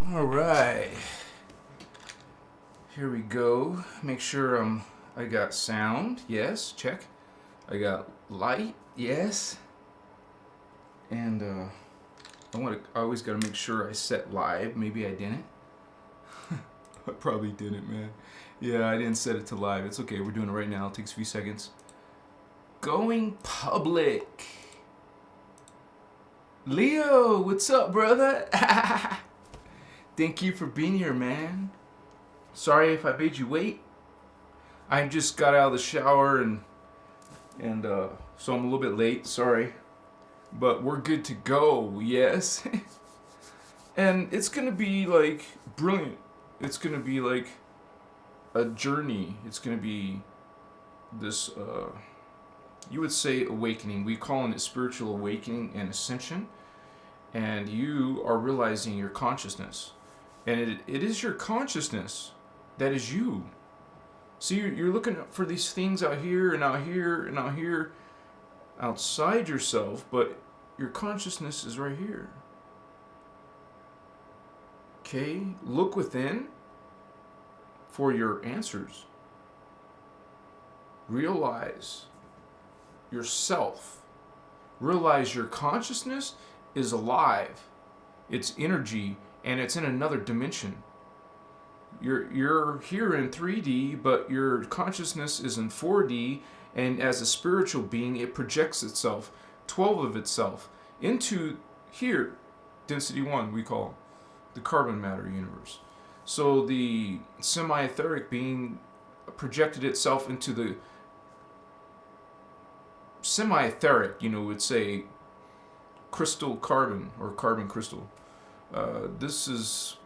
All right, here we go. Make sure I got sound. Yes, check. I got light. Yes. And I always got to make sure I set live. Maybe I didn't. I probably didn't, man. Yeah, I didn't set it to live. It's okay. We're doing it right now. It takes a few seconds. Going public. Leo, what's up, brother? Thank you for being here, man. Sorry if I made you wait. I just got out of the shower and so I'm a little bit late. Sorry, but we're good to go. Yes, and it's gonna be like brilliant. It's gonna be like a journey. It's gonna be this. You would say awakening. We call it spiritual awakening and ascension. And you are realizing your consciousness. And it is your consciousness that is you. So you're looking for these things out here and out here and out here outside yourself, but your consciousness is right here. Okay? Look within for your answers. Realize yourself. Realize your consciousness is alive. It's energy, and it's in another dimension. You're here in 3D, but your consciousness is in 4D, and as a spiritual being, it projects itself, 12 of itself, into here, density 1, we call the carbon matter universe. So the semi-etheric being projected itself into the semi-etheric, would say crystal carbon or carbon crystal. This is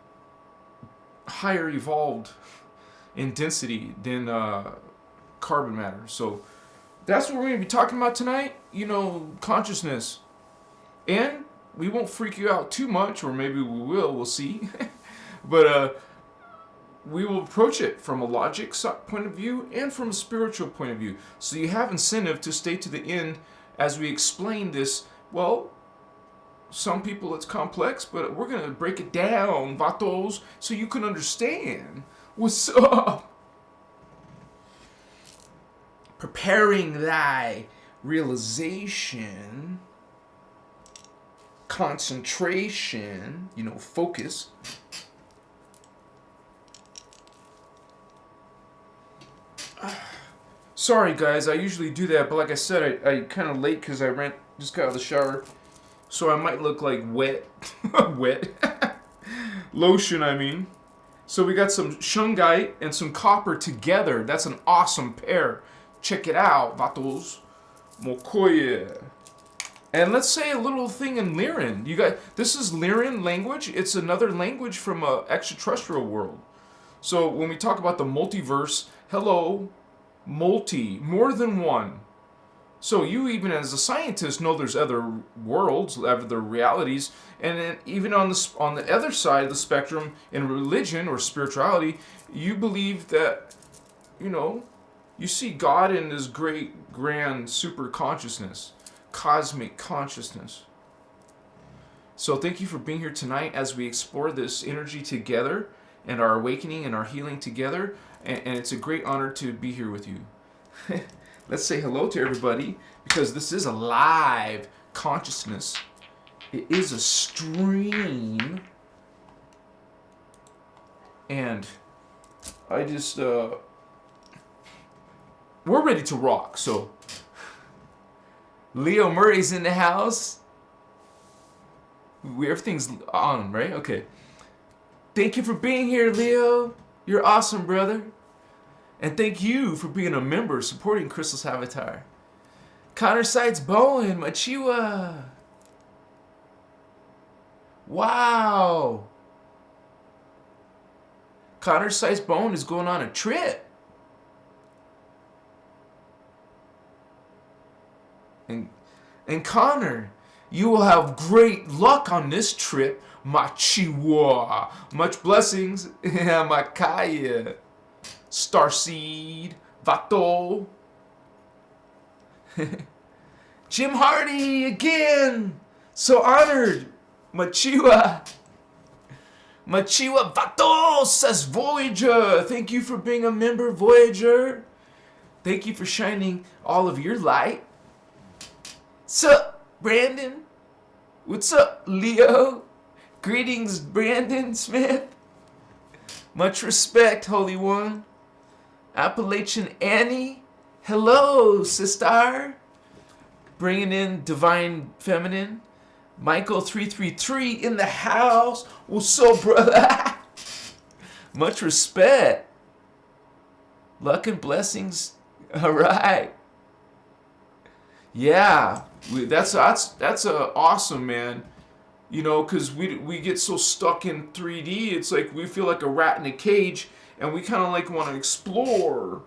higher evolved in density than carbon matter. So that's what we're going to be talking about tonight. Consciousness. And we won't freak you out too much, or maybe we will. We'll see. But we will approach it from a logic point of view and from a spiritual point of view. So you have incentive to stay to the end as we explain this. Well, some people it's complex, but we're going to break it down, vatos, so you can understand what's up. Preparing thy realization, concentration, focus. Sorry guys, I usually do that, but like I said, I kind of late because I just got out of the shower, so I might look like wet, lotion I mean. So we got some shungite and some copper together. That's an awesome pair. Check it out, vatos. Mokoye. And let's say a little thing in Lyran. This is Lyran language. It's another language from a extraterrestrial world. So when we talk about the multiverse, hello, more than one. So you, even as a scientist, know there's other worlds, other realities, and then even on the other side of the spectrum, in religion or spirituality, you believe that, you see God in this great, grand, super consciousness, cosmic consciousness. So thank you for being here tonight as we explore this energy together and our awakening and our healing together, and it's a great honor to be here with you. Let's say hello to everybody, because this is a live consciousness. It is a stream. And I just, we're ready to rock. So, Leo Murray's in the house. Everything's on, right? Okay. Thank you for being here, Leo. You're awesome, brother. And thank you for being a member, supporting Christos Avatar. Connor Sights Bowen, Machiwa. Wow. Connor Sights Bowen is going on a trip. And Connor, you will have great luck on this trip, Machiwa. Much blessings, Makaya. Starseed, Vato. Jim Hardy again. So honored. Machiwa. Machiwa vatos, says Voyager. Thank you for being a member, Voyager. Thank you for shining all of your light. Sup, Brandon? What's up, Leo? Greetings, Brandon Smith. Much respect, Holy One. Appalachian Annie. Hello, sister. Bringing in Divine Feminine. Michael 333 in the house. What's up, brother? Much respect. Luck and blessings. All right. Yeah, that's awesome, man. You know, because we get so stuck in 3D, it's like we feel like a rat in a cage, and we kind of like want to explore.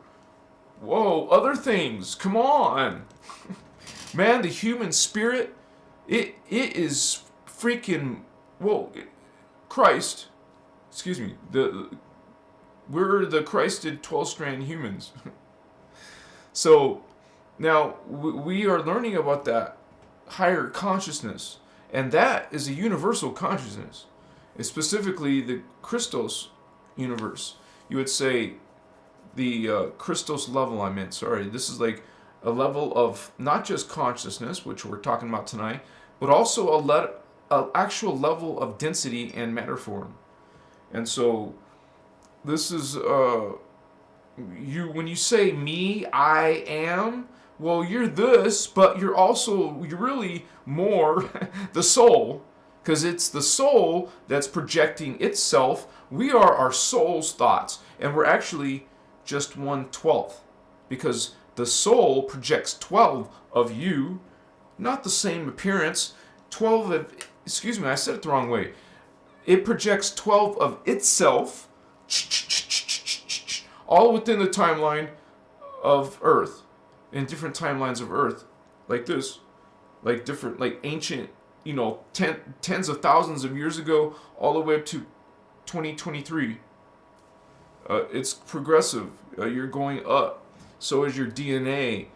Whoa, other things. Come on. Man, the human spirit, it is freaking, whoa, Christ, excuse me, we're the Christed 12-strand humans. So now we are learning about that higher consciousness, and that is a universal consciousness. It's specifically the Christos universe. You would say the Christos level, I meant, sorry. This is like a level of not just consciousness, which we're talking about tonight, but also a actual level of density and matter form. And so this is when you say me, I am, well, you're this, but you're really more the soul, because it's the soul that's projecting itself. We are our soul's thoughts, and we're actually just 1/12, because the soul projects 12 of you, not the same appearance. 12 of, excuse me, I said it the wrong way. It projects 12 of itself, all within the timeline of Earth, in different timelines of Earth, like this, like different, like ancient, tens of thousands of years ago, all the way up to 2023. It's progressive. You're going up. So is your DNA,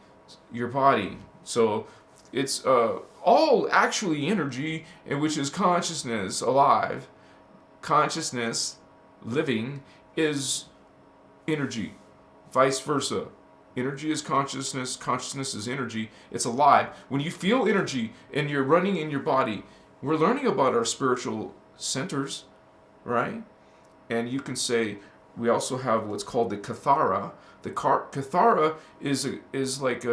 your body. So it's all actually energy, which is consciousness, alive. Consciousness, living, is energy. Vice versa. Energy is consciousness. Consciousness is energy. It's alive. When you feel energy and you're running in your body, we're learning about our spiritual centers, right? And you can say we also have what's called the Kathara. The Kathara is like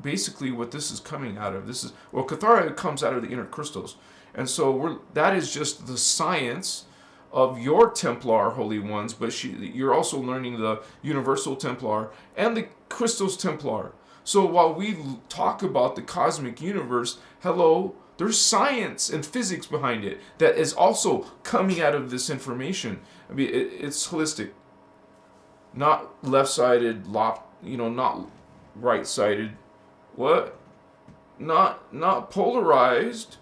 basically what this is coming out of. Kathara comes out of the innerchristos, and so that is just the science of your Templar Holy Ones, but you're also learning the Universal Templar and the Christos Templar. So while we talk about the cosmic universe, hello, there's science and physics behind it that is also coming out of this information. I mean, it's holistic, not left-sided, not right-sided. What? Not polarized,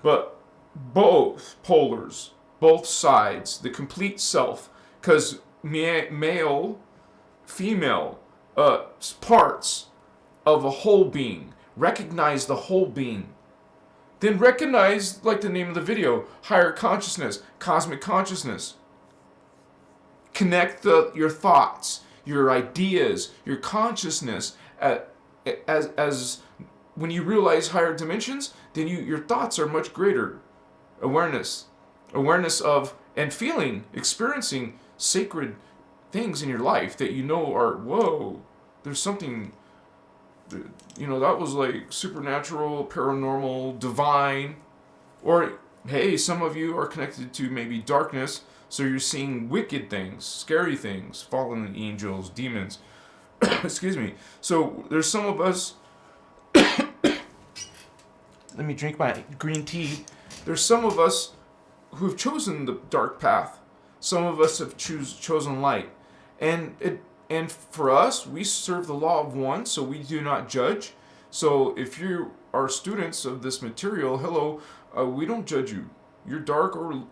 but both polars, both sides, the complete self. Because male, female, parts of a whole being. Recognize the whole being. Then recognize, like the name of the video, higher consciousness, cosmic consciousness. Connect your thoughts, your ideas, your consciousness as when you realize higher dimensions, then your thoughts are much greater. Awareness of and feeling, experiencing sacred things in your life that are, whoa, there's something, that was like supernatural, paranormal, divine. Or, hey, some of you are connected to maybe darkness, so you're seeing wicked things, scary things, fallen angels, demons. Excuse me. So there's some of us, let me drink my green tea. There's some of us who have chosen the dark path. Some of us have chosen light. And for us, we serve the law of one, so we do not judge. So if you are students of this material, hello, we don't judge you. You're dark or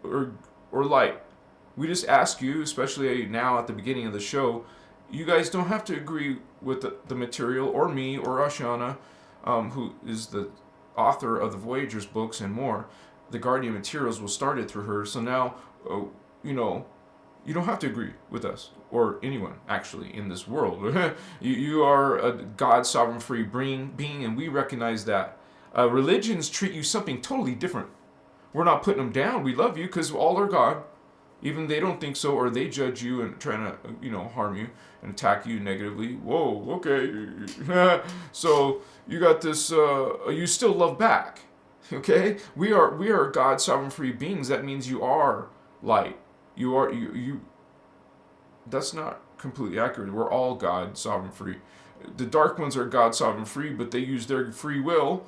light. We just ask you, especially now at the beginning of the show, you guys don't have to agree with the material, or me, or Ashana, who is the author of the Voyagers books and more. the guardian materials was started through her. So now, you know, you don't have to agree with us or anyone actually in this world. You are a God sovereign free being, and we recognize that. Religions treat you something totally different. We're not putting them down. We love you because all are God. Even they don't think so, or they judge you and trying to, you know, harm you and attack you negatively. Whoa, okay. So you got this. You still love back. Okay. We are God sovereign free beings. That means you are light. You are you. That's not completely accurate. We're all God sovereign free. The dark ones are God sovereign free, but they use their free will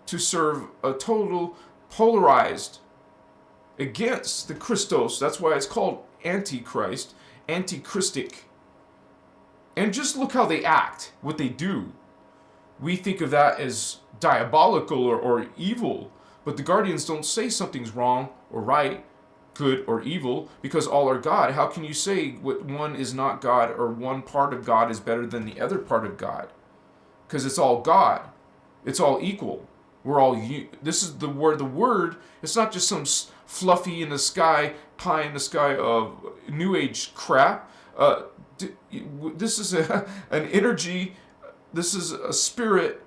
to serve a total polarized against the Christos. That's why it's called Antichrist, antichristic. And just look how they act, what they do. We think of that as diabolical or evil, but the guardians don't say something's wrong or right, good or evil, because all are God. How can you say what one is not God or one part of God is better than the other part of God? Because it's all God. It's all equal. We're all this is the word. The word, it's not just some fluffy in the sky, pie in the sky of new age crap. This is an energy. This is a spirit.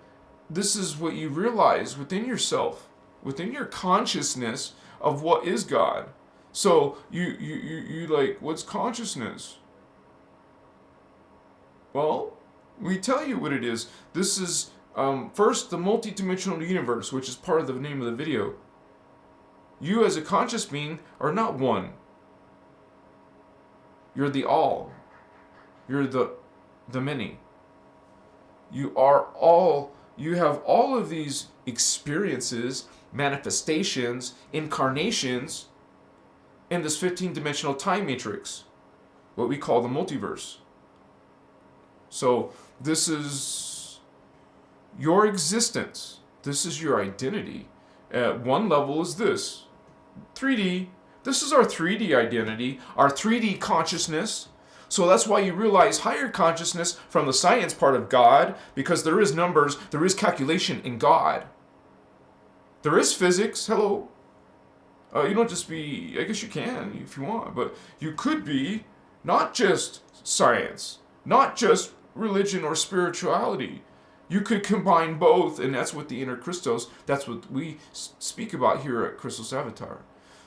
This is what you realize within yourself, within your consciousness of what is God. So you like, what's consciousness? Well, we tell you what it is. This is first the multidimensional universe, which is part of the name of the video. You as a conscious being are not one. You're the all. You're the many. You are all. You have all of these experiences, manifestations, incarnations in this 15-dimensional time matrix, what we call the multiverse. So this is your existence. This is your identity. At one level is this. 3D. This is our 3D identity, our 3D consciousness. So that's why you realize higher consciousness from the science part of God, because there is numbers, there is calculation in God. There is physics. Hello. You don't just be, I guess you can if you want, but you could be not just science, not just religion or spirituality. You could combine both, and that's what the innerchristos, that's what we speak about here at Christos Avatar.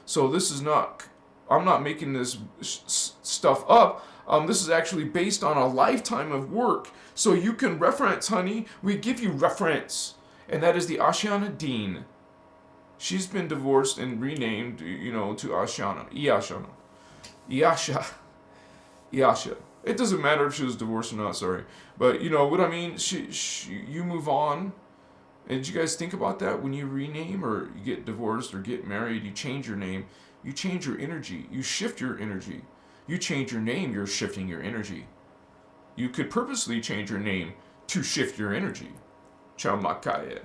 So this is not, I'm not making this stuff up. This is actually based on a lifetime of work. So you can reference, honey. We give you reference. And that is the Ashana Dean. She's been divorced and renamed, you know, to Ashana. Iasha. It doesn't matter if she was divorced or not, sorry. But you know what I mean? You move on. And did you guys think about that? When you rename or you get divorced or get married, you change your name. You change your energy. You shift your energy. You change your name, you're shifting your energy. You could purposely change your name to shift your energy. Chamakaya.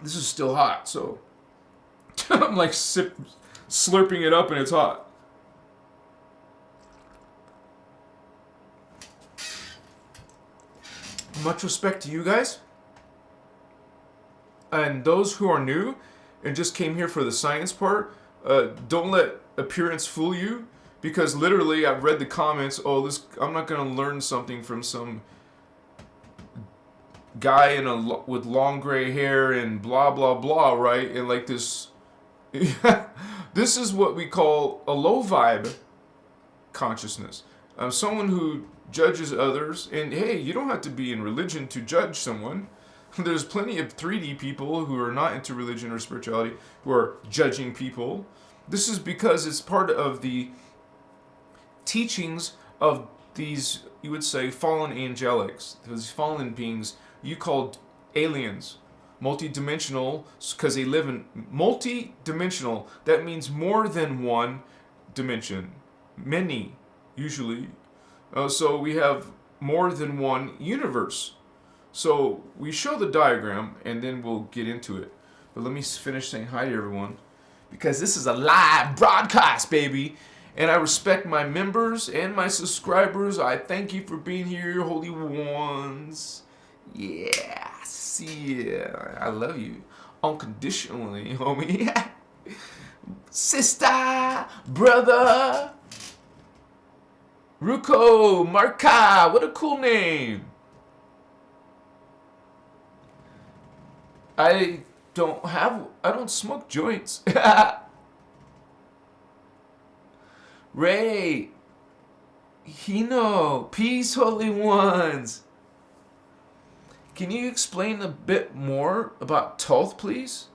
This is still hot, so I'm like slurping it up and it's hot. Much respect to you guys. And those who are new and just came here for the science part, don't let appearance fool you, because literally I've read the comments, I'm not going to learn something from some guy with long gray hair and blah blah blah, right? And like this this is what we call a low vibe consciousness. Someone who judges others, and hey, you don't have to be in religion to judge someone. There's plenty of 3D people who are not into religion or spirituality who are judging people. This is because it's part of the teachings of these, you would say, fallen angelics, those fallen beings you called aliens, multidimensional, because they live in multidimensional. That means more than one dimension, many usually. So we have more than one universe. So we show the diagram and then we'll get into it. But let me finish saying hi to everyone, because this is a live broadcast, baby. And I respect my members and my subscribers. I thank you for being here, holy ones. Yeah, see ya. I love you. Unconditionally, homie. Sister, brother. Ruko, Marka, what a cool name. I don't smoke joints. Ray, Hino, peace, holy ones. Can you explain a bit more about Toth, please?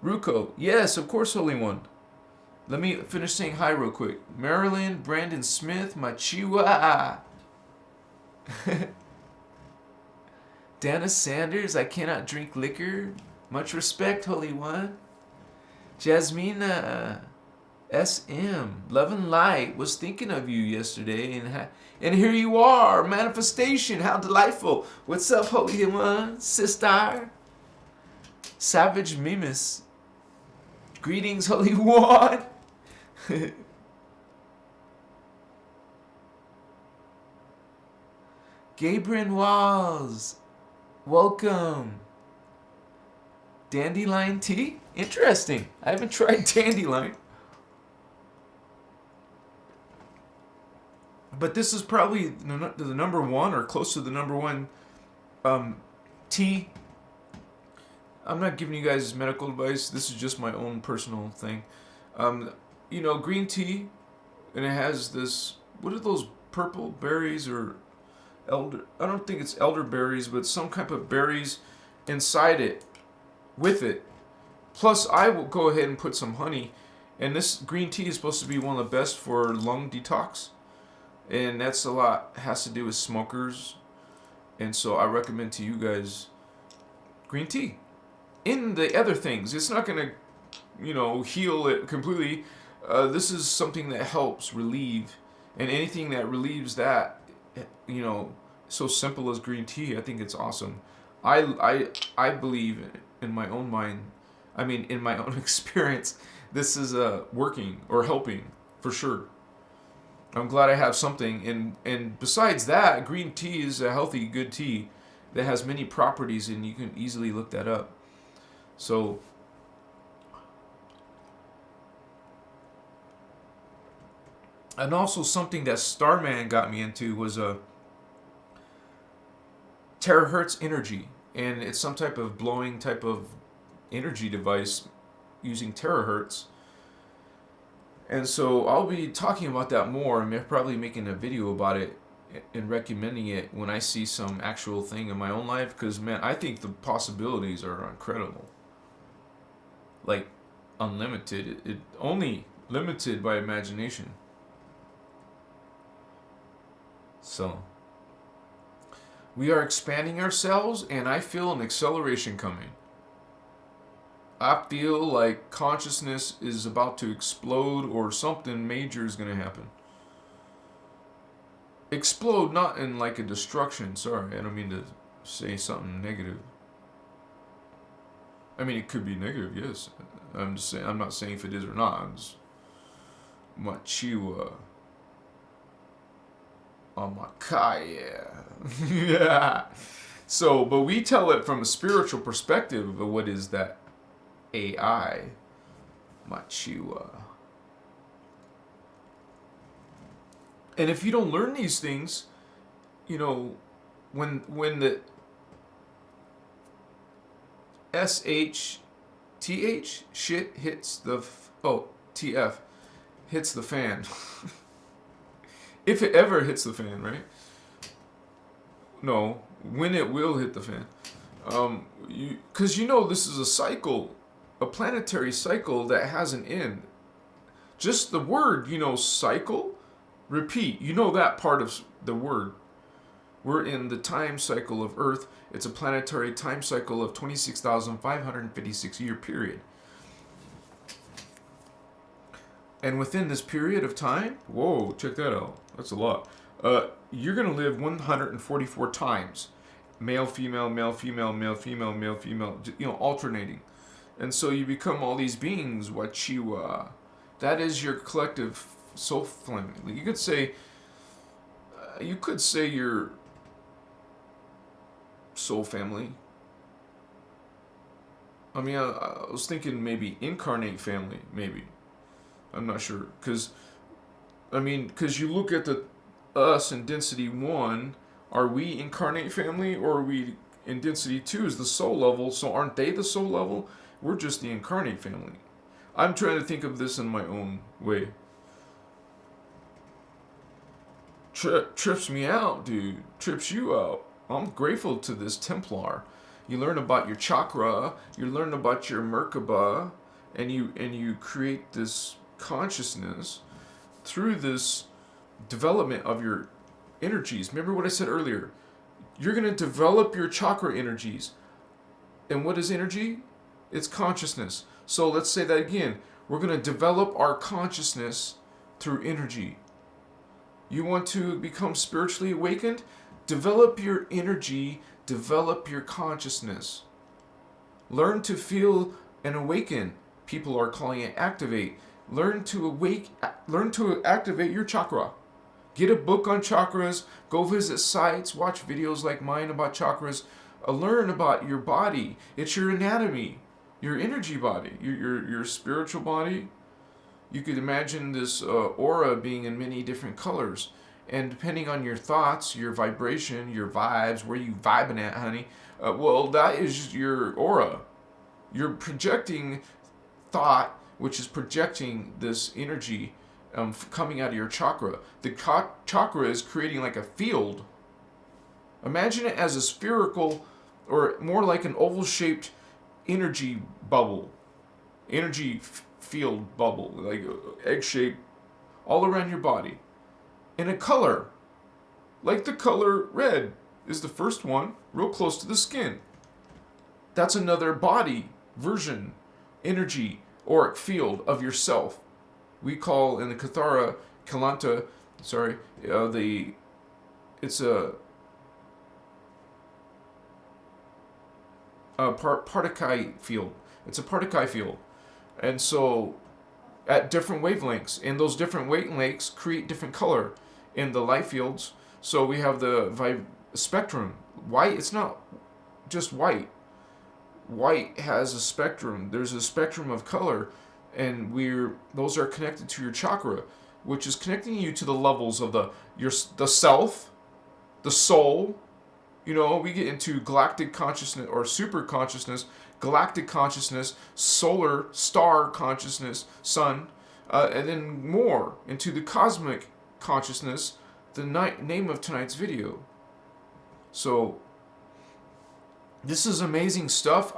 Ruko, yes, of course, holy one. Let me finish saying hi real quick. Marilyn, Brandon Smith, Machiwa. Dana Sanders, I cannot drink liquor. Much respect, holy one. Jasmina, SM, Love and Light, was thinking of you yesterday, and here you are, manifestation, how delightful. What's up, holy one, sister? Savage Mimus, greetings, holy one. Gabriel Walls, welcome. Dandelion tea? Interesting. I haven't tried dandelion. But this is probably the number one or close to the number one tea. I'm not giving you guys medical advice. This is just my own personal thing. You know, green tea, and it has this, what are those purple berries or elder? I don't think it's elderberries, but some type of berries inside it, with it. Plus, I will go ahead and put some honey. And this green tea is supposed to be one of the best for lung detox. And that's a lot, has to do with smokers. And so I recommend to you guys green tea. In the other things, it's not going to, you know, heal it completely. This is something that helps relieve. And anything that relieves that, you know, so simple as green tea, I think it's awesome. I believe in my own mind, I mean, in my own experience, this is working or helping for sure. I'm glad I have something, and besides that, green tea is a healthy, good tea that has many properties, and you can easily look that up. So, and also something that Starman got me into was a terahertz energy, and it's some type of blowing type of energy device using terahertz. And so I'll be talking about that more. I'm probably making a video about it and recommending it when I see some actual thing in my own life. Because, man, I think the possibilities are incredible. Like, unlimited. It only limited by imagination. So, we are expanding ourselves, and I feel an acceleration coming. I feel like consciousness is about to explode, or something major is going to happen. Explode, not in like a destruction. Sorry, I don't mean to say something negative. I mean, it could be negative, yes. I'm just saying, I'm not saying if it is or not. I'm just Machiwa. Amakaya. Yeah. So, but we tell it from a spiritual perspective of what is that AI. Machiwa. And if you don't learn these things, you know, when the SHTH shit hits the TF hits the fan. If it ever hits the fan, right? No, when it will hit the fan. Because you know this is a cycle, a planetary cycle that has an end. Just the word, you know, cycle, repeat. You know that part of the word. We're in the time cycle of Earth. It's a planetary time cycle of 26,556 year period. And within this period of time, whoa, check that out. That's a lot. You're going to live 144 times. Male, female, male, female, male, female, male, female, you know, alternating. And so you become all these beings, Wachiwa. That is your collective soul flame. You could say you're soul family. I mean, I was thinking maybe incarnate family, maybe. I'm not sure. Because you look at us in density 1, are we incarnate family, or are we in density 2 is the soul level, so aren't they the soul level? We're just the incarnate family. I'm trying to think of this in my own way. Trips me out, dude. Trips you out. I'm grateful to this Templar. You learn about your chakra, you learn about your Merkaba, and you create this consciousness through this development of your energies. Remember what I said earlier? You're going to develop your chakra energies. And what is energy? It's consciousness. So let's say that again. We're going to develop our consciousness through energy. You want to become spiritually awakened? Develop your energy, develop your consciousness. Learn to feel and awaken. People are calling it activate. Learn to activate your chakra. Get a book on chakras, go visit sites, watch videos like mine about chakras, learn about your body. It's your anatomy, your energy body, your spiritual body. You could imagine this aura being in many different colors. And depending on your thoughts, your vibration, your vibes, where you vibing at, honey, well, that is your aura. You're projecting thought, which is projecting this energy coming out of your chakra. The chakra is creating like a field. Imagine it as a spherical, or more like an oval-shaped energy bubble. Energy field bubble, like egg-shaped, all around your body. In a color, like the color red is the first one, real close to the skin. That's another body version, energy, auric field of yourself. We call in the Kathara, Kalanta, it's a Partikai field. It's a Partikai field. And so at different wavelengths, and those different wavelengths create different color in the light fields. So we have the spectrum. White, it's not just white. White has a spectrum. There's a spectrum of color, and those are connected to your chakra, which is connecting you to the levels of the self, the soul. You know, we get into galactic consciousness or super consciousness, galactic consciousness, solar, star consciousness, sun, and then more into the cosmic consciousness, the name of tonight's video. So this is amazing stuff.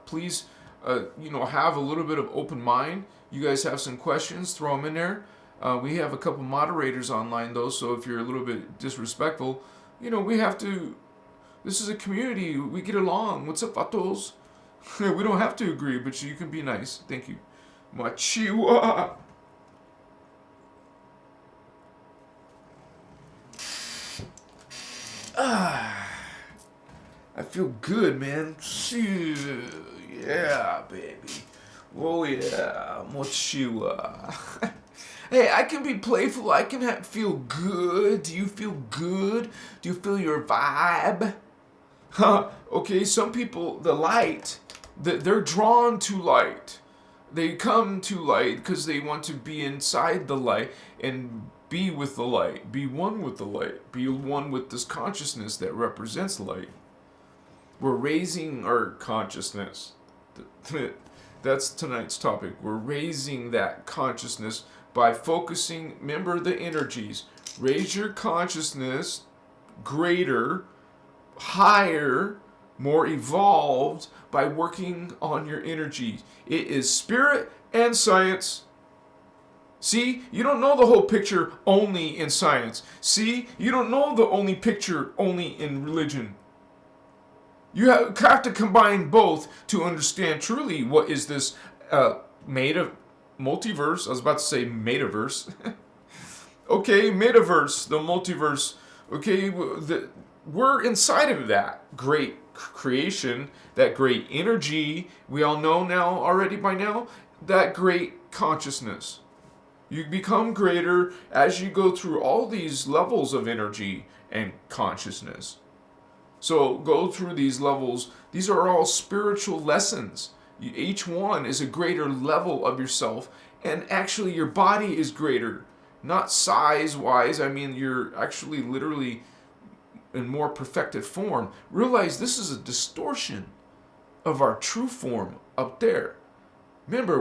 Please, have a little bit of open mind. You guys have some questions, throw them in there. We have a couple moderators online though, so if you're a little bit disrespectful, we have to. This is a community. We get along. What's up, vatos? We don't have to agree, but you can be nice. Thank you. Machiwa. I feel good, man. Yeah, baby. Oh, yeah. Machiwa. Hey, I can be playful. I can feel good. Do you feel good? Do you feel your vibe? Okay, some people, the light, they're drawn to light. They come to light because they want to be inside the light and be with the light, be one with the light, be one with this consciousness that represents light. We're raising our consciousness. That's tonight's topic. We're raising that consciousness by focusing, remember the energies. Raise your consciousness greater, higher, more evolved by working on your energy. It is spirit and science. See, you don't know the whole picture only in science. See, you don't know the only picture only in religion. You have to combine both to understand truly what is this made of multiverse. I was about to say metaverse. Okay, metaverse, the multiverse. Okay, we're inside of that great creation, that great energy. We all know now, already by now, that great consciousness. You become greater as you go through all these levels of energy and consciousness. So go through these levels. These are all spiritual lessons. Each one is a greater level of yourself, and actually your body is greater. Not size-wise, I mean you're actually literally in more perfected form. Realize this is a distortion of our true form up there. Remember,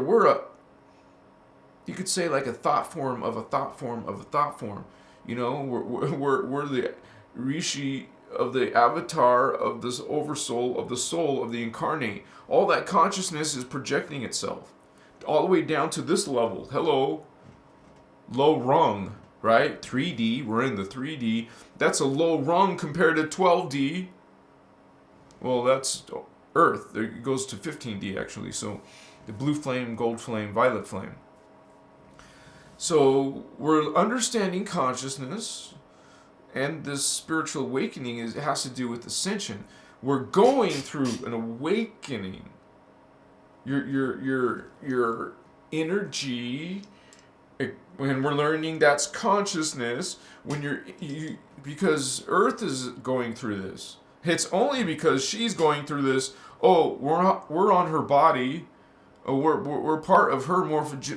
you could say like a thought form of a thought form of a thought form. You know, we're the rishi of the avatar of this oversoul of the soul of the incarnate. All that consciousness is projecting itself all the way down to this level. Hello, low rung, right? 3D, we're in the 3D. That's a low rung compared to 12D. Well, that's Earth. It goes to 15D actually. So the blue flame, gold flame, violet flame. So we're understanding consciousness, and this spiritual awakening has to do with ascension. We're going through an awakening. Your energy, when we're learning that's consciousness, because Earth is going through this. It's only because she's going through this. Oh, we're on her body. We're part of her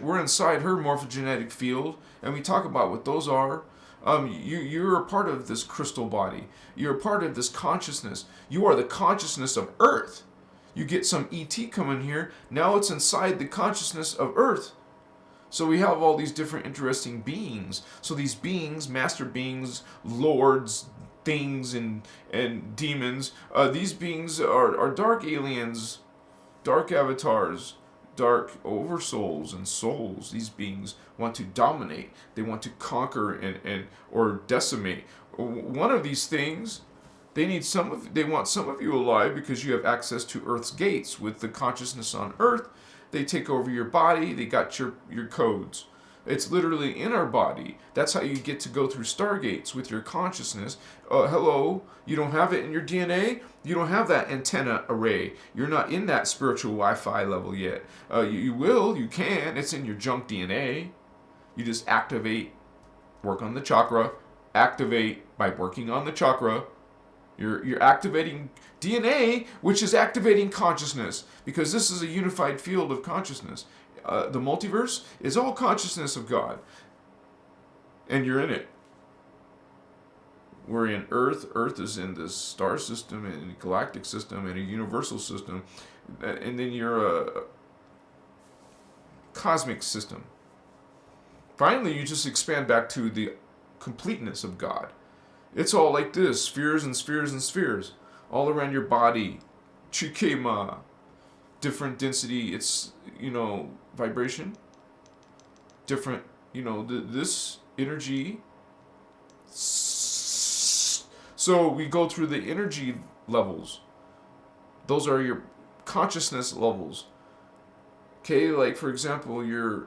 we're inside her morphogenetic field, and we talk about what those are. You're a part of this crystal body. You're a part of this consciousness. You are the consciousness of Earth. You get some ET coming here. Now it's inside the consciousness of Earth. So we have all these different interesting beings. So these beings, master beings, lords, things, and demons. These beings are dark aliens, dark avatars, dark oversouls and souls. These beings want to dominate. They want to conquer or decimate. One of these things, they want some of you alive because you have access to Earth's gates. With the consciousness on Earth, they take over your body. They got your codes. It's literally in our body. That's how you get to go through stargates with your consciousness. Hello, you don't have it in your DNA? You don't have that antenna array. You're not in that spiritual Wi-Fi level yet. You will, you can. It's in your junk DNA. You just activate, work on the chakra, activate by working on the chakra. You're activating DNA, which is activating consciousness, because this is a unified field of consciousness. The multiverse is all consciousness of God, and you're in it. We're in Earth. Earth is in this star system and a galactic system and a universal system, and then you're a cosmic system. Finally, you just expand back to the completeness of God. It's all like this, spheres and spheres and spheres, all around your body. Chikema, different density, it's, vibration. Different, this energy. So we go through the energy levels. Those are your consciousness levels. Okay, like for example, you're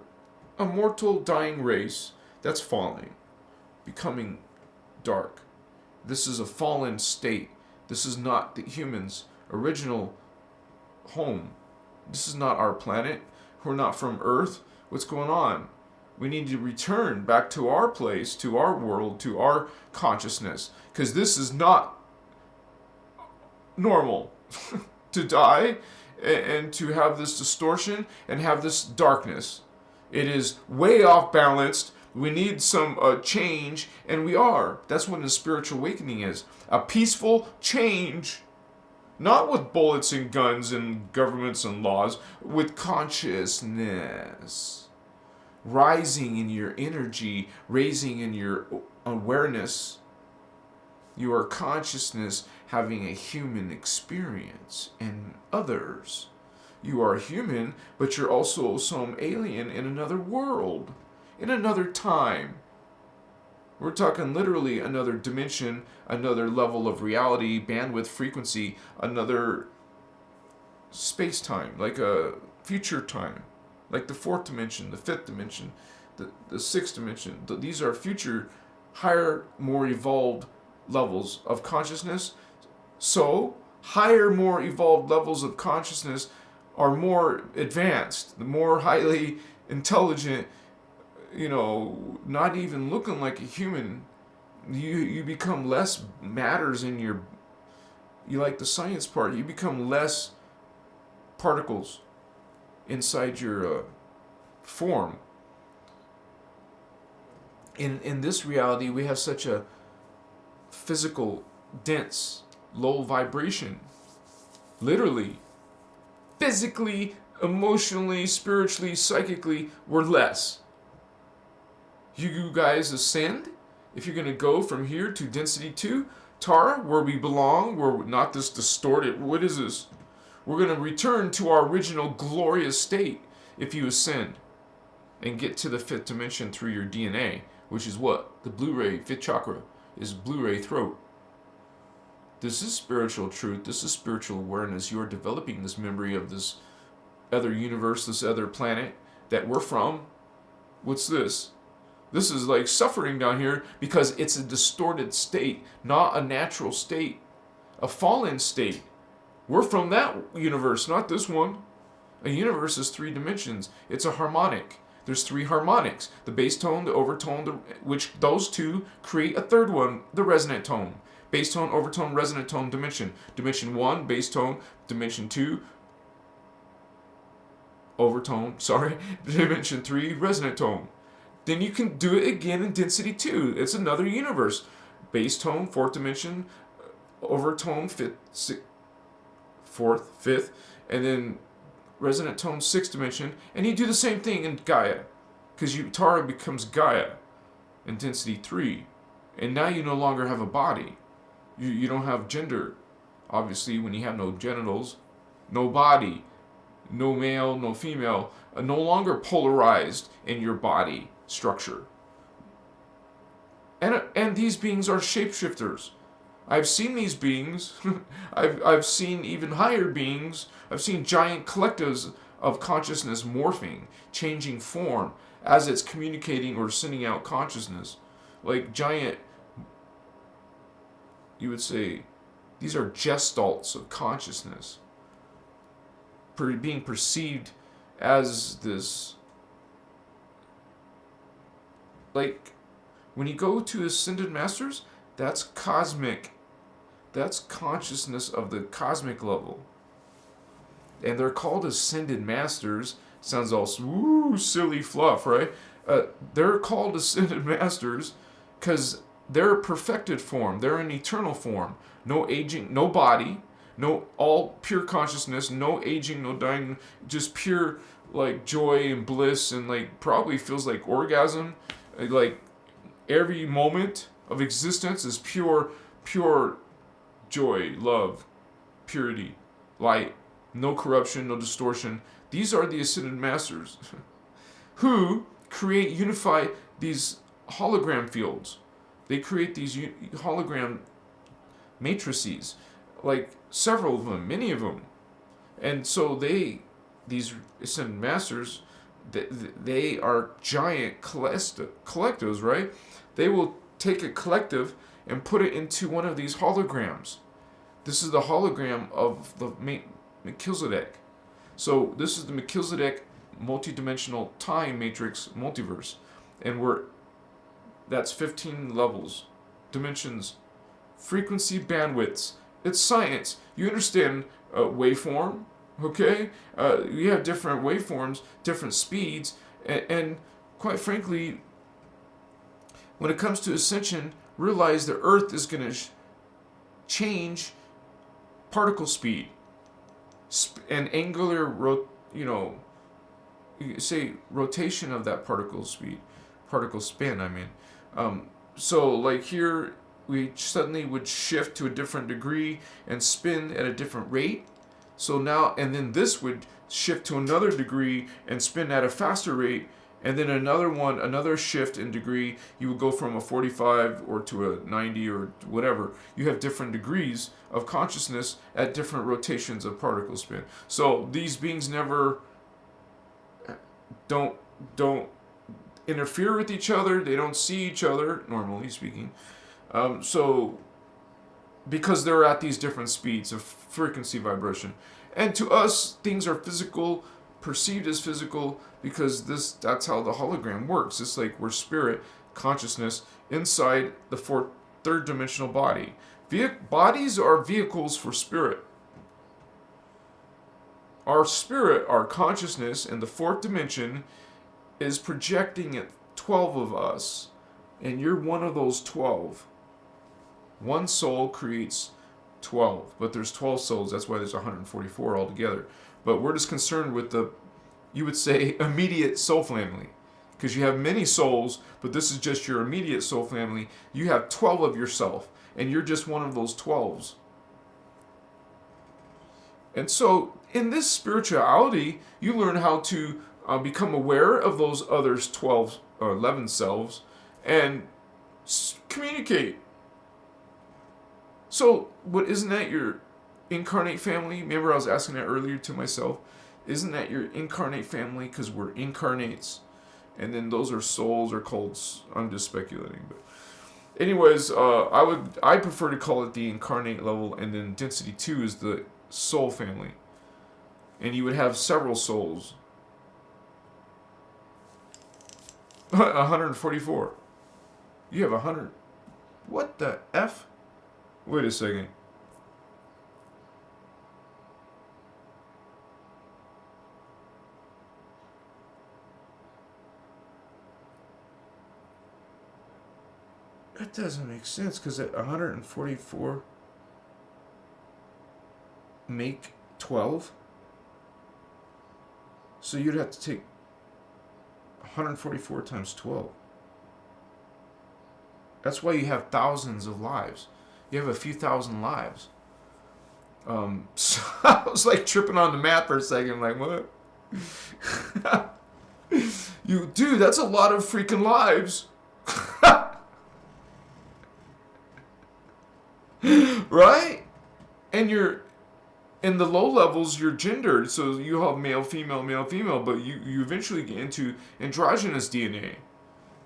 a mortal dying race that's falling, becoming dark. This is a fallen state. This is not the humans' original home. This is not our planet. We're not from Earth. What's going on? We need to return back to our place, to our world, to our consciousness. Because this is not normal to die and to have this distortion and have this darkness. It is way off balanced. We need some change, and we are. That's what a spiritual awakening is. A peaceful change. Not with bullets and guns and governments and laws, with consciousness. Rising in your energy, raising in your awareness. You are consciousness having a human experience and others. You are human, but you're also some alien in another world, in another time. We're talking literally another dimension, another level of reality, bandwidth, frequency, another space-time, like a future time, like the fourth dimension, the fifth dimension, the sixth dimension. These are future, higher, more evolved levels of consciousness. So, higher, more evolved levels of consciousness are more advanced, the more highly intelligent, not even looking like a human. You become less matters in your you like the science part, you become less particles inside your form. In this reality, we have such a physical, dense, low vibration. Literally, physically, emotionally, spiritually, psychically, we're less. You guys ascend. If you're going to go from here to density 2, Tara, where we belong, we're not this distorted, what is this? We're going to return to our original glorious state if you ascend and get to the 5th dimension through your DNA, which is what? The Blu-ray 5th chakra is Blu-ray throat. This is spiritual truth. This is spiritual awareness. You are developing this memory of this other universe, this other planet that we're from. What's this? This is like suffering down here because it's a distorted state, not a natural state, a fallen state. We're from that universe, not this one. A universe is 3 dimensions. It's a harmonic. There's 3 harmonics. The bass tone, the overtone, which those 2 create a 3rd one, the resonant tone. Bass tone, overtone, resonant tone, dimension. Dimension 1, bass tone. Dimension 2, overtone, sorry. Dimension 3, resonant tone. Then you can do it again in density 2. It's another universe. Bass tone, 4th dimension, overtone, 5th, 4th, 5th, and then resonant tone, 6th dimension. And you do the same thing in Gaia, because Tara becomes Gaia in density 3. And now you no longer have a body. You don't have gender. Obviously, when you have no genitals, no body, no male, no female, no longer polarized in your body structure. And these beings are shapeshifters. I've seen these beings. I've seen even higher beings. I've seen giant collectives of consciousness morphing, changing form as it's communicating or sending out consciousness. Like giant, you would say, these are gestalts of consciousness being perceived as this, like, when you go to ascended masters, that's cosmic. That's consciousness of the cosmic level. And they're called ascended masters. Sounds all silly fluff, right? They're called ascended masters because they're a perfected form. They're an eternal form. No aging, no body, no, all pure consciousness, no aging, no dying, just pure like joy and bliss, and like probably feels like orgasm. Like every moment of existence is pure joy, love, purity, light, no corruption, no distortion. These are the ascended masters who unify these hologram fields. They create these hologram matrices, like several of them, many of them. And so these ascended masters, they are giant collectives, right? They will take a collective and put it into one of these holograms. This is the hologram of the Melchizedek. So this is the Melchizedek multidimensional time matrix multiverse. And that's 15 levels, dimensions, frequency, bandwidths. It's science. You understand waveform, okay? You have different waveforms, different speeds, and quite frankly, when it comes to ascension, realize the Earth is going to change particle speed and angular, rotation of that particle speed, particle spin, I mean. So like here, we suddenly would shift to a different degree and spin at a different rate. So now, and then this would shift to another degree and spin at a faster rate. And then another shift in degree, you would go from a 45 or to a 90 or whatever. You have different degrees of consciousness at different rotations of particle spin. So these beings never don't interfere with each other. They don't see each other, normally speaking. So because they're at these different speeds of frequency vibration. And to us, things are physical, perceived as physical, because that's how the hologram works. It's like we're spirit, consciousness, inside the third dimensional body. Bodies are vehicles for spirit. Our spirit, our consciousness in the fourth dimension is projecting at 12 of us, and you're one of those 12. One soul creates 12, but there's 12 souls. That's why there's 144 altogether. But we're just concerned with the, you would say, immediate soul family. Because you have many souls, but this is just your immediate soul family. You have 12 of yourself, and you're just one of those 12s. And so, in this spirituality, you learn how to become aware of those others 12 or 11 selves and communicate. So, isn't that your incarnate family? Remember I was asking that earlier to myself. Isn't that your incarnate family? Because we're incarnates. And then those are souls are called, I'm just speculating. But anyways, I prefer to call it the incarnate level, and then density 2 is the soul family. And you would have several souls. 144. You have 100. What the F? Wait a second. That doesn't make sense, because at 144 make 12. So you'd have to take 144 times 12. That's why you have thousands of lives. You have a few thousand lives. So I was like tripping on the math for a second, like, what? Dude, that's a lot of freaking lives. Right? And you're in the low levels, you're gendered, so you have male, female, but you eventually get into androgynous DNA.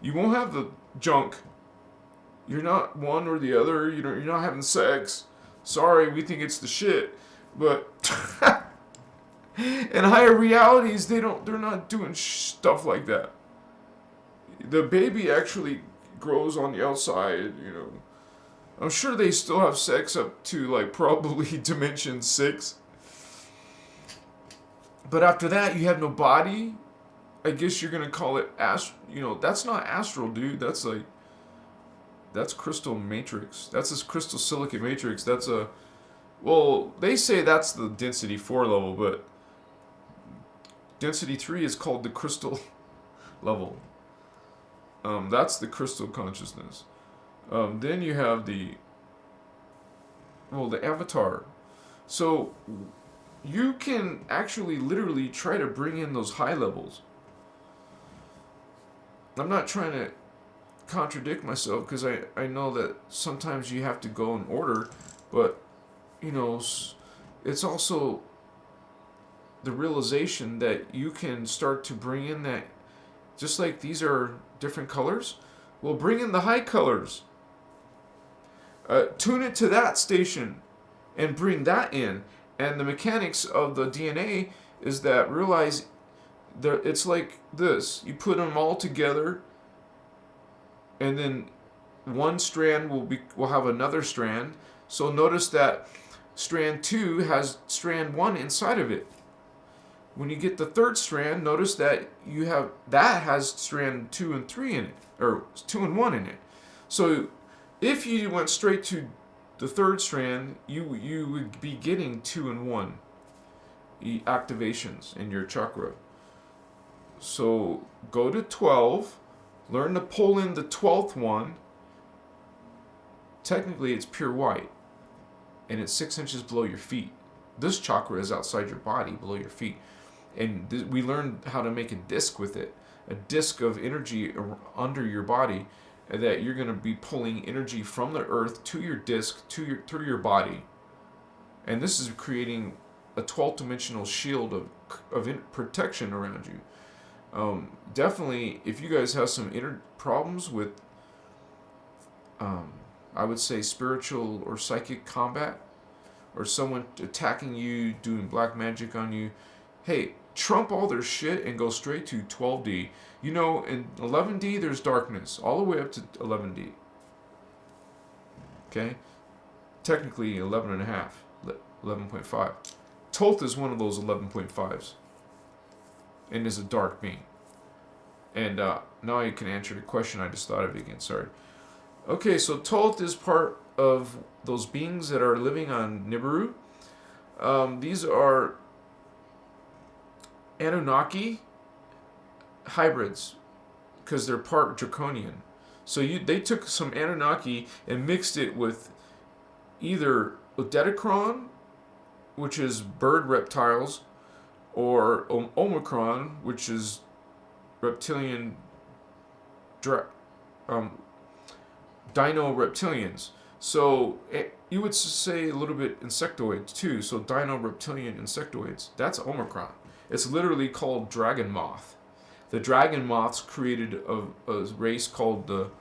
You won't have the junk. You're not one or the other. You're not having sex. Sorry, we think it's the shit. But in higher realities, they're not doing stuff like that. The baby actually grows on the outside, I'm sure they still have sex up to like probably dimension 6. But after that, you have no body. I guess you're gonna call it that's not astral, dude. That's crystal matrix. That's this crystal silicate matrix. They say that's the density 4 level, but density 3 is called the crystal level. That's the crystal consciousness. Then you have the avatar. So you can actually literally try to bring in those high levels. I'm not trying to contradict myself, because I know that sometimes you have to go in order, but it's also the realization that you can start to bring in that, just like these are different colors, well, bring in the high colors. Tune it to that station and bring that in. And the mechanics of the DNA is that realize that it's like this. You put them all together, and then one strand will have another strand. So notice that strand 2 has strand 1 inside of it. When you get the third strand, notice that that has strand 2 and 3 in it, or 2 and 1 in it. So if you went straight to the third strand, you would be getting 2 and 1 activations in your chakra. So go to 12, learn to pull in the 12th one. Technically, it's pure white, and it's 6 inches below your feet. This chakra is outside your body, below your feet. And we learned how to make a disc with it, a disc of energy under your body, that you're going to be pulling energy from the earth to your disc, through your body. And this is creating a 12th dimensional shield of protection around you. Definitely, if you guys have some inner problems with, I would say, spiritual or psychic combat, or someone attacking you, doing black magic on you, hey, trump all their shit and go straight to 12D. In 11D, there's darkness, all the way up to 11D. Okay? technically 11.5. Toth is one of those 11.5s and is a dark being. And now I can answer your question. I just thought of it again. Sorry. Okay, so Toth is part of those beings that are living on Nibiru. These are Anunnaki hybrids because they're part draconian. So they took some Anunnaki and mixed it with either Odedicron, which is bird reptiles, or Omicron, which is reptilian, dino reptilians. So you would say a little bit insectoids too. So dino reptilian insectoids. That's Omicron. It's literally called dragon moth. The dragon moths created a race called the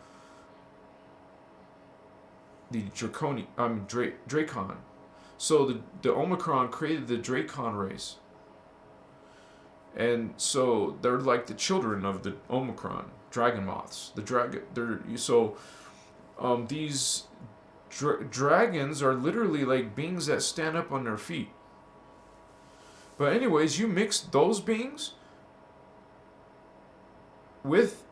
Dracon. So the Omicron created the Dracon race. And so they're like the children of the Omicron, dragon moths. These dragons are literally like beings that stand up on their feet. But anyways, you mix those beings with,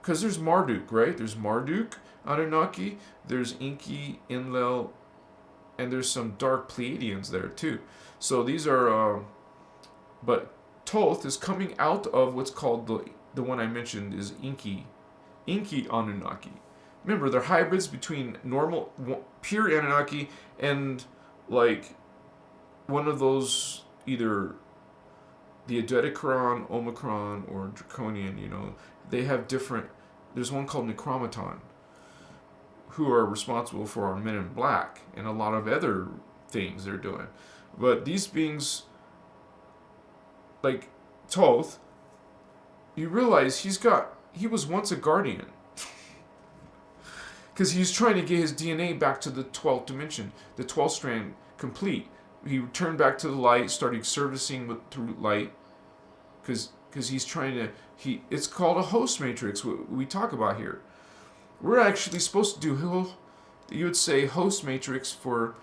because there's Marduk, right? There's Marduk, Anunnaki, there's Inca, Enlil, and there's some dark Pleiadians there too. So these are, but Toth is coming out of what's called the one I mentioned is Inca Anunnaki. Remember, they're hybrids between normal, pure Anunnaki and like one of those, either the Odedicron, Omicron, or Draconian. They have different. There's one called Necromaton, who are responsible for our Men in Black and a lot of other things they're doing. But these beings, like Toth, you realize he was once a guardian. Because he's trying to get his DNA back to the 12th dimension, the 12th strand complete. He returned back to the light, started servicing through light, because he's trying to. It's called a host matrix. What we talk about here. We're actually supposed to do. You would say host matrix for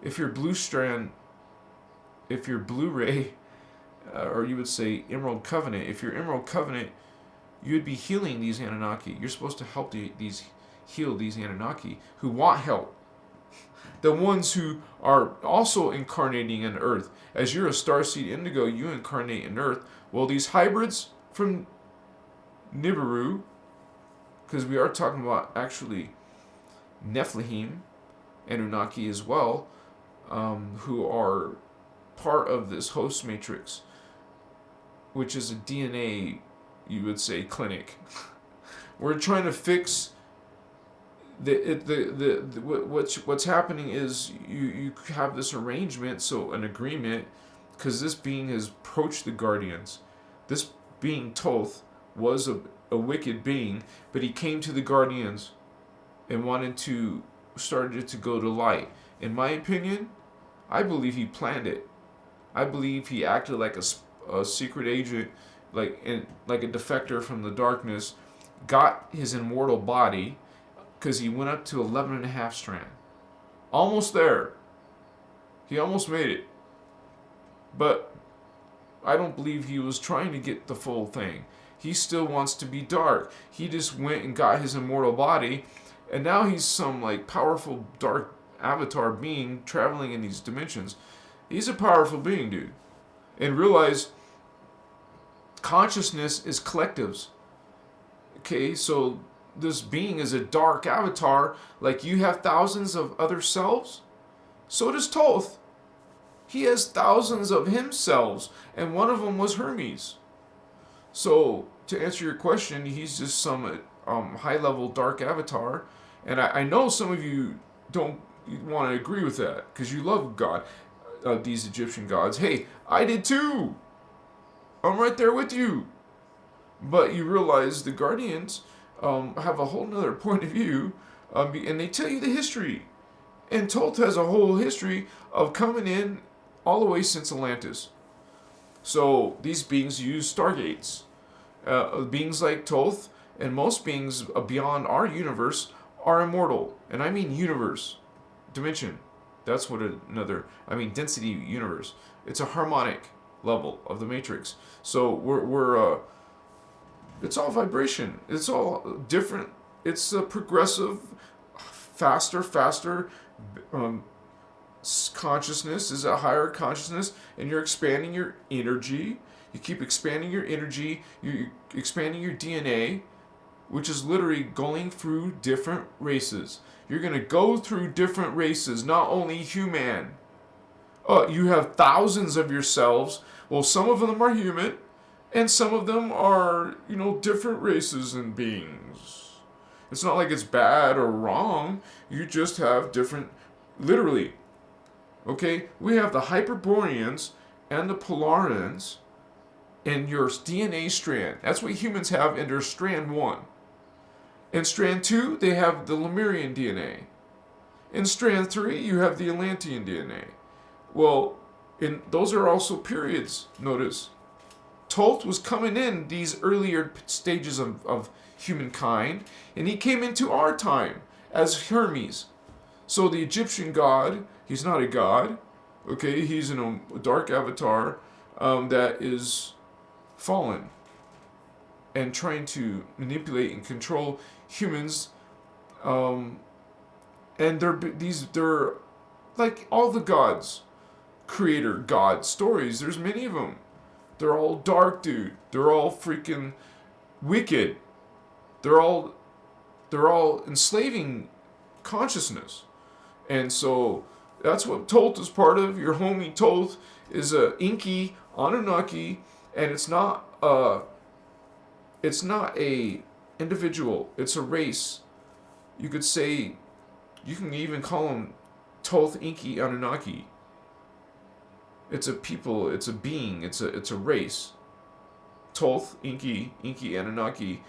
if you're blue strand, if you're Blu-ray, or you would say Emerald Covenant. If you're Emerald Covenant, you would be healing these Anunnaki. You're supposed to help heal these Anunnaki who want help. The ones who are also incarnating in Earth. As you're a starseed indigo, you incarnate in Earth. Well, these hybrids from Nibiru, because we are talking about actually Nephilim, Anunnaki as well, who are part of this host matrix, which is a DNA, you would say, clinic. We're trying to fix what's happening is you have this arrangement, so an agreement, because this being has approached the guardians. This being Toth was a wicked being, but he came to the guardians and started to go to light. In my opinion, I believe he planned it. I believe he acted like a secret agent, like a defector from the darkness, got his immortal body, because he went up to 11.5 strand. Almost there. He almost made it. But I don't believe he was trying to get the full thing. He still wants to be dark. He just went and got his immortal body, and now he's some like powerful dark avatar being traveling in these dimensions. He's a powerful being, dude. And realize consciousness is collectives. Okay, so this being is a dark avatar, like you have thousands of other selves, so does Toth. He has thousands of himselves, and one of them was Hermes. So, to answer your question, he's just some high-level dark avatar, and I know some of you don't want to agree with that, because you love God, these Egyptian gods. Hey, I did too! I'm right there with you! But you realize the Guardians have a whole nother point of view, and they tell you the history. And Toth has a whole history of coming in all the way since Atlantis. So these beings use stargates. Beings like Toth and most beings beyond our universe are immortal. And I mean universe. dimension. That's what density universe. It's a harmonic level of the matrix. So we're it's all vibration. It's all different. It's a progressive, faster. Consciousness is a higher consciousness, and you're expanding your energy. You keep expanding your energy. You're expanding your DNA, which is literally going through different races. You're going to go through different races, not only human. You have thousands of yourselves. Well, some of them are human, and some of them are, different races and beings. It's not like it's bad or wrong. You just have different, literally. Okay? We have the Hyperboreans and the Polarians in your DNA strand. That's what humans have in their strand 1. In strand 2, they have the Lemurian DNA. In strand 3, you have the Atlantean DNA. Well, those are also periods, notice. Toth was coming in these earlier stages of humankind, and he came into our time as Hermes. So the Egyptian god, he's not a god, okay? He's in a dark avatar that is fallen and trying to manipulate and control humans. And they're like all the gods, creator god stories. There's many of them. They're all dark, dude. They're all freaking wicked. They're all enslaving consciousness. And so that's what Toth is part of. Your homie Toth is a Inca Anunnaki, and it's not a individual. It's a race. You could say, you can even call them Toth Inca Anunnaki. It's a people. It's a being. It's a race. Toth Inca Anunnaki.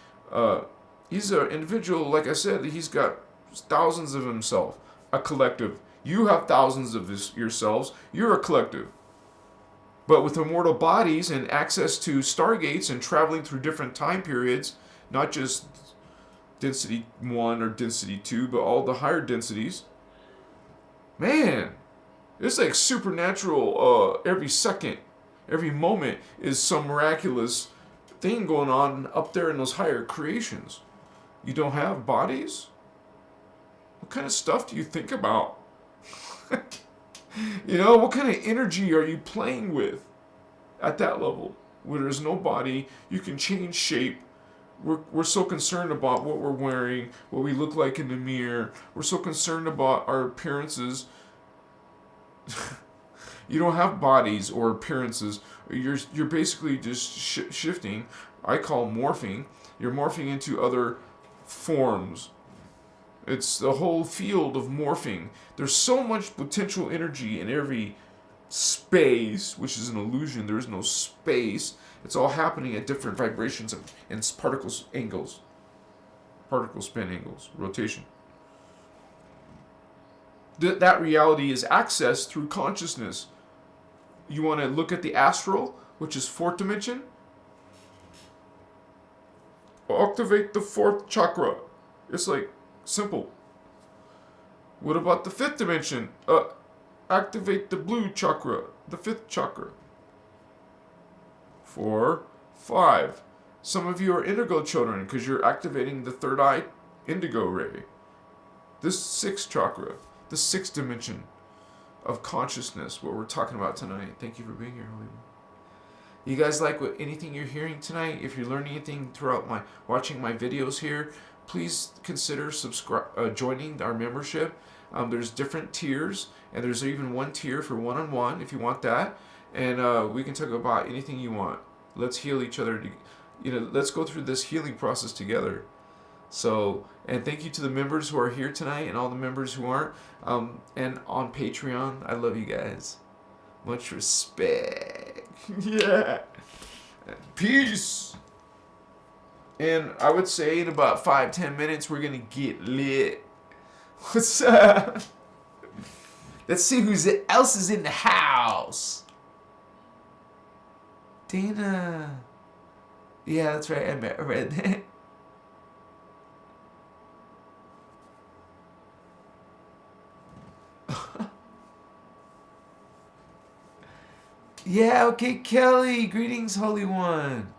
He's an individual. Like I said, he's got thousands of himself. A collective. You have thousands of yourselves. You're a collective. But with immortal bodies and access to stargates and traveling through different time periods, not just density 1 or density 2, but all the higher densities. Man, it's like supernatural. Every second, every moment is some miraculous thing going on up there in those higher creations. You don't have bodies? What kind of stuff do you think about? What kind of energy are you playing with at that level? Where there's no body, you can change shape. We're so concerned about what we're wearing, what we look like in the mirror. We're so concerned about our appearances. You don't have bodies or appearances. You're basically just shifting. I call morphing. You're morphing into other forms. It's the whole field of morphing. There's so much potential energy in every space, which is an illusion. There is no space. It's all happening at different vibrations and particle spin angles, rotation. That reality is accessed through consciousness. You want to look at the astral, which is 4th dimension? Activate the 4th chakra. It's like simple. What about the 5th dimension? Activate the blue chakra, the 5th chakra. 4, 5. Some of you are indigo children because you're activating the 3rd eye indigo ray. This 6th chakra, the 6th dimension of consciousness, what we're talking about tonight. Thank you for being here, Hollywood. You guys like anything you're hearing tonight? If you're learning anything throughout watching my videos here, please consider joining our membership. There's different tiers, and there's even one tier for one-on-one if you want that. And we can talk about anything you want. Let's heal each other. Let's go through this healing process together. So, and thank you to the members who are here tonight and all the members who aren't. And on Patreon, I love you guys. Much respect. Yeah. Peace. And I would say in about 5-10 minutes, we're going to get lit. What's up? Let's see who else is in the house. Dana. Yeah, that's right. I read that. Yeah, okay, Kelly. Greetings, Holy One.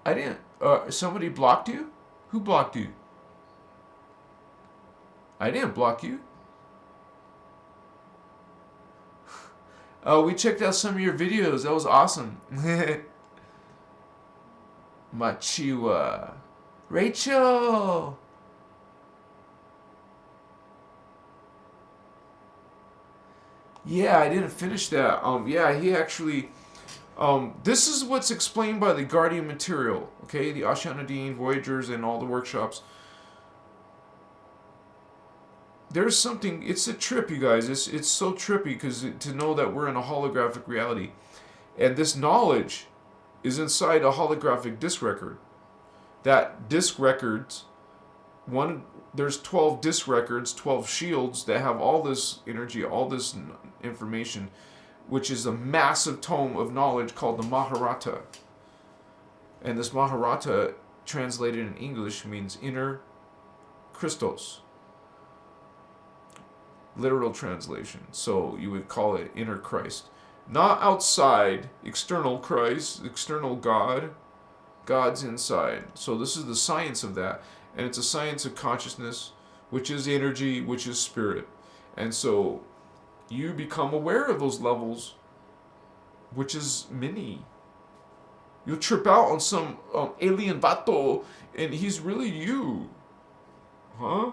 I didn't. Somebody blocked you? Who blocked you? I didn't block you. Oh, we checked out some of your videos. That was awesome. Machiwa. Rachel! Yeah, I didn't finish that. Yeah, he actually... this is what's explained by the Guardian material, okay? The Ashanadine, Voyagers, and all the workshops. There's something... It's a trip, you guys. It's so trippy, because to know that we're in a holographic reality. And this knowledge is inside a holographic disc record. That disc records... There's 12 disc records, 12 shields that have all this energy, all this information, which is a massive tome of knowledge called the Maharata. And this Maharata, translated in English, means inner Christos. Literal translation. So you would call it inner Christ. Not outside, external Christ, external God. God's inside. So this is the science of that. And it's a science of consciousness, which is energy, which is spirit. And so you become aware of those levels, which is many. You'll trip out on some alien vato, and he's really you. Huh?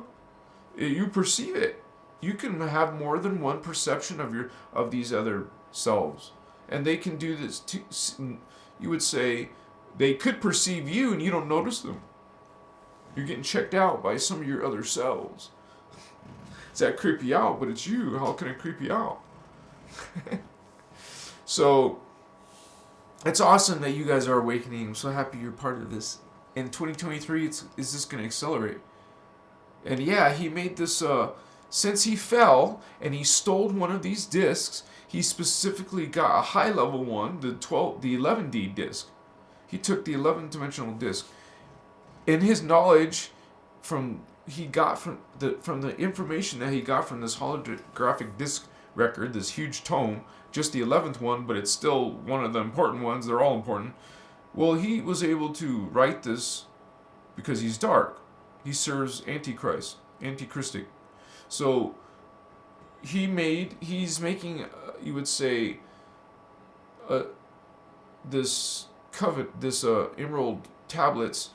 You perceive it. You can have more than one perception of these other selves. And they can do this too. You would say they could perceive you and you don't notice them. You're getting checked out by some of your other selves. Does that creep you out? But it's you. How can it creep you out? So, it's awesome that you guys are awakening. I'm so happy you're part of this. In 2023, is this going to accelerate? And yeah, he made this, since he fell and he stole one of these discs, he specifically got a high level one, the 11D disc. He took the 11th dimensional disc. In his knowledge, from the information that he got from this holographic disc record, this huge tome, just the 11th one, but it's still one of the important ones. They're all important. Well, he was able to write this because he's dark. He serves Antichrist, Antichristic. So he's making, you would say, this emerald tablets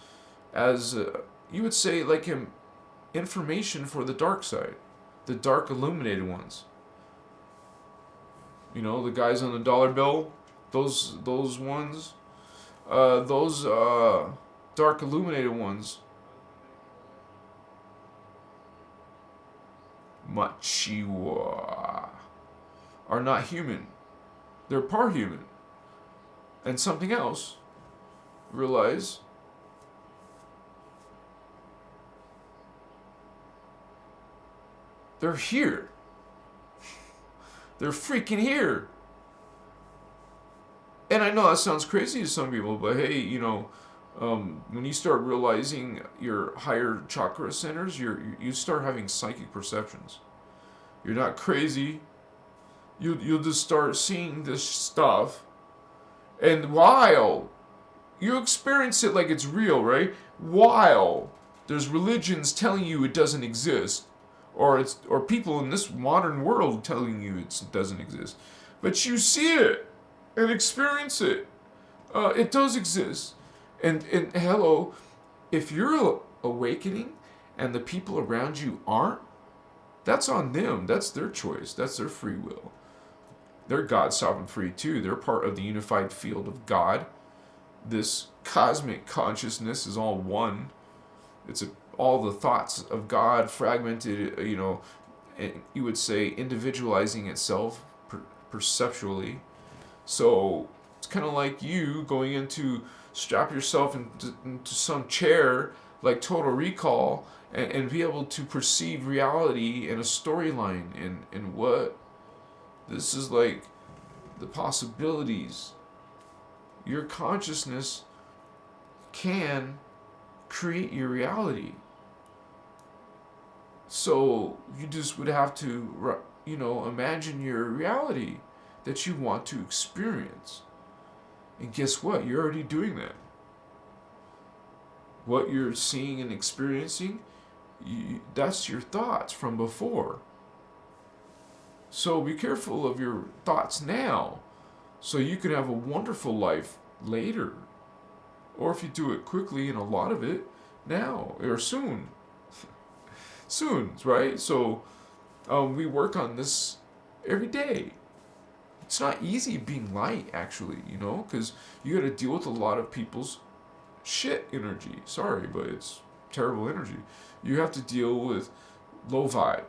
as you would say, like information for the dark side, the dark illuminated ones. You know, the guys on the dollar bill, those ones, those dark illuminated ones. Machiwa are not human. They're part human. And something else. Realize they're here. They're freaking here. And I know that sounds crazy to some people, but hey, you know, when you start realizing your higher chakra centers, you start having psychic perceptions. You're not crazy. You'll just start seeing this stuff, and while you experience it like it's real, right? While there's religions telling you it doesn't exist, or people in this modern world telling you it doesn't exist, but you see it and experience it. It does exist. And hello, if you're awakening and the people around you aren't, that's on them. That's their choice. That's their free will. They're God sovereign free too. They're part of the unified field of God. This cosmic consciousness is all one. It's all the thoughts of God fragmented, you know, you would say individualizing itself perceptually. So it's kind of like you going into strap yourself into some chair like Total Recall and be able to perceive reality and a storyline and what this is like, the possibilities. Your consciousness can create your reality. So you just would have to, imagine your reality that you want to experience. And guess what? You're already doing that. What you're seeing and experiencing, that's your thoughts from before. So be careful of your thoughts now, so you can have a wonderful life later. Or if you do it quickly and a lot of it now or soon. Soon, right? So we work on this every day. It's not easy being light, actually, because you got to deal with a lot of people's shit energy. Sorry, but it's terrible energy. You have to deal with low vibe.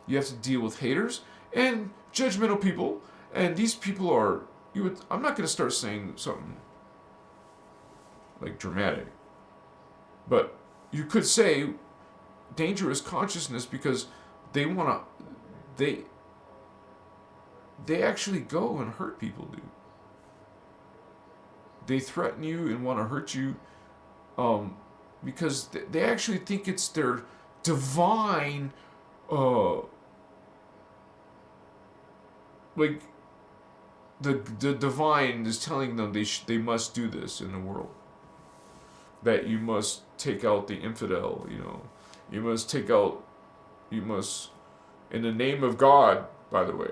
You have to deal with haters and judgmental people. And these people are, I'm not going to start saying something like dramatic. But you could say dangerous consciousness, because they want to, they actually go and hurt people, dude. They threaten you and want to hurt you because they actually think it's their divine, like the divine is telling them they must do this in the world. That you must take out the infidel, You must in the name of God, by the way.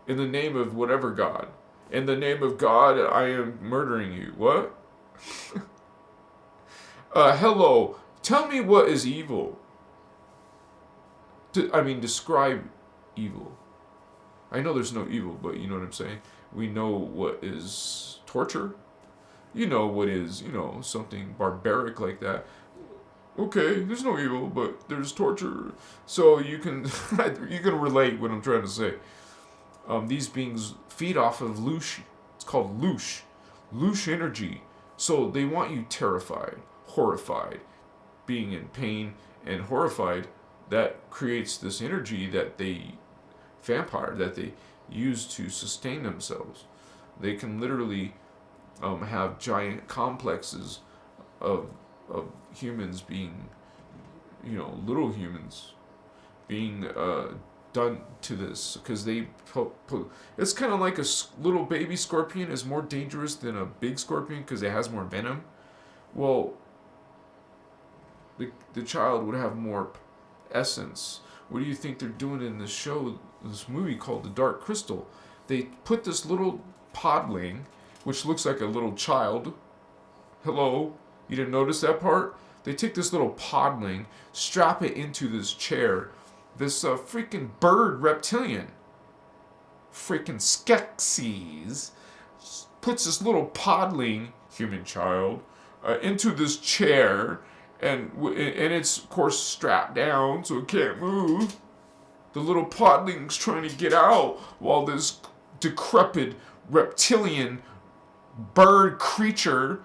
In the name of whatever God. In the name of God, I am murdering you. What? Hello. Tell me what is evil. Describe evil. I know there's no evil, but you know what I'm saying? We know what is torture. You know what is, something barbaric like that. Okay, there's no evil, but there's torture. So you can relate what I'm trying to say. These beings feed off of Loosh. It's called Loosh. Loosh energy. So they want you terrified, horrified, being in pain and horrified. That creates this energy that they use to sustain themselves. They can literally have giant complexes of humans being, little humans being done to this, because it's kind of like a little baby scorpion is more dangerous than a big scorpion because it has more venom. Well, the child would have more essence. What do you think they're doing in this movie called The Dark Crystal? They put this little podling, which looks like a little child. Hello? You didn't notice that part? They take this little podling, strap it into this chair. This freaking bird reptilian, freaking Skeksis, puts this little podling, human child, into this chair, and it's, of course, strapped down so it can't move. The little podling's trying to get out while this decrepit reptilian bird creature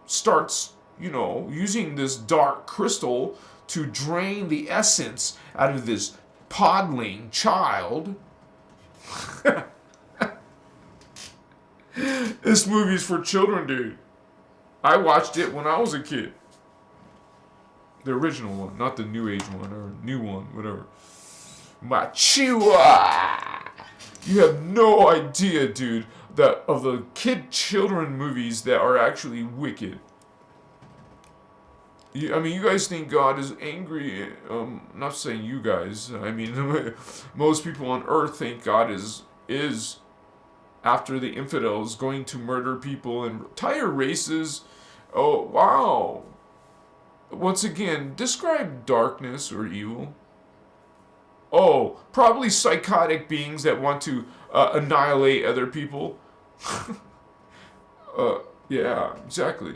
starts, using this dark crystal to drain the essence out of this podling child. This movie's for children, dude. I watched it when I was a kid. The original one, not the new age one or new one, whatever. Machua! You have no idea, dude, that of the children movies that are actually wicked. You guys think God is angry. Not saying you guys. Most people on Earth think God is after the infidels, going to murder people and entire races. Oh, wow. Once again, describe darkness or evil. Oh, probably psychotic beings that want to annihilate other people. Yeah, exactly.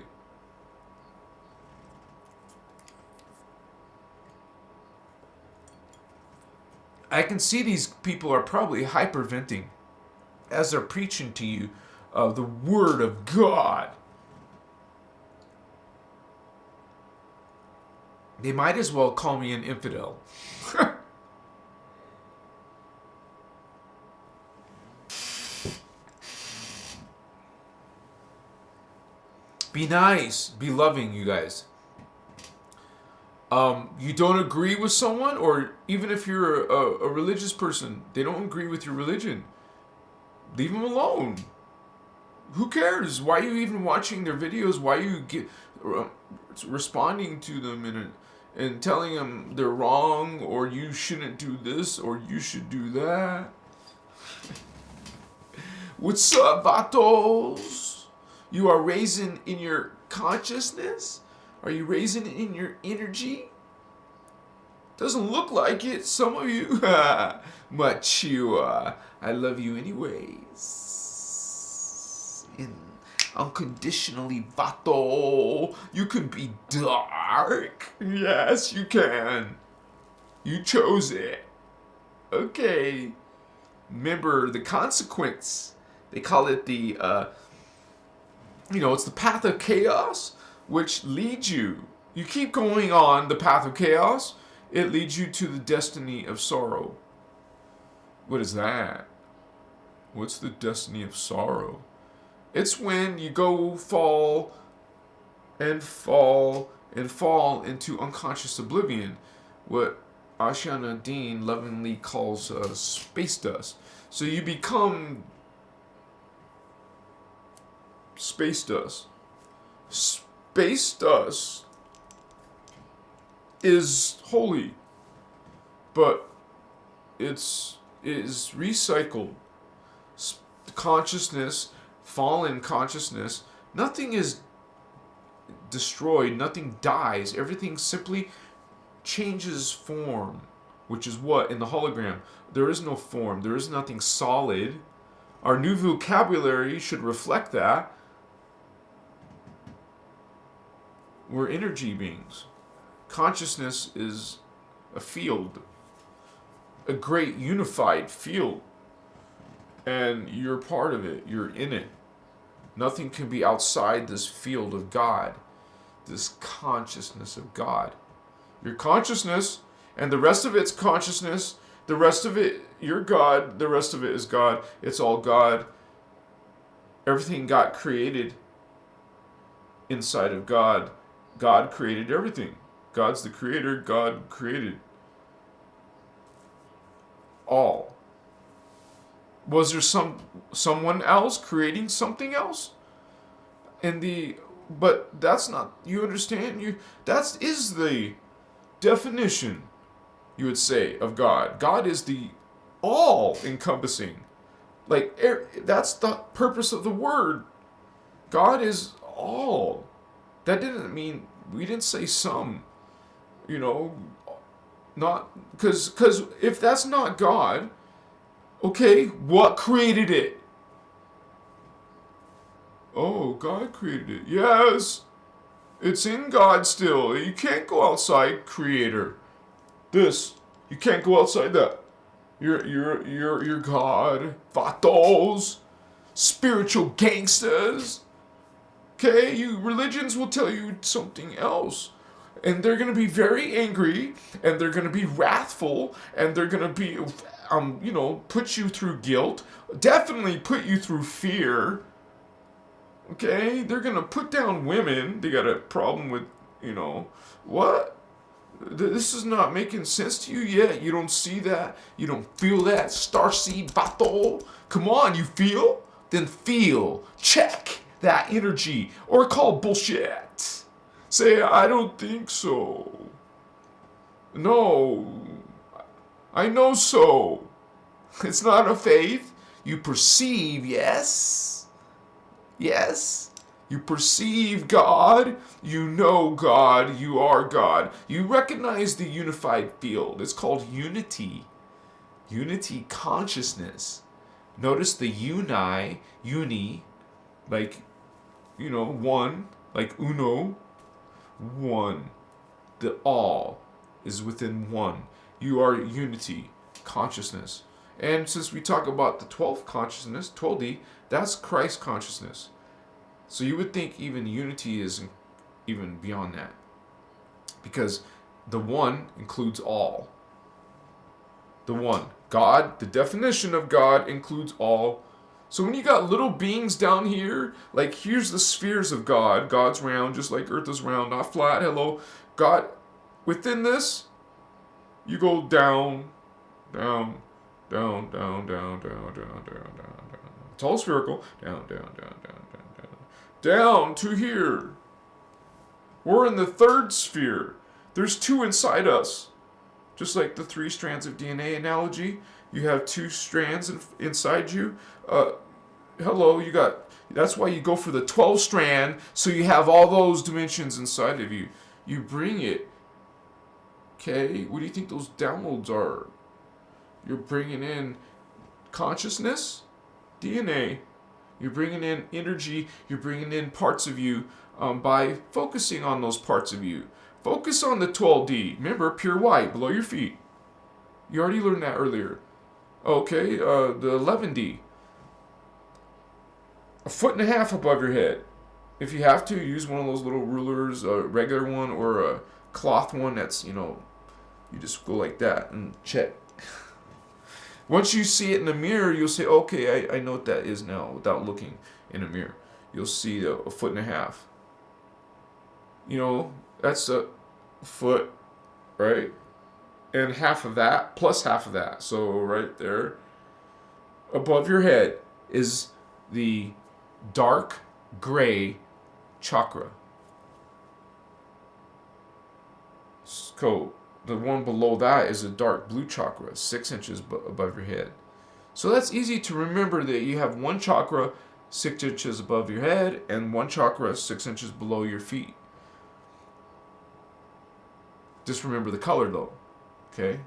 I can see these people are probably hyperventing as they're preaching to you the Word of God. They might as well call me an infidel. Be nice. Be loving, you guys. You don't agree with someone, or even if you're a religious person, they don't agree with your religion, leave them alone. Who cares? Why are you even watching their videos? Why are you responding to them and telling them they're wrong, or you shouldn't do this, or you should do that? What's up, vatos? You are raising in your consciousness? Are you raising in your energy? Doesn't look like it. Some of you. Mature. I love you anyways. Unconditionally, vato. You can be dark. Yes, you can. You chose it. Okay. Remember the consequence. They call it the, it's the path of chaos, which leads you. You keep going on the path of chaos, it leads you to the destiny of sorrow. What is that? What's the destiny of sorrow? It's when you go fall and fall and fall into unconscious oblivion, what Ashana Dean lovingly calls space dust. So you become space dust. Space dust is holy, but it is recycled. Consciousness, fallen consciousness, nothing is destroyed, nothing dies, everything simply changes form, which is what in the hologram. There is no form, there is nothing solid. Our new vocabulary should reflect that. We're energy beings. Consciousness is a field, a great unified field, and you're part of it, you're in it. Nothing can be outside this field of God, this consciousness of God. Your consciousness, and the rest of it's consciousness, the rest of it, you're God, the rest of it is God. It's all God. Everything got created inside of God. God created everything. God's the creator. God created all. Was there someone else creating something else? But that's not, you understand? That is the definition, you would say, of God. God is the all encompassing. Like, that's the purpose of the word. God is all. That didn't mean, we didn't say some, not, because if that's not God, okay, what created it? Oh, God created it. Yes, it's in God still. You can't go outside creator. You can't go outside that. You're God. Vatos. Spiritual gangsters. Okay, religions will tell you something else. And they're going to be very angry, and they're going to be wrathful, and they're going to be, put you through guilt, definitely put you through fear. Okay, they're going to put down women. They got a problem with, what? This is not making sense to you yet? You don't see that? You don't feel that? Starseed vato? Come on, you feel? Then feel. Check that energy, or call bullshit. Say, I don't think so. No, I know so. It's not a faith. You perceive, yes? Yes? You perceive God. You know God. You are God. You recognize the unified field. It's called unity. Unity consciousness. Notice the uni, like, one, like uno, one. The all is within one. You are unity, consciousness. And since we talk about the 12th consciousness, 12D, that's Christ consciousness. So you would think even unity is even beyond that. Because the one includes all. The one. God, the definition of God includes all. So when you got little beings down here, like here's the spheres of God. God's round, just like Earth is round, not flat. Hello. God, within this, you go down, down, down, down, down, down, down, down, down, down. It's all spherical. Down, down, down, down, down, down. Down to here. We're in the third sphere. There's 2 inside us. Just like the 3 strands of DNA analogy. You have 2 strands inside you. Hello, you got... That's why you go for the 12 strand, so you have all those dimensions inside of you. You bring it. Okay, what do you think those downloads are? You're bringing in consciousness, DNA. You're bringing in energy. You're bringing in parts of you by focusing on those parts of you. Focus on the 12D. Remember, pure white, below your feet. You already learned that earlier. Okay, the 11D. 1.5 feet above your head. If you have to, use one of those little rulers, a regular one or a cloth one that's, you just go like that and check. Once you see it in the mirror, you'll say, okay, I know what that is now without looking in a mirror. You'll see 1.5 feet. That's a foot, right? And half of that, plus half of that. So right there, above your head is the dark gray chakra. So the one below that is a dark blue chakra, 6 inches above your head. So that's easy to remember that you have one chakra 6 inches above your head and one chakra 6 inches below your feet. Just remember the color though. Okay?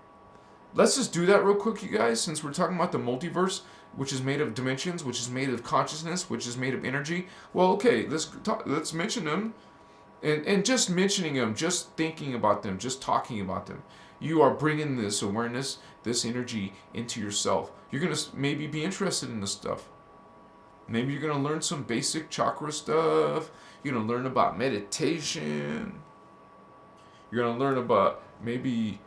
Let's just do that real quick, you guys, since we're talking about the multiverse, which is made of dimensions, which is made of consciousness, which is made of energy. Well, okay, let's mention them. And just mentioning them, just thinking about them, just talking about them, you are bringing this awareness, this energy into yourself. You're going to maybe be interested in this stuff. Maybe you're going to learn some basic chakra stuff. You're going to learn about meditation. You're going to learn about maybe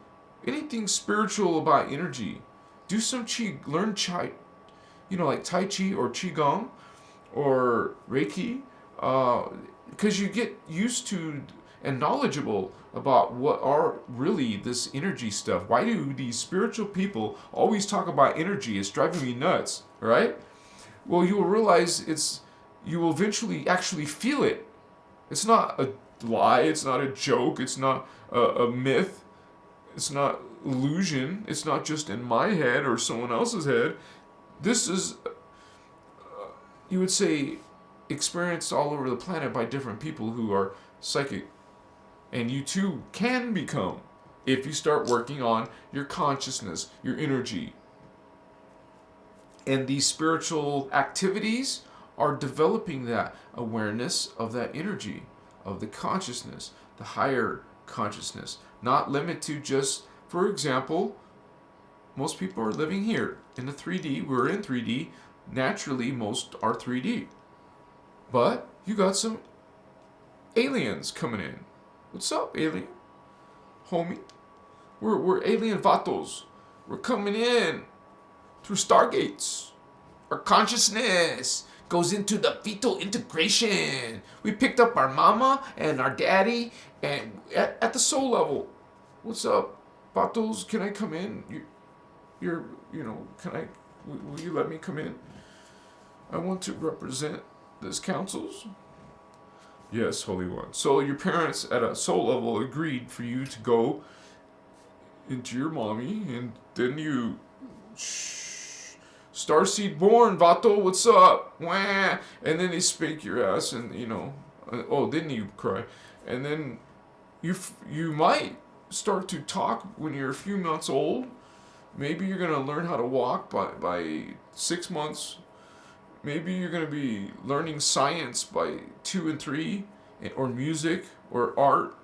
anything spiritual about energy. Do some learn Chi, like Tai Chi or Qigong or Reiki. Because you get used to and knowledgeable about what are really this energy stuff. Why do these spiritual people always talk about energy? It's driving me nuts, right? Well, you will realize you will eventually actually feel it. It's not a lie. It's not a joke. It's not a myth. It's not illusion. It's not just in my head or someone else's head. This is, you would say, experienced all over the planet by different people who are psychic. And you too can become, if you start working on your consciousness, your energy. And these spiritual activities are developing that awareness of that energy, of the consciousness, the higher consciousness. Not limited to just, for example, most people are living here in the 3D. We're in 3D. Naturally, most are 3D. But you got some aliens coming in. What's up, alien? Homie? We're alien vatos. We're coming in through stargates. Our consciousness goes into the fetal integration. We picked up our mama and our daddy and at the soul level. What's up, vatos? Can I come in? Will you let me come in? I want to represent this councils? Yes, Holy One. So your parents at a soul level agreed for you to go into your mommy, and then you... Starseed born, Vato, what's up? Wah! And then they spank your ass, and, then you cry. And then you might start to talk when you're a few months old. Maybe you're going to learn how to walk by 6 months. Maybe you're going to be learning science by 2 and 3, or music, or art.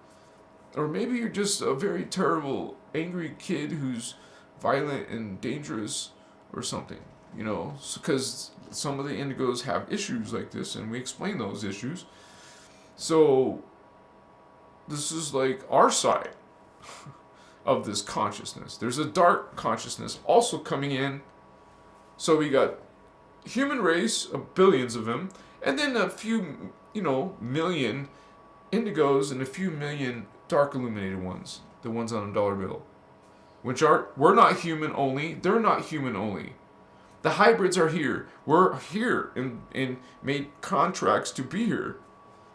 Or maybe you're just a very terrible, angry kid who's violent and dangerous or something, because some of the indigos have issues like this, and we explain those issues. So this is like our side of this consciousness. There's a dark consciousness also coming in. So we got human race of billions of them, and then a few, million indigos and a few million dark illuminated ones. the ones on a dollar bill. We're not human only, they're not human only. The hybrids are here. We're here and made contracts to be here.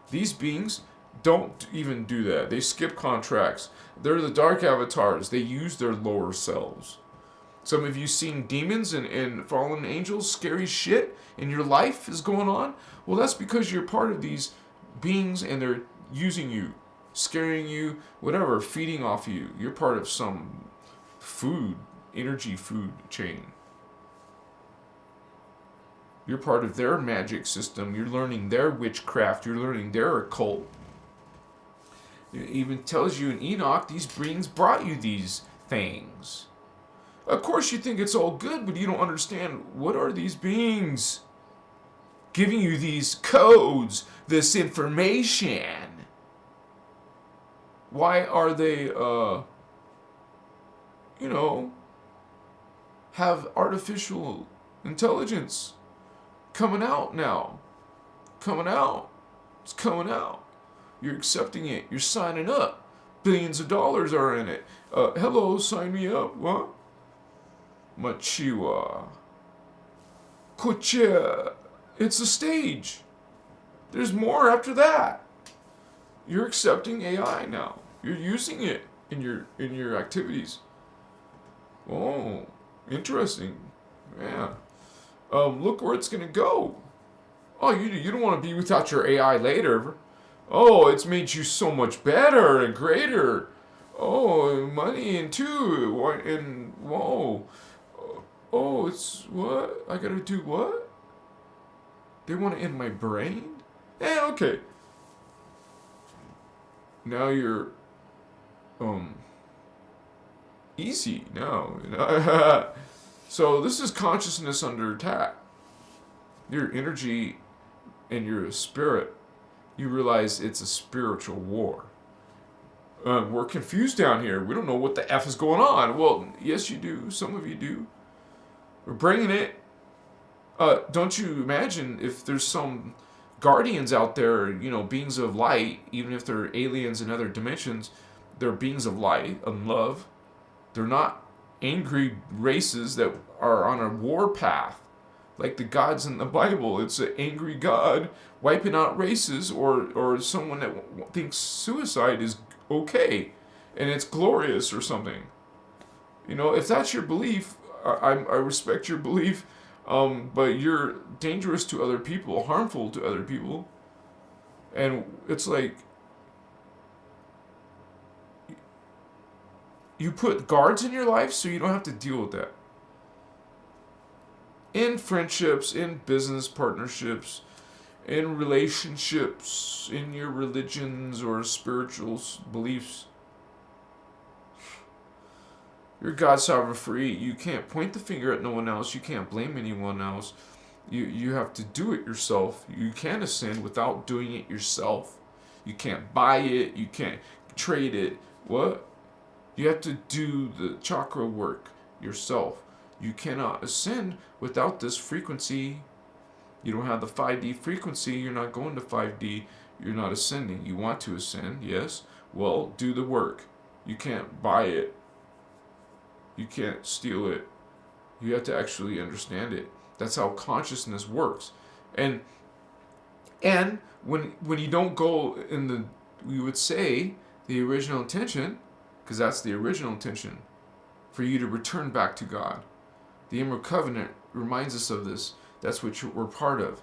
These beings don't even do that. They skip contracts. They're the dark avatars. They use their lower selves. Some of you seen demons and fallen angels, scary shit in your life is going on. Well, that's because you're part of these beings and they're using you, scaring you, whatever, feeding off you. You're part of some energy food chain. You're part of their magic system. You're learning their witchcraft. You're learning their occult. It even tells you in Enoch, these beings brought you these things. Of course you think it's all good, but you don't understand, what are these beings giving you these codes, this information? Why are they, have artificial intelligence coming out now? Coming out. It's coming out. You're accepting it. You're signing up. Billions of dollars are in it. Hello, sign me up. What? Machiwa. Koche. It's a stage. There's more after that. You're accepting AI now. You're using it in your activities. Oh, interesting. Yeah. Look where it's gonna go. Oh, you don't want to be without your AI later. Oh, it's made you so much better and greater. Oh, money and two and whoa. Oh, it's what? I gotta do what? They want it in my brain? Okay. Now you're easy now. So this is consciousness under attack. Your energy and your spirit, you realize it's a spiritual war. We're confused down here. We don't know what the F is going on. Well, yes you do. Some of you do. We're bringing it. Don't you imagine if there's some guardians out there, beings of light, even if they're aliens in other dimensions, they're beings of light and love. They're not angry races that are on a war path like the gods in the Bible. It's an angry God wiping out races, or someone that thinks suicide is okay and it's glorious or something. If that's your belief, I respect your belief, but you're dangerous to other people, harmful to other people. And it's like you put guards in your life so you don't have to deal with that. In friendships, in business partnerships, in relationships, in your religions or spiritual beliefs. You're God sovereign free. You can't point the finger at no one else. You can't blame anyone else. You have to do it yourself. You can't ascend without doing it yourself. You can't buy it. You can't trade it. What? You have to do the chakra work yourself. You cannot ascend without this frequency. You don't have the 5D frequency. You're not going to 5D. You're not ascending. You want to ascend, yes? Well, do the work. You can't buy it. You can't steal it. You have to actually understand it. That's how consciousness works. And when you don't go in the, we would say, the original intention, because that's the original intention, for you to return back to God. The Emerald Covenant reminds us of this. That's what we're part of.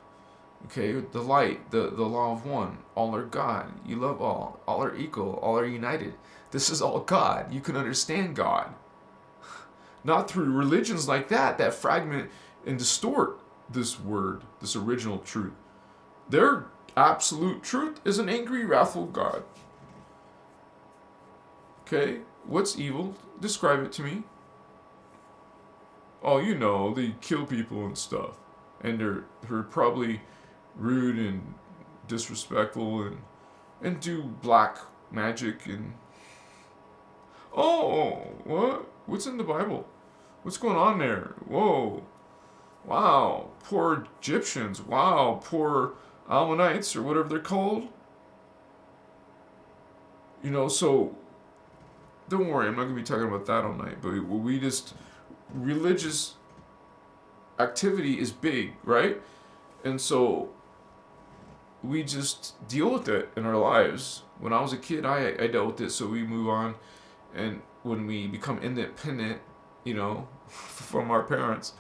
Okay, the light, the law of one. All are God. You love all. All are equal. All are united. This is all God. You can understand God. Not through religions like that fragment and distort this word, this original truth. Their absolute truth is an angry, wrathful God. Okay, what's evil? Describe it to me. Oh, they kill people and stuff. And they're probably rude and disrespectful and do black magic and... Oh, what? What's in the Bible? What's going on there? Whoa. Wow. Poor Egyptians. Wow. Poor Ammonites or whatever they're called. So don't worry, I'm not going to be talking about that all night. But we just, religious activity is big, right? And so we just deal with it in our lives. When I was a kid, I dealt with it, so we move on. And when we become independent, from our parents,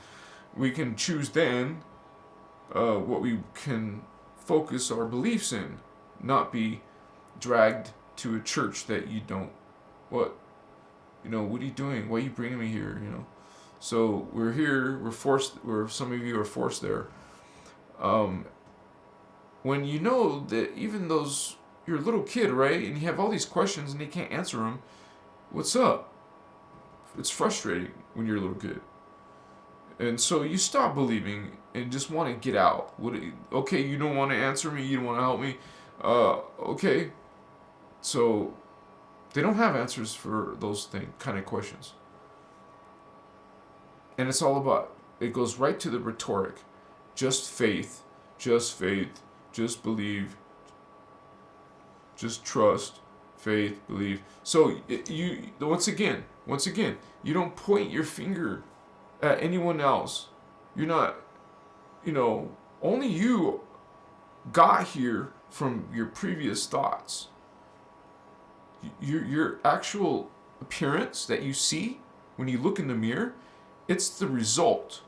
we can choose then what we can focus our beliefs in, not be dragged to a church that you don't, what are you doing? Why are you bringing me here? So we're here, we're forced, some of you are forced there. When you know that even those, you're a little kid, right? And you have all these questions and you can't answer them, what's up? It's frustrating when you're a little kid. And so you stop believing and just want to get out. Okay, you don't want to answer me, you don't want to help me. Okay. So they don't have answers for those kind of questions. And it's all about, it goes right to the rhetoric. Just faith, just believe, just trust, faith, believe. So you once again, you don't point your finger at anyone else. You're not, only you got here from your previous thoughts. Your actual appearance that you see when you look in the mirror, it's the result.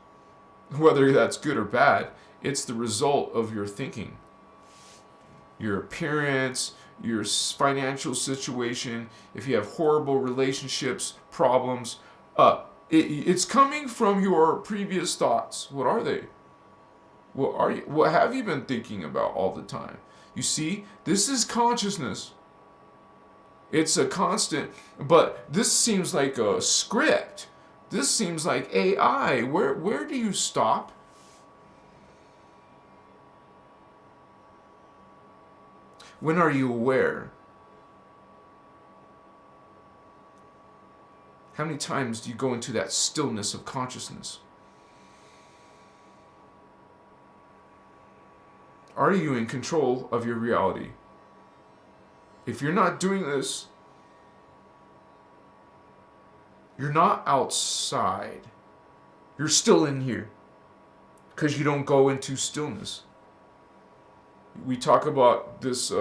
Whether that's good or bad, it's the result of your thinking. Your appearance, your financial situation, if you have horrible relationships, problems, it's coming from your previous thoughts. What are they? What have you been thinking about all the time? You see, this is consciousness. It's a constant, but this seems like a script. This seems like AI. Where do you stop? When are you aware? How many times do you go into that stillness of consciousness? Are you in control of your reality? If you're not doing this, you're not outside. You're still in here because you don't go into stillness. We talk about this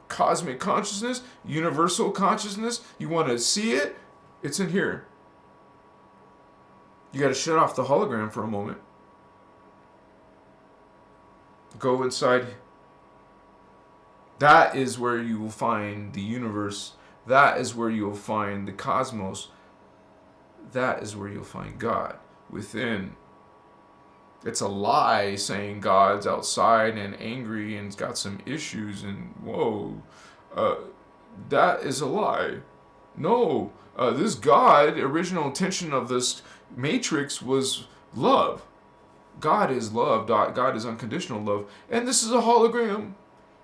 cosmic consciousness, universal consciousness. You want to see it? It's in here. You got to shut off the hologram for a moment. Go inside. That is where you will find the universe. That is where you will find the cosmos. That is where you'll find God within. It's a lie saying God's outside and angry and got some issues and whoa. That is a lie. No. This God, original intention of this matrix was love. God is love. God is unconditional love. And this is a hologram.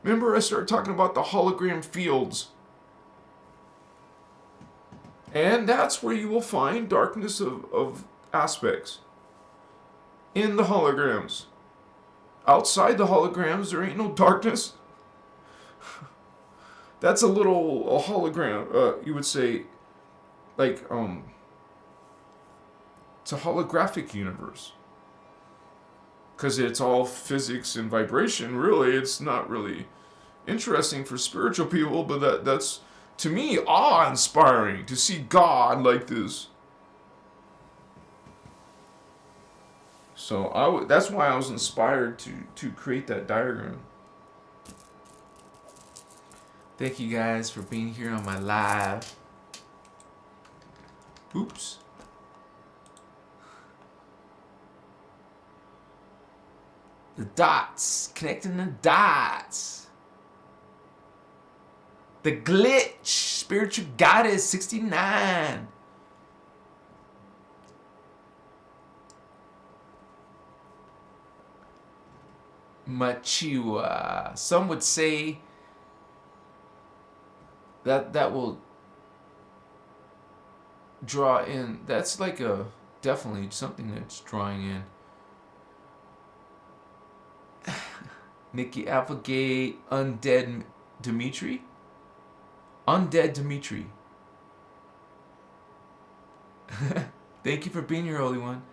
Remember I started talking about the hologram fields. And that's where you will find darkness of aspects. In the holograms. Outside the holograms, there ain't no darkness. That's a hologram, you would say, like, it's a holographic universe. Because it's all physics and vibration, really. It's not really interesting for spiritual people, but that's, to me, awe-inspiring to see God like this. So that's why I was inspired to create that diagram. Thank you guys for being here on my live. Oops. The dots. Connecting the dots. The glitch. Spiritual Goddess 69. Machiwa. Some would say that will draw in. That's like definitely something that's drawing in. Nikki Applegate, Undead Dimitri. Thank you for being here, Holy One.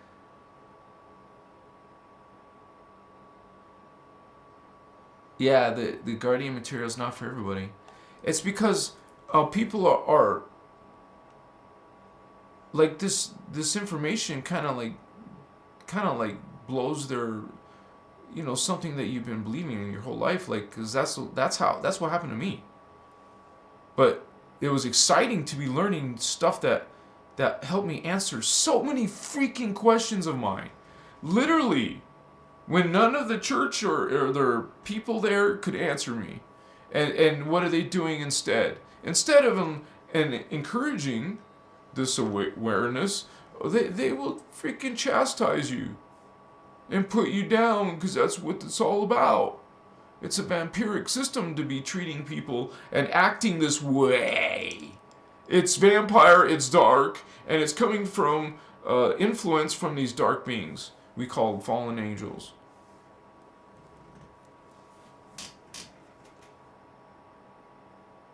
Yeah, the Guardian material is not for everybody. It's because people are like this information kind of like blows their, you know, something that you've been believing in your whole life, like, because that's what happened to me. But it was exciting to be learning stuff that helped me answer so many freaking questions of mine, literally, when none of the church or their people there could answer me. And what are they doing instead? Instead of encouraging this awareness, they will freaking chastise you and put you down, because that's what it's all about. It's a vampiric system to be treating people and acting this way. It's vampire, it's dark, and it's coming from influence from these dark beings we call fallen angels.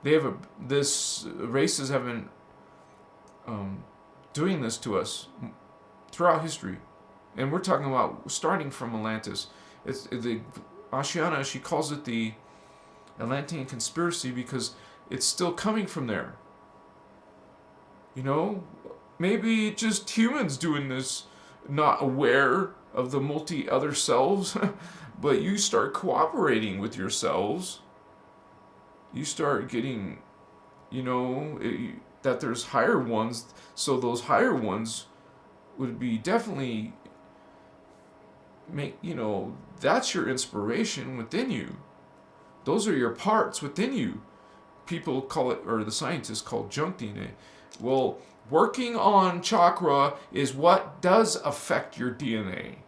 This races have been doing this to us throughout history, and we're talking about starting from Atlantis. It's the Ashiana. She calls it the Atlantean conspiracy because it's still coming from there. You know, maybe just humans doing this, not aware of the other selves, but you start cooperating with yourselves. You start getting, you know, that there's higher ones, so those higher ones would be definitely you know, that's your inspiration within you. Those are your parts within you. People call it, or the scientists call it, junk DNA. Well, working on chakra is what does affect your DNA.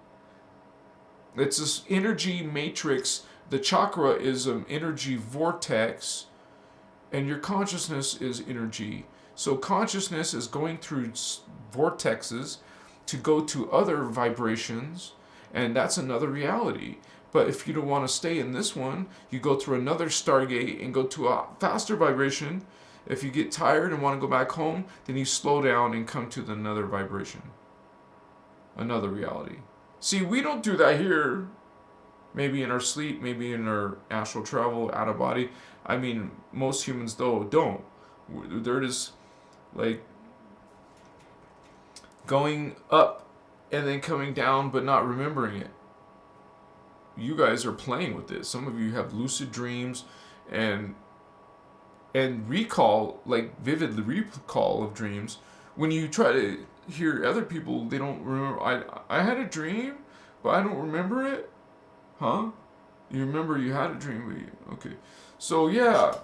It's this energy matrix. The chakra is an energy vortex, and your consciousness is energy. So consciousness is going through vortexes to go to other vibrations, and that's another reality. But if you don't want to stay in this one, you go through another stargate and go to a faster vibration. If you get tired and want to go back home, then you slow down and come to another vibration, another reality. See, we don't do that here. Maybe in our sleep, maybe in our astral travel, out of body. I mean, most humans, though, don't. They're just like going up and then coming down, but not remembering it. You guys are playing with this. Some of you have lucid dreams and recall, like vivid recall of dreams. When you try to hear other people, they don't remember. I had a dream, but I don't remember it. Huh? You remember you had a dream, but okay. So yeah,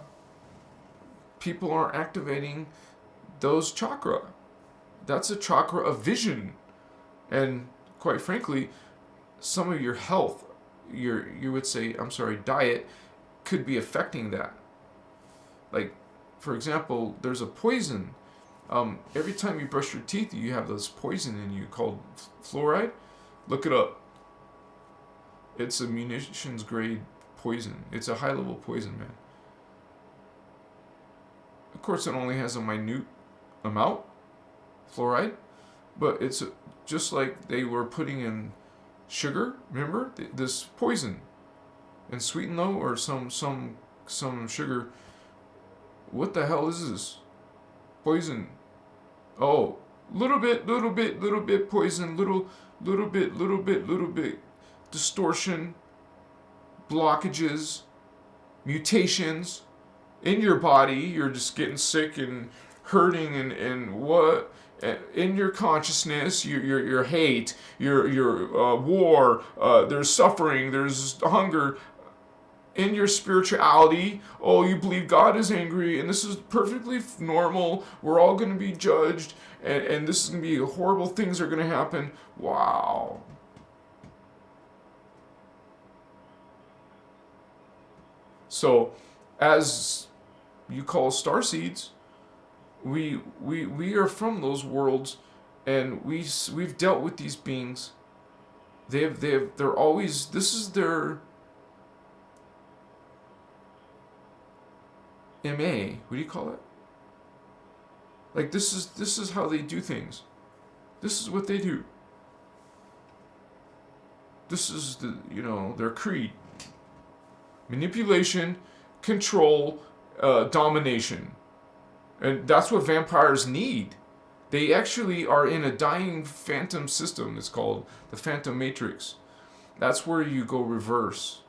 people are activating those chakra. That's a chakra of vision. And quite frankly, some of your health, you would say, diet, could be affecting that. Like, for example, there's a poison. Every time you brush your teeth, you have this poison in you called fluoride. Look it up. It's a munitions grade poison. It's a high level poison, man. Of course, it only has a minute amount, fluoride, but it's just like they were putting in sugar. Remember this poison, and sweet and low, or some sugar. What the hell is this? Poison. Oh, little bit poison. Little bit distortion, blockages, mutations in your body. You're just getting sick and hurting and what in your consciousness, your hate, your war, there's suffering, there's hunger. In your spirituality, oh, you believe God is angry, and this is perfectly normal. We're all going to be judged, and this is going to be horrible things are going to happen. Wow. So, as you call starseeds, we are from those worlds, and we've dealt with these beings. They're always, this is their MA. What do you call it? Like, this is how they do things. This is what they do. This is their creed. Manipulation, control, domination. And that's what vampires need. They actually are in a dying phantom system. It's called the Phantom Matrix. That's where you go reverse.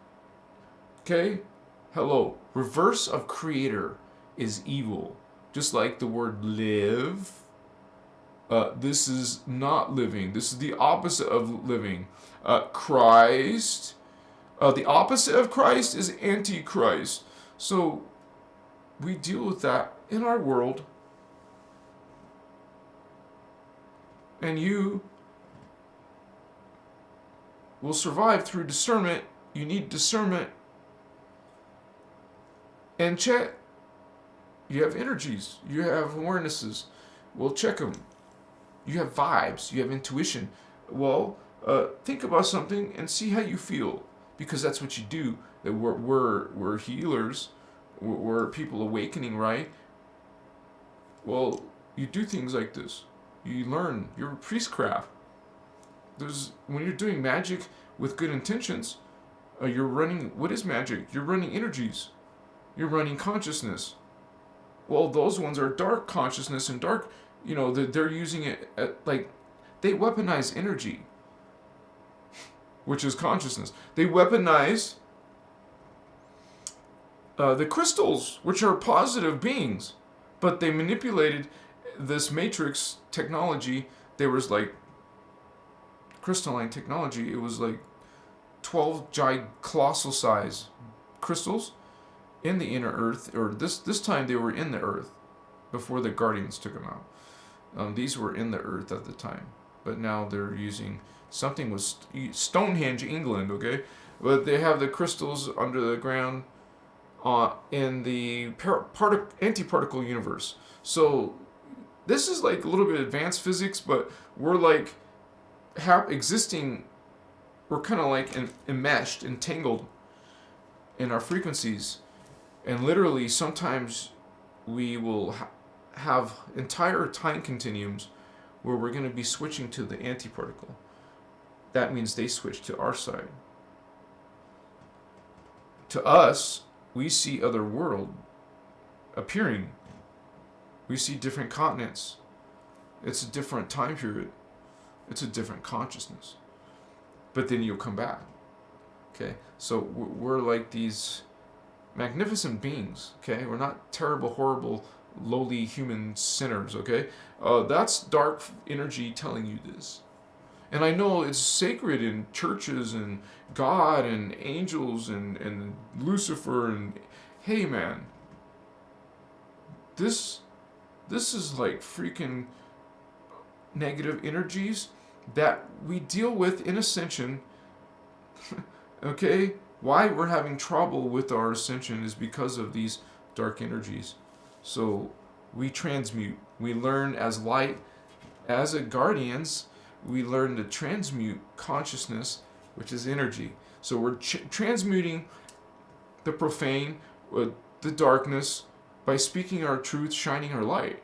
Okay? Hello. Reverse of creator is evil. Just like the word live. This is not living. This is the opposite of living. Christ. The opposite of Christ is antichrist. So we deal with that in our world. And you will survive through discernment. You need discernment. And check. You have energies. You have awarenesses. Well, check them. You have vibes. You have intuition. Well, think about something and see how you feel. Because that's what you do. That we're healers. We're people awakening, right? Well, you do things like this. You learn. You're a priestcraft. When you're doing magic with good intentions, you're running. What is magic? You're running energies. You're running consciousness. Well, those ones are dark consciousness and dark. They're using it like they weaponize energy, which is consciousness. They weaponize the crystals, which are positive beings, but they manipulated this matrix technology. There was like crystalline technology. It was like 12 colossal size crystals in the inner earth, or this time they were in the earth before the guardians took them out. These were in the earth at the time, but now they're using something with Stonehenge, England, okay? But they have the crystals under the ground in the antiparticle universe. So this is like a little bit advanced physics, but we're like we're kind of like enmeshed, entangled in our frequencies. And literally sometimes we will have entire time continuums where we're going to be switching to the antiparticle. That means they switch to our side. To us, we see other world appearing. We see different continents. It's a different time period. It's a different consciousness. But then you'll come back. Okay? So we're like these magnificent beings. Okay? We're not terrible, horrible, lowly human sinners. Okay? That's dark energy telling you this. And I know it's sacred in churches and God and angels and Lucifer and hey man, this is like freaking negative energies that we deal with in ascension. Okay? Why we're having trouble with our ascension is because of these dark energies. So we transmute. We learn as light, as a guardians, we learn to transmute consciousness, which is energy. So we're transmuting the profane, the darkness, by speaking our truth, shining our light.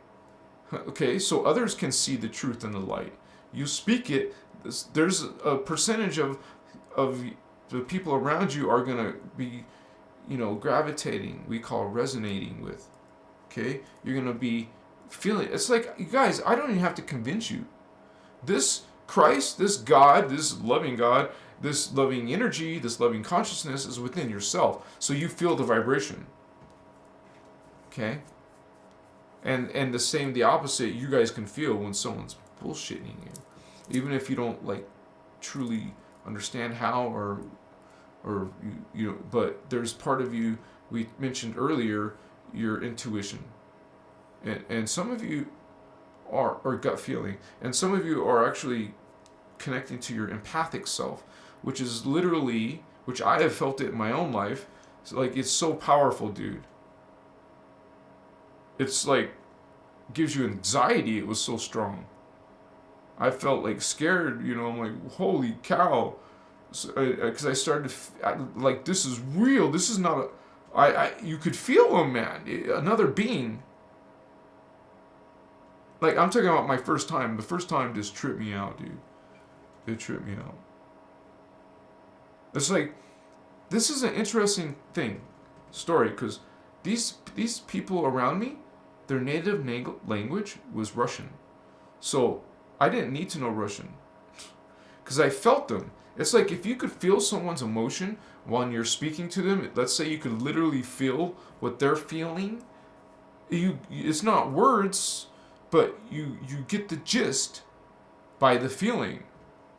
Okay, so others can see the truth and the light. You speak it, there's a percentage of the people around you are going to be, gravitating, we call resonating with. Okay, you're going to be feeling, it's like, you guys, I don't even have to convince you. This Christ, this God, this loving God, this loving energy, this loving consciousness is within yourself. So you feel the vibration. Okay? And the opposite, you guys can feel when someone's bullshitting you. Even if you don't like truly understand how or but there's part of you, we mentioned earlier, your intuition. And some of you are, or gut feeling, and some of you are actually connecting to your empathic self, which is literally, which I have felt it in my own life. It's so powerful, dude. It's like, gives you anxiety. It was so strong. I felt like scared, I'm like, holy cow. Because I started, like, this is real. This is not you could feel him, man. Another being. Like, I'm talking about my first time. The first time just tripped me out, dude. It tripped me out. It's like, this is an interesting story, because these people around me, their native language was Russian. So I didn't need to know Russian, because I felt them. It's like, if you could feel someone's emotion when you're speaking to them, let's say you could literally feel what they're feeling, it's not words, but you get the gist by the feeling,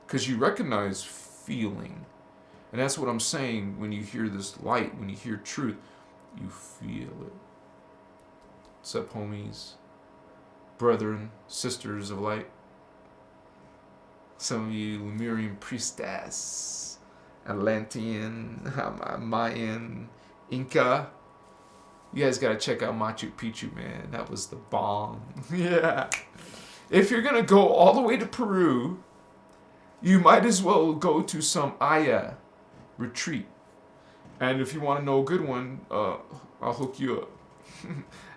because you recognize feeling. And that's what I'm saying. When you hear this light, when you hear truth, you feel it. What's up, homies, brethren, sisters of light? Some of you Lemurian priestess, Atlantean, Mayan, Inca. You guys gotta check out Machu Picchu, man. That was the bomb. Yeah. If you're gonna go all the way to Peru, you might as well go to some Aya retreat. And if you want to know a good one, I'll hook you up.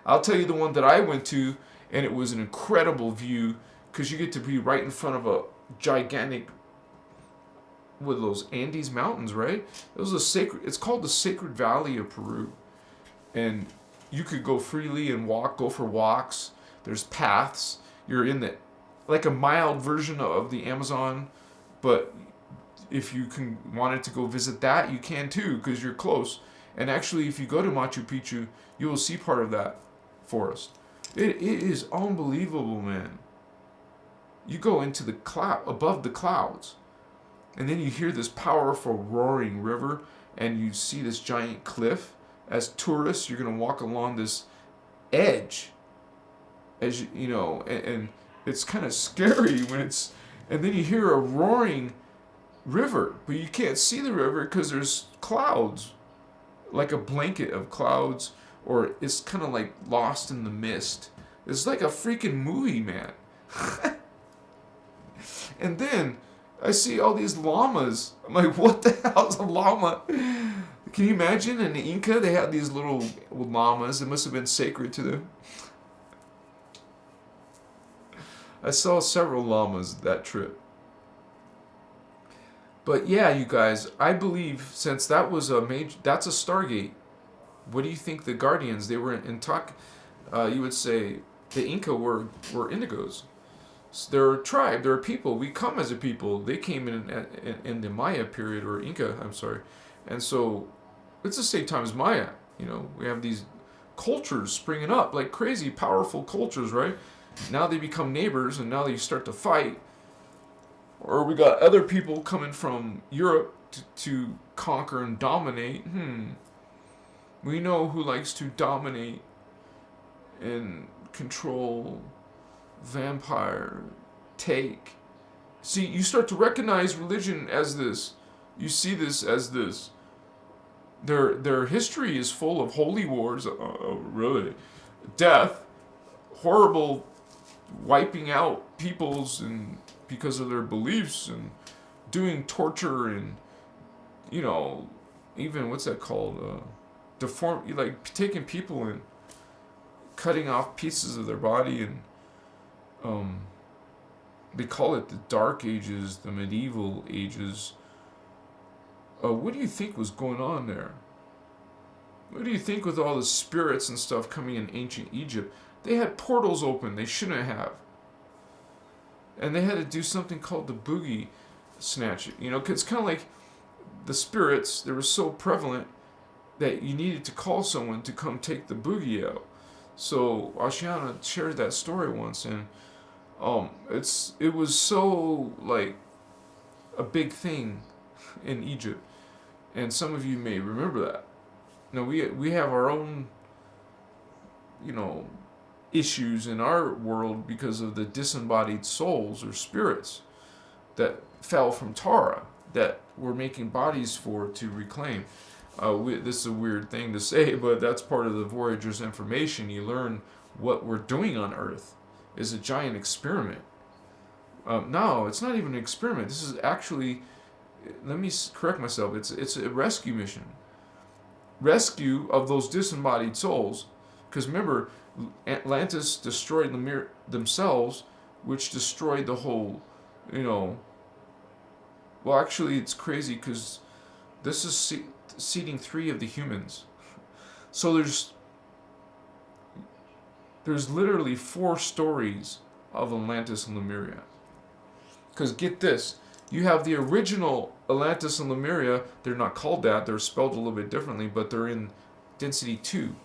I'll tell you the one that I went to, and it was an incredible view, because you get to be right in front of a gigantic, with those Andes mountains, right? It was it's called the Sacred Valley of Peru. And you could go freely and go for walks. There's paths. You're in like a mild version of the Amazon, but if you wanted to go visit that, you can too, because you're close. And actually, if you go to Machu Picchu, you will see part of that forest. It is unbelievable, man. You go into the above the clouds, and then you hear this powerful roaring river, and you see this giant cliff. As tourists, you're gonna walk along this edge, as you know, and it's kind of scary and then you hear a roaring river, but you can't see the river because there's clouds, like a blanket of clouds, or it's kind of like lost in the mist. It's like a freaking movie, man. And then I see all these llamas. I'm like, what the hell is a llama? Can you imagine? In the Inca, they had these little llamas. It must have been sacred to them. I saw several llamas that trip. But yeah, you guys, I believe, since that's a stargate. What do you think the Guardians? They were in you would say the Inca were indigos. So they're a tribe. They're a people. We come as a people. They came in the Maya period, or Inca. I'm sorry, and so it's the same time as Maya. You know, we have these cultures springing up like crazy, powerful cultures, right? Now they become neighbors, and now they start to fight. Or we got other people coming from Europe to conquer and dominate. We know who likes to dominate and control, vampire, take. See, you start to recognize religion as this. You see this as this. Their history is full of holy wars, really, death, horrible wiping out peoples and because of their beliefs, and doing torture, and you know, even what's that called? Like taking people and cutting off pieces of their body, and they call it the Dark Ages, the medieval ages. What do you think was going on there? What do you think with all the spirits and stuff coming in ancient Egypt? They had portals open they shouldn't have. And they had to do something called the boogie snatch. You know, 'cause it's kind of like the spirits, they were so prevalent that you needed to call someone to come take the boogie out. So Ashiana shared that story once, and it was so like a big thing in Egypt, and some of you may remember that. Now we have our own, you know, issues in our world because of the disembodied souls or spirits that fell from Tara that we're making bodies to reclaim. This is a weird thing to say, but that's part of the Voyager's information. You learn what we're doing on Earth is a giant experiment. No, it's not even an experiment. This is actually, let me correct myself, it's a rescue mission. Rescue of those disembodied souls, Because remember, Atlantis destroyed themselves, which destroyed the whole, you know. Well, actually, it's crazy because this is seeding 3 of the humans. So there's literally 4 stories of Atlantis and Lemuria. Because get this, you have the original Atlantis and Lemuria. They're not called that. They're spelled a little bit differently, but they're in density 2.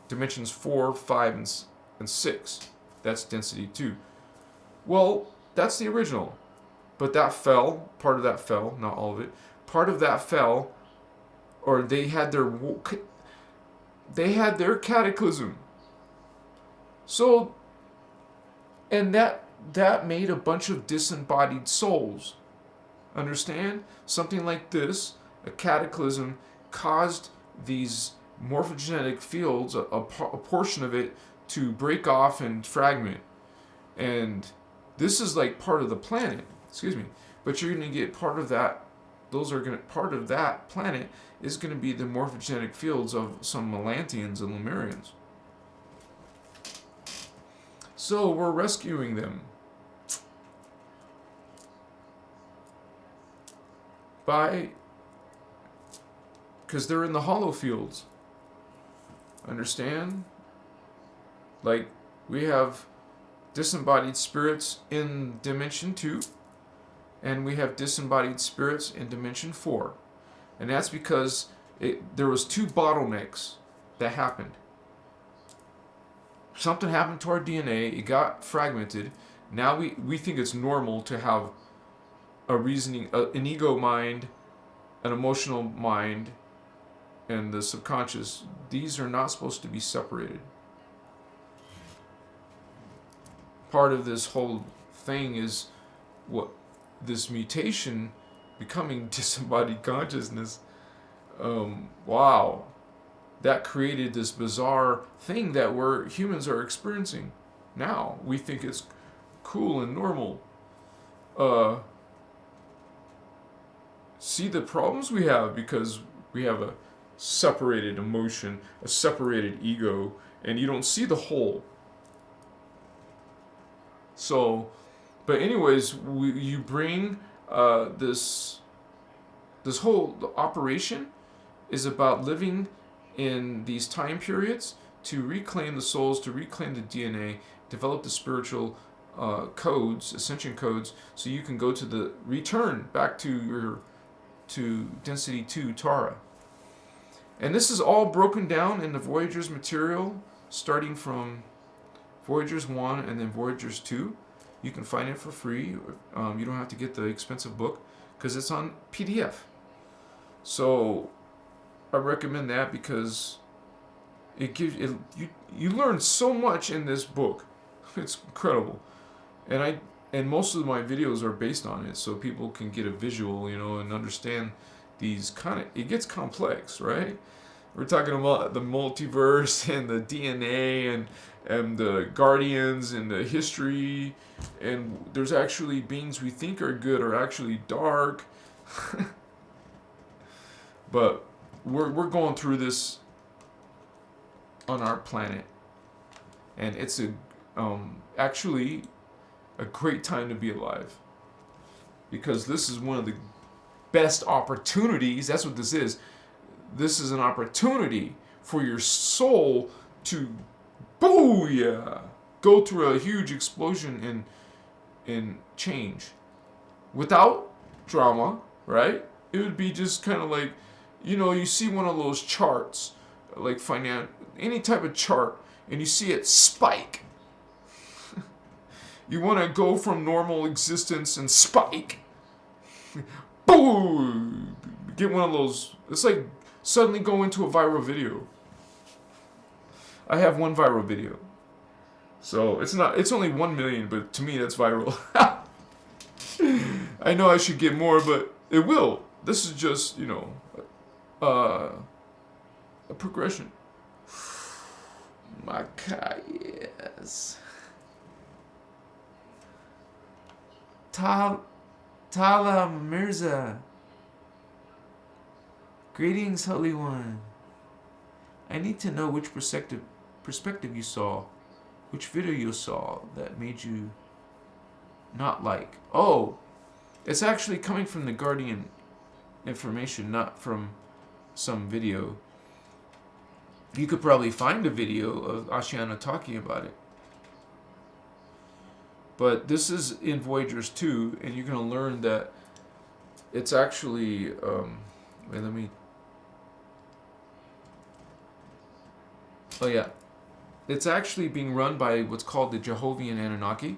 Dimensions 4, 5, and 6. That's density 2. Well, that's the original. But that fell. Part of that fell. Not all of it. Part of that fell. Or they had their cataclysm. So, and that made a bunch of disembodied souls. Understand? Something like this, a cataclysm, caused these morphogenetic fields, a portion of it, to break off and fragment. And this is like part of the planet. Excuse me. But you're going to get part of that. Part of that planet is going to be the morphogenetic fields of some Atlanteans and Lemurians. So we're rescuing them because they're in the hollow fields. Understand? Like, we have disembodied spirits in dimension 2, and we have disembodied spirits in dimension 4. And that's because there was 2 bottlenecks that happened. Something happened to our DNA, it got fragmented. Now we think it's normal to have a reasoning, an ego mind, an emotional mind, and the subconscious. These are not supposed to be separated. Part of this whole thing is what this mutation, becoming disembodied consciousness. Wow. That created this bizarre thing that humans are experiencing now. We think it's cool and normal. See the problems we have because we have a separated emotion, a separated ego, and you don't see the whole. So, but anyways, you bring this whole operation is about living in these time periods to reclaim the souls, to reclaim the DNA, develop the spiritual codes, ascension codes, so you can go to return back to density 2 Tara. And this is all broken down in the Voyagers material, starting from Voyagers 1 and then Voyagers 2. You can find it for free. You don't have to get the expensive book because it's on PDF. So I recommend that because it gives you learn so much in this book. It's incredible. And most of my videos are based on it, so people can get a visual, and understand these it gets complex, right? We're talking about the multiverse and the DNA and the guardians and the history, and there's actually beings we think are good are actually dark. But we're going through this on our planet, and it's actually a great time to be alive, because this is one of the best opportunities. That's what this is. This is an opportunity for your soul to booyah, go through a huge explosion in change without drama, right? It would be just kind of like, you see one of those charts, like any type of chart, and you see it spike. You want to go from normal existence and spike. Boom! Get one of those. It's like suddenly go into a viral video. I have one viral video. So it's only 1 million, but to me that's viral. I know I should get more, but it will. This is just, a progression. Macayas. Tala Mirza. Greetings, Holy One. I need to know which perspective you saw, which video you saw that made you not like. Oh, it's actually coming from the Guardian information, not from some video. You could probably find a video of Ashiana talking about it. But this is in Voyagers 2, and you're going to learn that it's actually... wait, let me... Oh, yeah. It's actually being run by what's called the Jehovian Annunaki,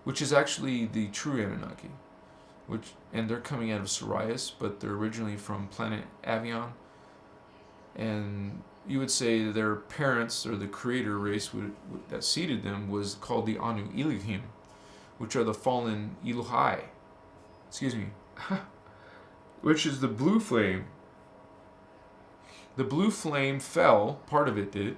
which is actually the true Anunnaki. And they're coming out of Sirius, but they're originally from planet Avion. And you would say their parents, or the creator race that seeded them, was called the Anu Elohim, which are the fallen Elohai. Excuse me. Which is the blue flame. The blue flame fell, part of it did,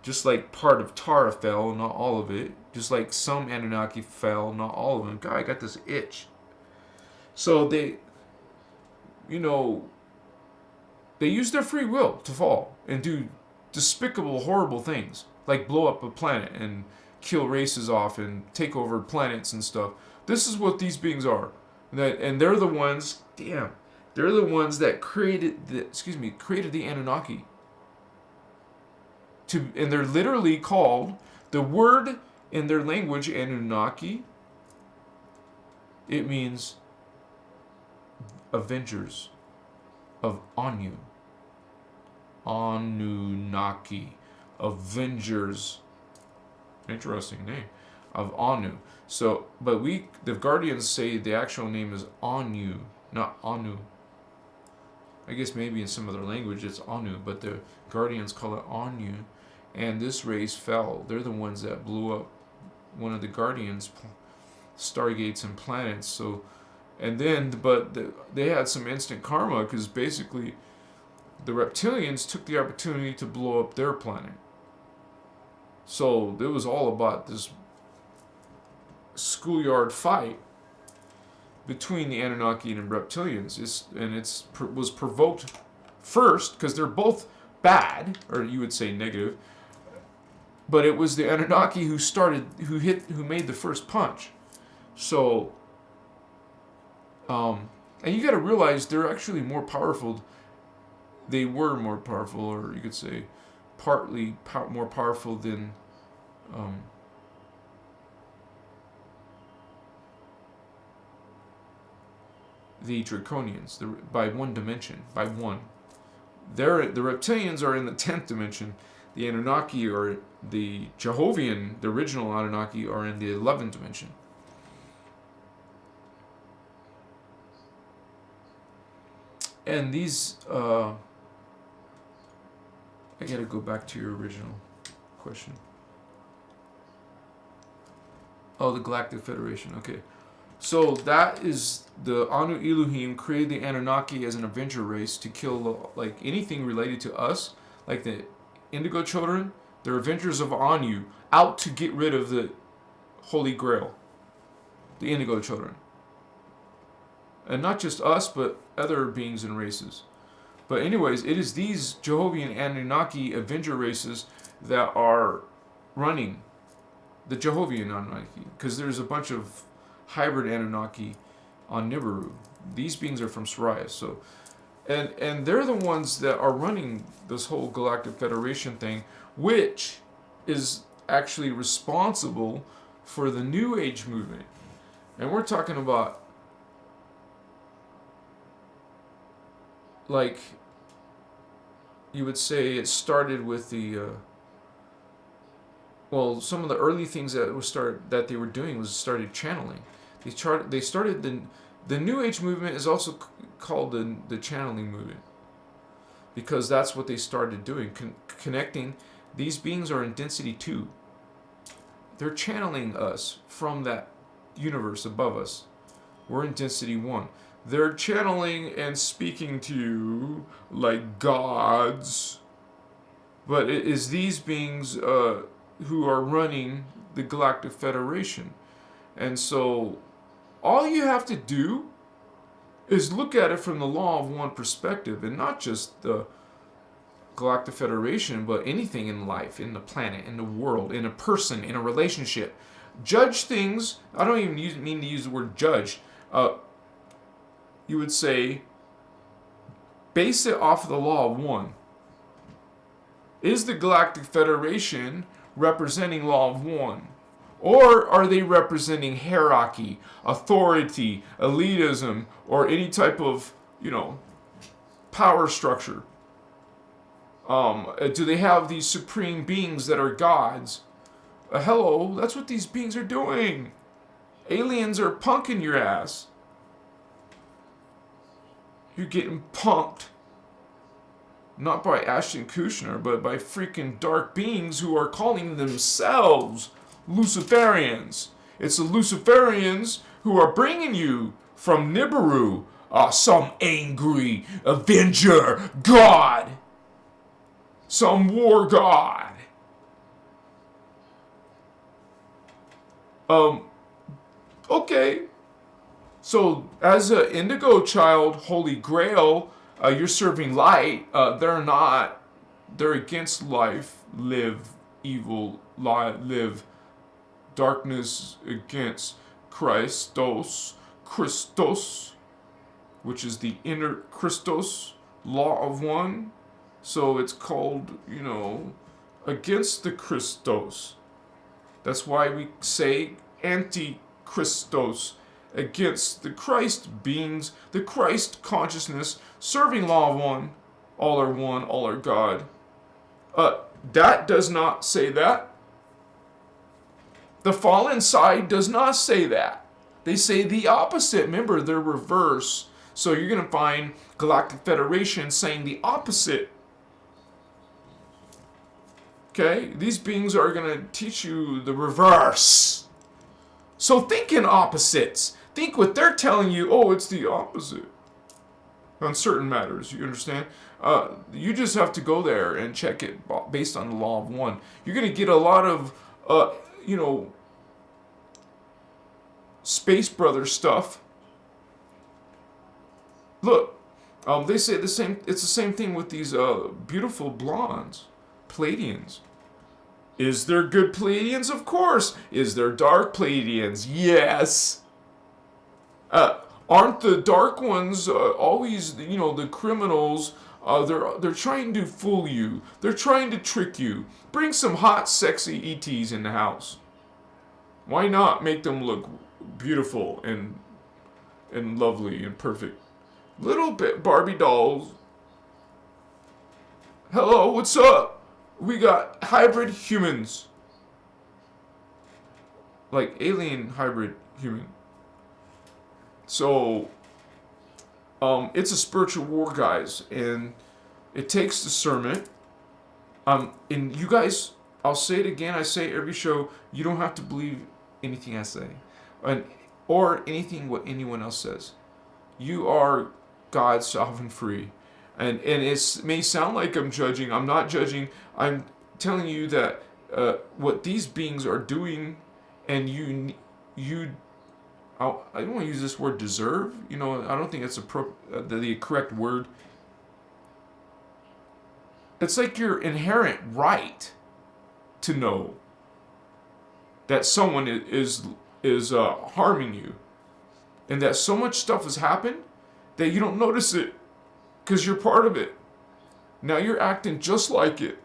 just like part of Tara fell, not all of it. Just like some Anunnaki fell, not all of them. God, I got this itch. So they use their free will to fall and do despicable, horrible things, like blow up a planet and kill races off and take over planets and stuff. This is what these beings are. And they're the ones, they're the ones that created the Anunnaki. And they're literally called, the word in their language, Anunnaki, it means avengers of Anu. Anunnaki. Avengers. Interesting name. Of Anu. So, but the Guardians say the actual name is Anu, not Anu. I guess maybe in some other language it's Anu, but the Guardians call it Anu. And this race fell. They're the ones that blew up one of the Guardians' stargates and planets. So, they had some instant karma, because basically the reptilians took the opportunity to blow up their planet. So it was all about this schoolyard fight between the Anunnaki and reptilians. It was provoked first because they're both bad, or you would say negative. But it was the Anunnaki who made the first punch. So, and you got to realize they're actually more powerful. They were more powerful, or you could say, partly more powerful than the Draconians, by one dimension, by one. The reptilians are in the 10th dimension. The Anunnaki, or the Jehovian, the original Anunnaki, are in the 11th dimension. And these, I gotta go back to your original question. Oh, the Galactic Federation, okay. So that is the Anu Elohim created the Anunnaki as an avenger race to kill like anything related to us, like the Indigo children. They're avengers of Anu, out to get rid of the Holy Grail, the Indigo children. And not just us, but other beings and races. But anyways, it is these Jehovian Anunnaki avenger races that are running the Jehovian Annunaki, because there's a bunch of hybrid Anunnaki on Nibiru. These beings are from Sirius, so and they're the ones that are running this whole Galactic Federation thing, which is actually responsible for the New Age movement. And we're talking about, like, you would say it started with the some of the early things that they were doing was started channeling. They started the New Age movement is also called the channeling movement, because that's what they started doing, connecting. These beings are in density 2. They're channeling us from that universe above us. We're in density 1. They're channeling and speaking to you like gods. But it is these beings who are running the Galactic Federation. And so all you have to do is look at it from the law of one perspective, and not just the Galactic Federation, but anything in life, in the planet, in the world, in a person, in a relationship. Judge things. I don't even mean to use the word judge. You would say, base it off of the law of one. Is the Galactic Federation representing law of one? Or are they representing hierarchy, authority, elitism, or any type of, power structure? Do they have these supreme beings that are gods? Hello, that's what these beings are doing. Aliens are punking your ass. You're getting punked. Not by Ashton Kutcher, but by freaking dark beings who are calling themselves Luciferians. It's the Luciferians who are bringing you from Nibiru, some angry avenger god. Some war god. Okay. So, as an indigo child, Holy Grail, you're serving light. They're against life, live evil, live darkness against Christos, which is the innerchristos, law of one. So it's called, against the Christos. That's why we say anti-Christos, against the Christ beings, the Christ consciousness, serving law of one, all are God. That does not say that. The fallen side does not say that. They say the opposite. Remember, they're reverse. So you're going to find Galactic Federation saying the opposite. Okay? These beings are going to teach you the reverse. So think in opposites. Think what they're telling you, it's the opposite. On certain matters, you understand? You just have to go there and check it based on the law of one. You're going to get a lot of, Space Brother stuff. Look, they say the same. It's the same thing with these beautiful blondes, Pleiadians. Is there good Pleiadians? Of course. Is there dark Pleiadians? Yes. Aren't the dark ones always, the criminals? They're trying to fool you. They're trying to trick you. Bring some hot, sexy ETs in the house. Why not make them look beautiful and lovely and perfect? Little bit Barbie dolls. Hello, what's up? We got hybrid humans. Like alien hybrid human. So, it's a spiritual war, guys, and it takes discernment. And you guys, I'll say it again, I say it every show, you don't have to believe anything I say, or anything what anyone else says. You are God's sovereign free. And it may sound like I'm judging. I'm not judging. I'm telling you that what these beings are doing, and I don't want to use this word deserve. I don't think it's the correct word. It's like your inherent right to know that someone is harming you, and that so much stuff has happened that you don't notice it because you're part of it. Now you're acting just like it.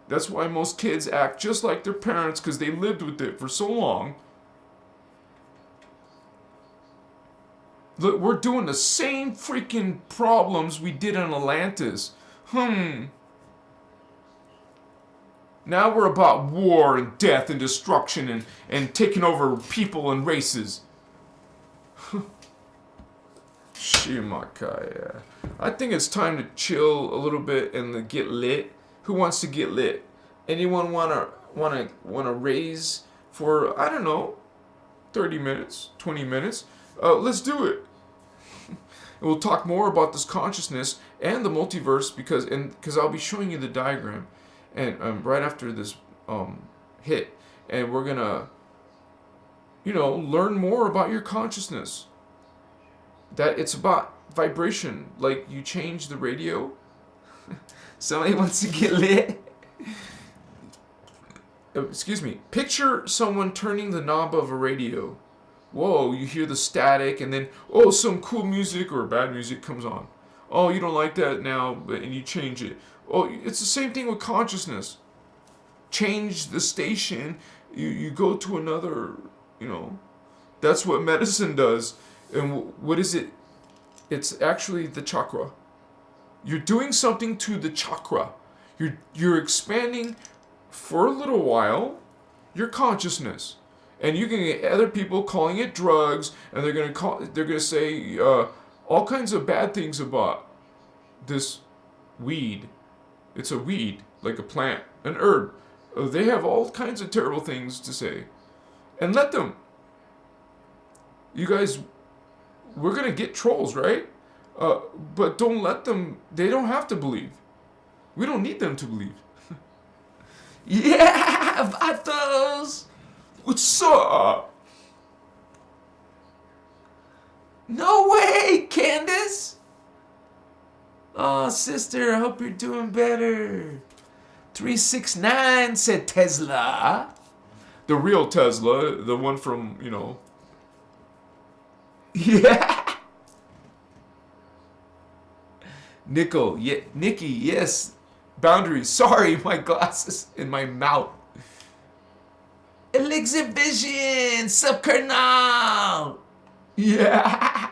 That's why most kids act just like their parents, because they lived with it for so long. Look, we're doing the same freaking problems we did in Atlantis. Now we're about war and death and destruction and taking over people and races. Shimakaya. I think it's time to chill a little bit and get lit. Who wants to get lit? Anyone wanna raise for, I don't know, 30 minutes, 20 minutes? Let's do it. And we'll talk more about this consciousness and the multiverse because I'll be showing you the diagram and right after this hit, and we're gonna learn more about your consciousness. That it's about vibration. Like you change the radio, Somebody wants to get lit. Excuse me. Picture someone turning the knob of a radio. Whoa, you hear the static, and then, oh, some cool music or bad music comes on. Oh, you don't like that now, and you change it. Oh, it's the same thing with consciousness. Change the station, you go to another, That's what medicine does. And what is it? It's actually the chakra. You're doing something to the chakra. You're expanding for a little while your consciousness. And you can get other people calling it drugs, and they're gonna say all kinds of bad things about this weed. It's a weed, like a plant, an herb. They have all kinds of terrible things to say, and let them. You guys, we're gonna get trolls, right? But don't let them. They don't have to believe. We don't need them to believe. Yeah, vatos. What's up? No way, Candace. Oh, sister, I hope you're doing better. 369 said Tesla. The real Tesla, the one from, Yeah. Nikki, yes. Boundaries. Sorry, my glasses in my mouth. Elixir Vision, Subkernal. Yeah.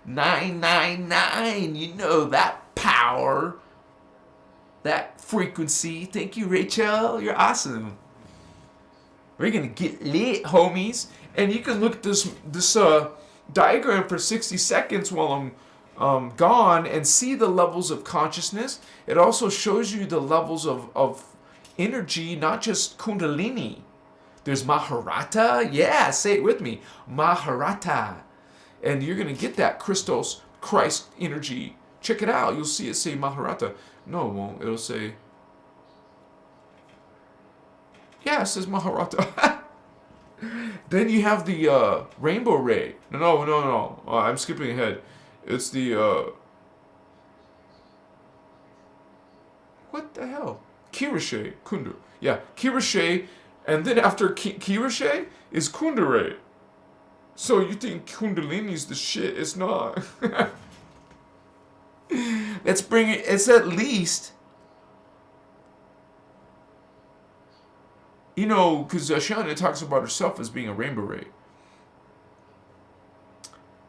999, you know that power, that frequency. Thank you, Rachel. You're awesome. We're gonna get lit, homies. And you can look at this diagram for 60 seconds while I'm gone and see the levels of consciousness. It also shows you the levels of energy, not just Kundalini. There's Maharata. Yeah, say it with me. Maharata. And you're going to get that Christos, Christ energy. Check it out. You'll see it say Maharata. No, it won't. It'll say... Yeah, it says Maharata. Then you have the rainbow ray. No. I'm skipping ahead. It's the... What the hell? Kirashe, Kundu. Yeah, Kirashe, and then after Kirashe is Kundare. So you think Kundalini's the shit? It's not. Let's bring it. It's at least, because Shana talks about herself as being a rainbow ray.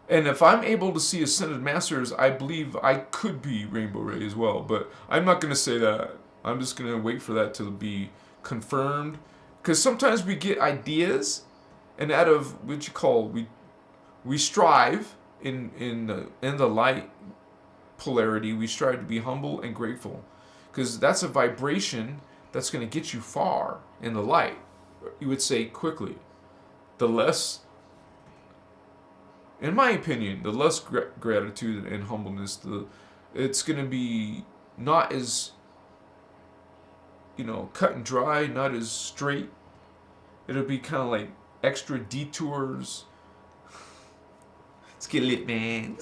And if I'm able to see Ascended Masters, I believe I could be Rainbow Ray as well. But I'm not going to say that. I'm just going to wait for that to be confirmed. Because sometimes we get ideas, and out of what you call, we strive in the light polarity, we strive to be humble and grateful. Because that's a vibration that's going to get you far in the light. You would say quickly. The less... In my opinion, the less gratitude and humbleness, it's going to be not as, cut and dry, not as straight. It'll be kind of like extra detours. Let's get lit, man.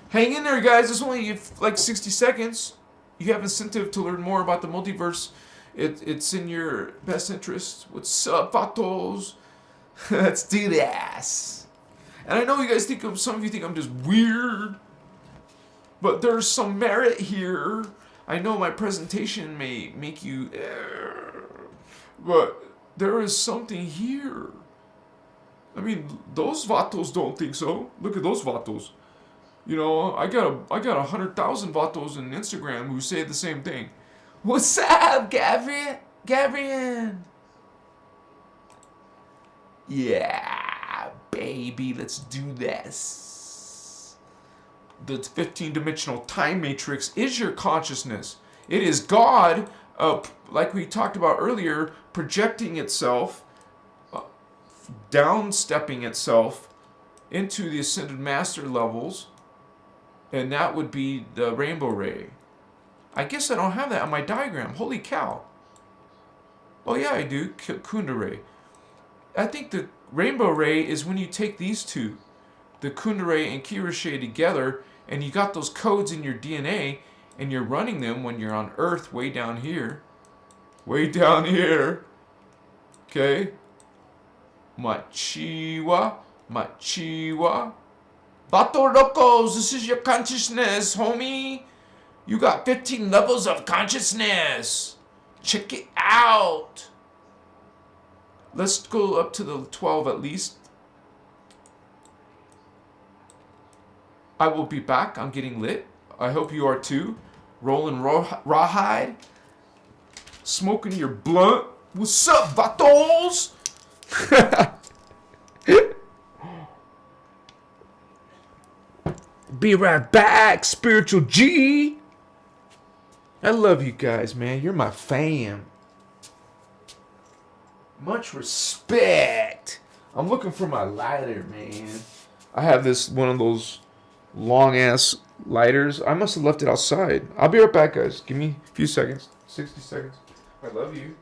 Hang in there, guys. It's only like 60 seconds. You have incentive to learn more about the multiverse. It's in your best interest. What's up, vatos? Let's do this. And I know you guys some of you think I'm just weird, but there's some merit here. I know my presentation may make you, but there is something here. I mean, those vatos don't think so. Look at those vatos. I got 100,000 vatos on Instagram who say the same thing. What's up, Gabriel? Yeah. Baby, let's do this. The 15-dimensional time matrix is your consciousness. It is God, like we talked about earlier, projecting itself, downstepping itself into the Ascended Master levels, and that would be the Rainbow Ray. I guess I don't have that on my diagram. Holy cow. Oh yeah, I do. Kundare. I think the Rainbow Ray is when you take these two, the Kundare and Kirashe together, And you got those codes in your DNA, and you're running them when you're on Earth way down here. Way down here. Okay? Machiwa. Machiwa. Bato Locos, this is your consciousness, homie. You got 15 levels of consciousness. Check it out. Let's go up to the 12 at least. I will be back. I'm getting lit. I hope you are too. Rolling rawhide. Smoking your blunt. What's up, vatos? Be right back, Spiritual G. I love you guys, man. You're my fam. Much respect. I'm looking for my lighter, man. I have this one of those long ass lighters. I must have left it outside. I'll be right back, guys. Give me a few seconds. 60 seconds. I love you.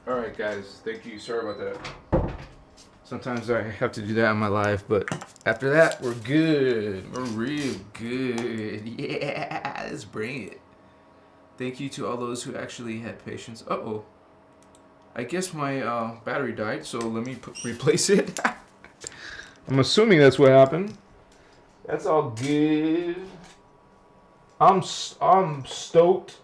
Alright guys, thank you. Sorry about that. Sometimes I have to do that in my life, but after that, we're good. We're real good. Yeah, let's bring it. Thank you to all those who actually had patience. Uh-oh. I guess my battery died, so let me replace it. I'm assuming that's what happened. That's all good. I'm stoked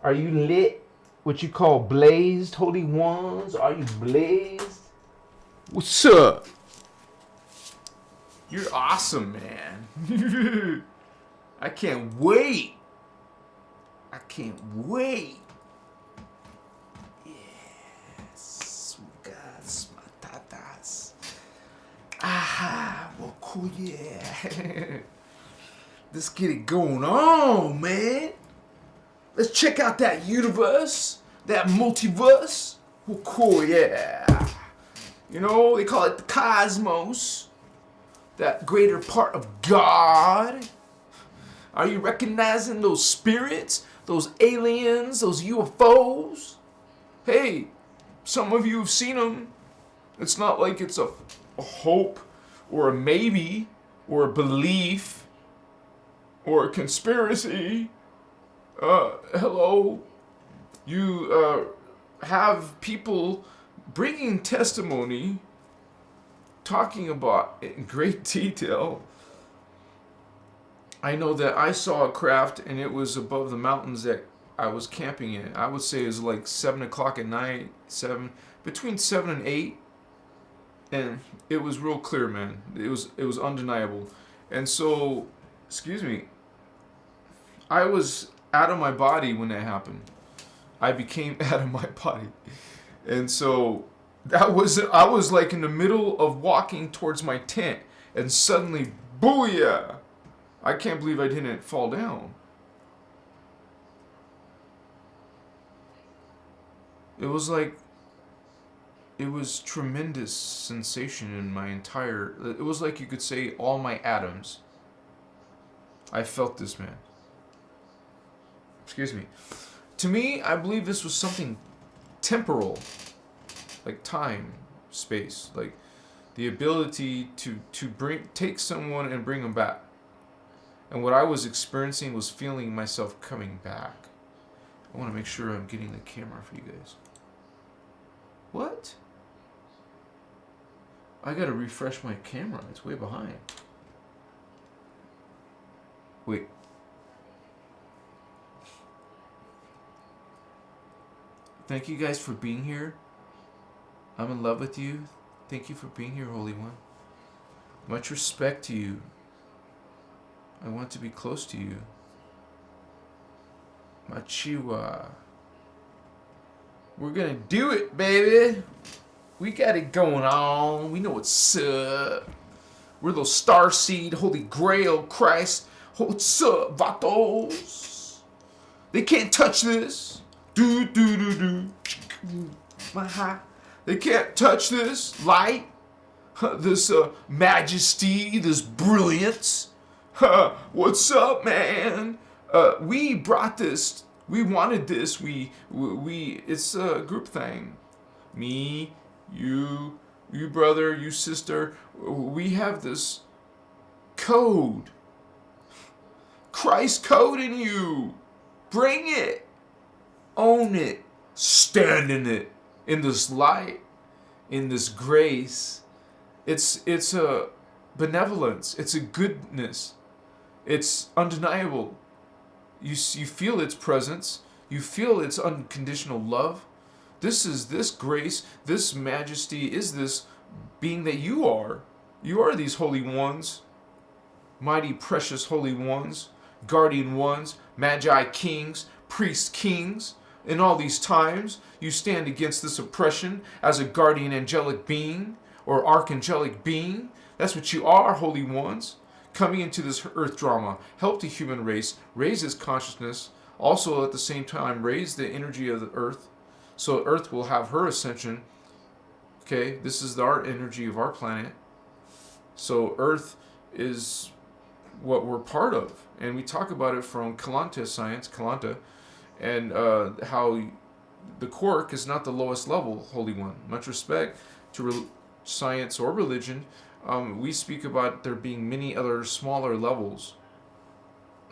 Are you lit? What you call blazed, holy ones? Are you blazed? What's up? You're awesome, man. I can't wait. I can't wait. Yes, gas, matatas. Ah, well, cool, yeah. Let's get it going on, man. Let's check out that universe, that multiverse. Well, cool, yeah. You know, they call it the cosmos, that greater part of God. Are you recognizing those spirits, those aliens, those UFOs? Hey, some of you have seen them. It's not like it's a hope or a maybe or a belief or a conspiracy. Hello. You have people bringing testimony, talking about it in great detail. I know that I saw a craft and it was above the mountains that I was camping in. I would say it was like 7 o'clock at night, between 7 and 8. And it was real clear, man. It was undeniable. And so, excuse me, I was out of my body when that happened. I became out of my body. And so I was like in the middle of walking towards my tent and suddenly, booyah! I can't believe I didn't fall down. It was like, it was tremendous sensation in my entire, it was like you could say all my atoms. I felt this, man. Excuse me. To me, I believe this was something temporal, like time, space, like the ability to take someone and bring them back. And what I was experiencing was feeling myself coming back. I want to make sure I'm getting the camera for you guys. What? I gotta refresh my camera. It's way behind. Wait. Thank you guys for being here. I'm in love with you. Thank you for being here, Holy One. Much respect to you. I want to be close to you. Machiwa. We're gonna do it, baby. We got it going on. We know what's up. We're those Starseed, Holy Grail, Christ. What's up, vatos? They can't touch this. Do. They can't touch this light, this majesty, this brilliance. What's up, man? We brought this. We wanted this. We. It's a group thing. Me, you brother, you sister. We have this code. Christ code in you. Bring it. Own it. Stand in it. In this light. In this grace. It's a benevolence. It's a goodness. It's undeniable. You feel its presence. You feel its unconditional love. This grace, this majesty is this being that you are. You are these holy ones. Mighty precious holy ones. Guardian ones. Magi kings. Priest kings. In all these times, you stand against this oppression as a guardian angelic being or archangelic being. That's what you are, holy ones. Coming into this earth drama, help the human race raise its consciousness, also at the same time raise the energy of the earth, so earth will have her ascension. Okay, this is our energy of our planet. So earth is what we're part of. And we talk about it from Kalanta science, Kalanta, and how the quark is not the lowest level, Holy One. Much respect to science or religion. We speak about there being many other smaller levels,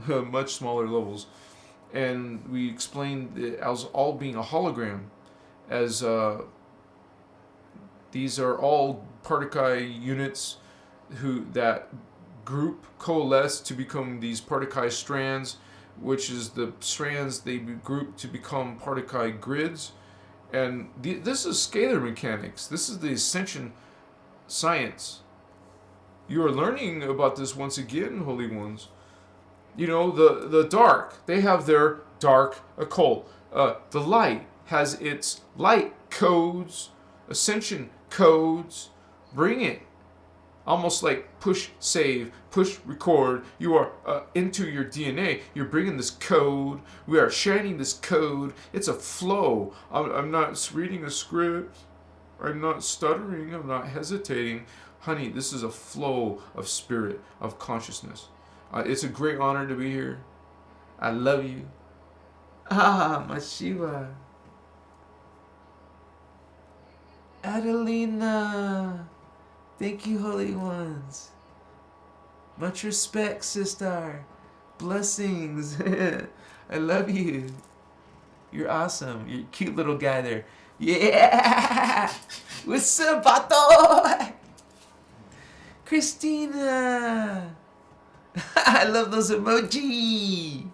much smaller levels. And we explained it as all being a hologram, as these are all particle units that group, coalesce to become these particle strands, which is the strands they group to become particle grids. And this is scalar mechanics. This is the ascension science. You are learning about this once again, Holy Ones. You know, the dark, they have their dark occult. The light has its light codes, ascension codes. Bring it. Almost like push save, push record. You are into your DNA. You're bringing this code. We are sharing this code. It's a flow. I'm not reading a script. I'm not stuttering. I'm not hesitating. Honey, this is a flow of spirit, of consciousness. It's a great honor to be here. I love you. My Shiva. Adelina. Thank you, Holy Ones. Much respect, sister. Blessings. I love you. You're awesome. You're a cute little guy there. Yeah! What's up, vato? Christina! I love those emoji.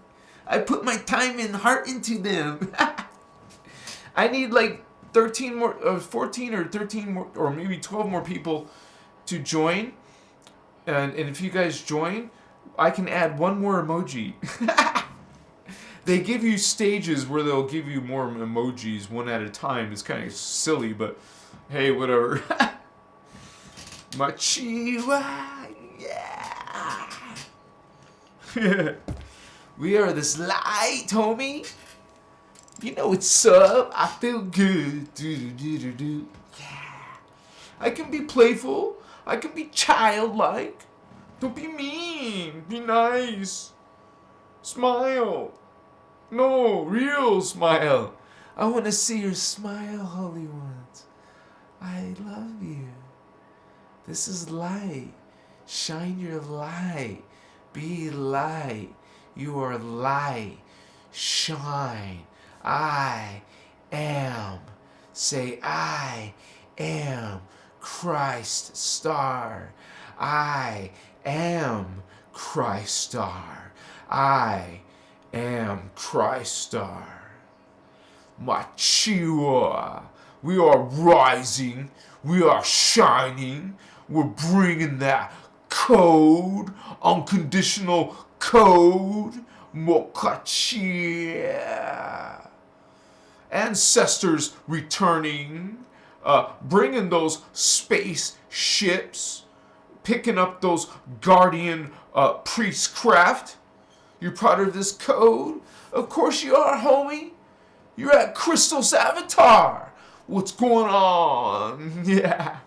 I put my time and heart into them. I need like 13 more, 14 or 13 more, or maybe 12 more people to join. And if you guys join, I can add one more emoji. They give you stages where they'll give you more emojis one at a time. It's kind of silly, but hey, whatever. Machiwa, yeah. We are this light, homie. You know what's up. I feel good. Do. Yeah. I can be playful. I can be childlike. Don't be mean. Be nice. Smile. No, real smile. I want to see your smile, Holy Ones. I love you. This is light. Shine your light. Be light. You are light. Shine. I am. Say, I am Christ Star. I am Christ Star. I am Christ Star. Machiwa. We are rising. We are shining. We're bringing that code, unconditional code. Mokachia. Ancestors returning, bringing those space ships, picking up those guardian priestcraft. You're part of this code? Of course you are, homie. You're at Christos Avatar. What's going on? Yeah.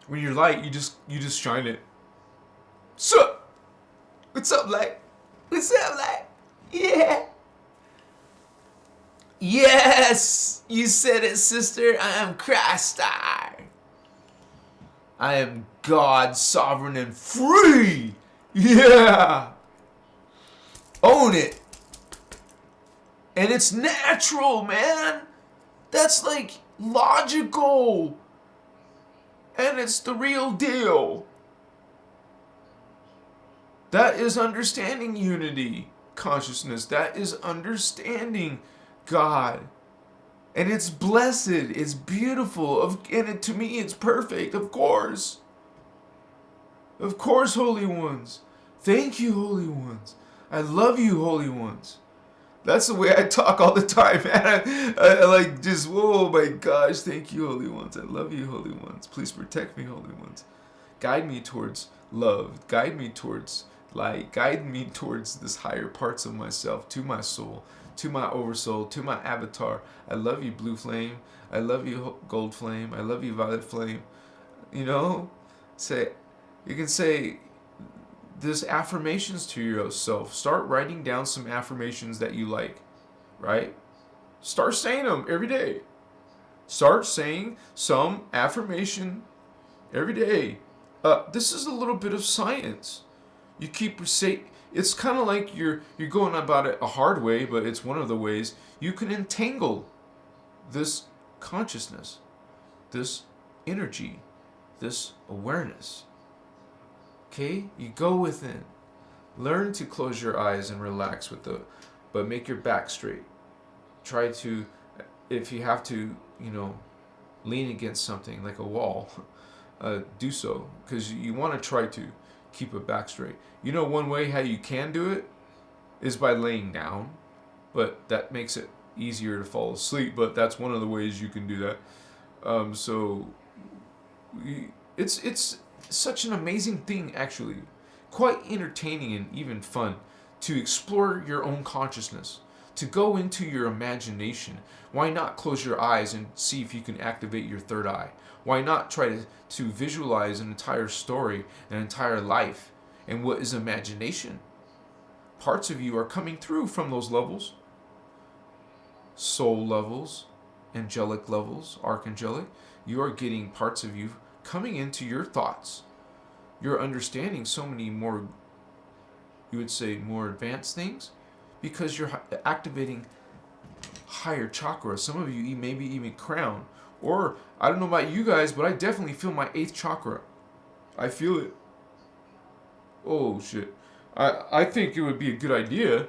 When you're light, you just shine it. So, what's up, light? What's up, light? Yeah. Yes, you said it, sister. I am Christ Star. I am God, sovereign, and free. Yeah. Own it. And it's natural, man. That's like logical. And it's the real deal. That is understanding unity, consciousness. That is understanding God. And it's blessed. It's beautiful. And to me, it's perfect. Of course. Of course, Holy Ones. Thank you, Holy Ones. I love you, Holy Ones. That's the way I talk all the time, man. I like just, oh my gosh, thank you, Holy Ones. I love you, Holy Ones. Please protect me, Holy Ones. Guide me towards love. Guide me towards light. Guide me towards this higher parts of myself, to my soul, to my oversoul, to my avatar. I love you, blue flame. I love you, gold flame. I love you, violet flame. You know, you can say this affirmations to yourself. Start writing down some affirmations that you like, right? Start saying them every day. Start saying some affirmation every day. This is a little bit of science. You keep saying, it's kind of like you're going about it a hard way, but it's one of the ways you can entangle this consciousness, this energy, this awareness. Okay? You go within. Learn to close your eyes and relax but make your back straight. Try to, if you have to, lean against something like a wall, do so, because you want to try to keep it back straight. One way how you can do it is by laying down, but that makes it easier to fall asleep, but that's one of the ways you can do that. It's such an amazing thing, actually, quite entertaining and even fun to explore your own consciousness, to go into your imagination. Why not close your eyes and see if you can activate your third eye? Why not try to visualize an entire story, an entire life? And what is imagination? Parts of you are coming through from those levels. Soul levels, angelic levels, archangelic. You are getting parts of you coming into your thoughts. You're understanding so many more, you would say, more advanced things, because you're activating higher chakras. Some of you maybe even crown. Or, I don't know about you guys, but I definitely feel my 8th chakra. I feel it. Oh, shit. I think it would be a good idea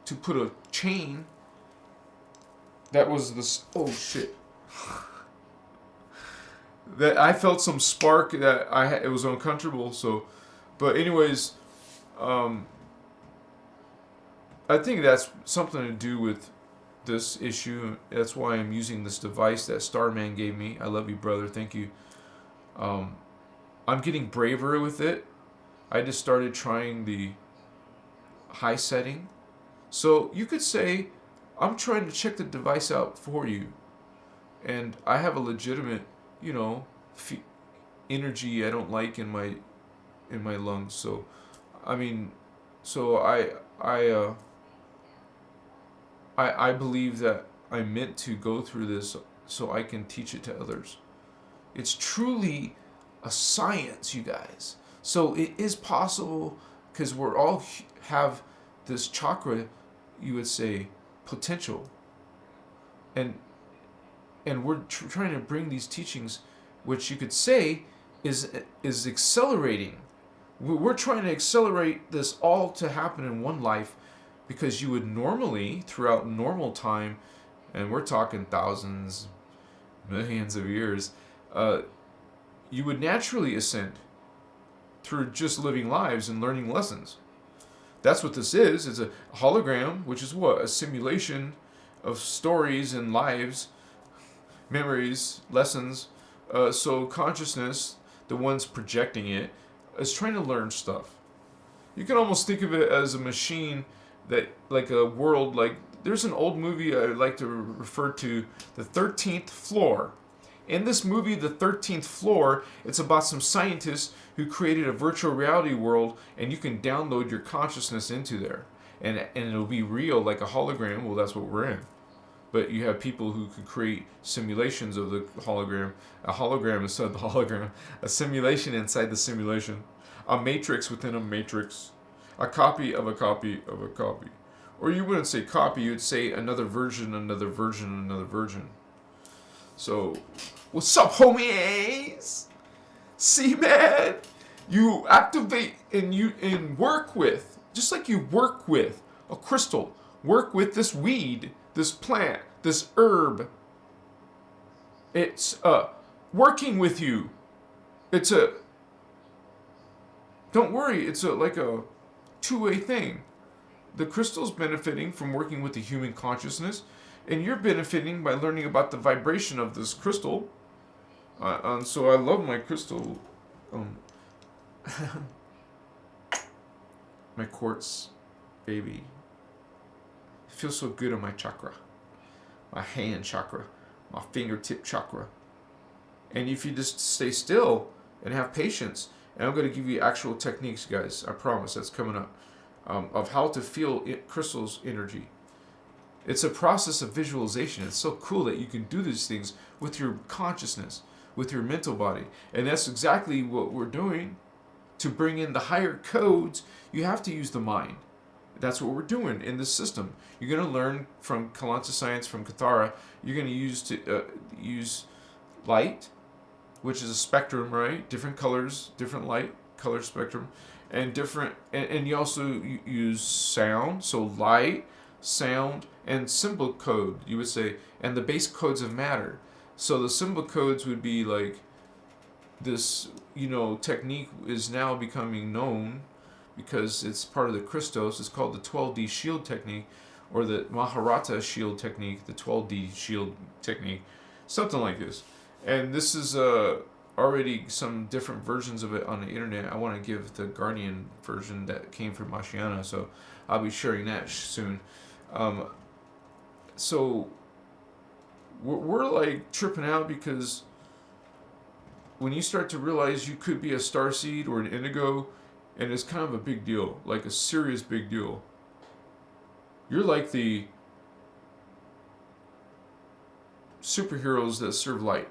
to put a chain that was this... Oh, shit. That I felt some spark that it was uncomfortable, so... But anyways, I think that's something to do with this issue. That's why I'm using this device that Starman gave me. I love you, brother. Thank you. I'm getting braver with it. I just started trying the high setting. So you could say, I'm trying to check the device out for you. And I have a legitimate, energy I don't like in my lungs. So, I believe that I'm meant to go through this so I can teach it to others. It's truly a science, you guys. So it is possible, because we're all have this chakra, you would say, potential. And we're trying to bring these teachings, which you could say is accelerating. We're trying to accelerate this all to happen in one life, because you would normally, throughout normal time, and we're talking thousands, millions of years, you would naturally ascend through just living lives and learning lessons. That's what this is. It's a hologram, which is what? A simulation of stories and lives, memories, lessons. So consciousness, the ones projecting it, is trying to learn stuff. You can almost think of it as a machine that, like a world, like there's an old movie I like to refer to, The 13th Floor. In this movie, The 13th Floor, it's about some scientists who created a virtual reality world, and you can download your consciousness into there. And it'll be real, like a hologram. Well, that's what we're in. But you have people who could create simulations of the hologram. A hologram inside the hologram. A simulation inside the simulation. A matrix within a matrix. A copy of a copy of a copy. Or you wouldn't say copy, you'd say another version, another version, another version. So, what's up, homies? See, man, you activate and work with, just like you work with a crystal, work with this weed, this plant, this herb. It's working with you. Don't worry, it's like a two-way thing. The crystal's benefiting from working with the human consciousness, and you're benefiting by learning about the vibration of this crystal. And so I love my crystal. My quartz, baby. It feels so good on my chakra. My hand chakra. My fingertip chakra. And if you just stay still and have patience, and I'm going to give you actual techniques, guys. I promise, that's coming up. Of how to feel crystal's energy. It's a process of visualization. It's so cool that you can do these things with your consciousness, with your mental body. And that's exactly what we're doing. To bring in the higher codes, you have to use the mind. That's what we're doing in this system. You're going to learn from Kalanta Science, from Kathara. You're going to use light, which is a spectrum, right? Different colors, different light, color spectrum, and different, and you also use sound, so light, sound, and symbol code, you would say, and the base codes of matter. So the symbol codes would be like this, technique is now becoming known because it's part of the Christos. It's called the 12D shield technique, or the Maharata shield technique, the 12D shield technique, something like this. And this is already some different versions of it on the internet. I want to give the Guardian version that came from Ashiana, so I'll be sharing that soon. So we're like tripping out because when you start to realize you could be a starseed or an indigo, and it's kind of a big deal, like a serious big deal. You're like the superheroes that serve light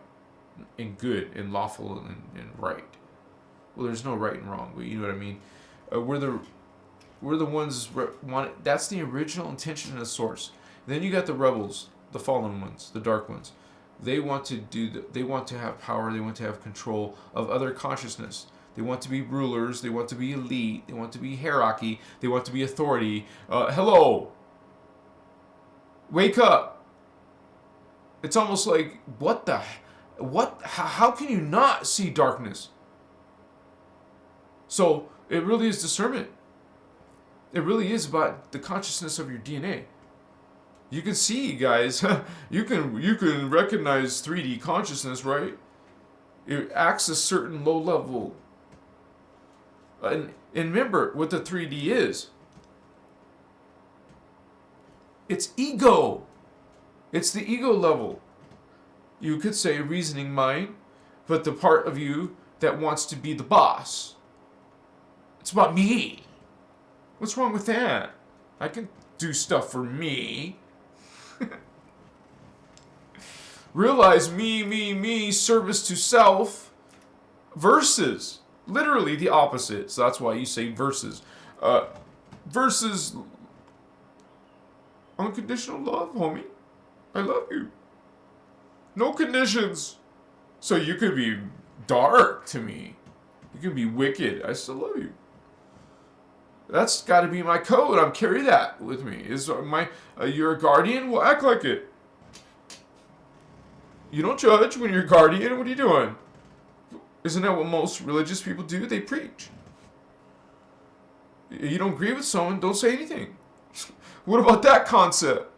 and good and lawful and right. Well, there's no right and wrong, but you know what I mean. We're the ones want. That's the original intention and the source. Then you got the rebels, the fallen ones, the dark ones. They want to they want to have power. They want to have control of other consciousness. They want to be rulers. They want to be elite. They want to be hierarchy. They want to be authority. Hello. Wake up. It's almost like, what? How can you not see darkness? So it really is discernment. It really is about the consciousness of your DNA. You can see, guys, you can recognize 3D consciousness, right? It acts a certain low level. And remember what the 3D is. It's ego. It's the ego level. You could say reasoning mind, but the part of you that wants to be the boss. It's about me. What's wrong with that? I can do stuff for me. Realize me, service to self, versus literally the opposite. So that's why you say versus. Versus unconditional love, homie. I love you. No conditions. So you could be dark to me. You can be wicked. I still love you. That's got to be my code. I'm carry that with me. You're a guardian? Well, act like it. You don't judge when you're a guardian. What are you doing? Isn't that what most religious people do? They preach. You don't agree with someone, don't say anything. What about that concept?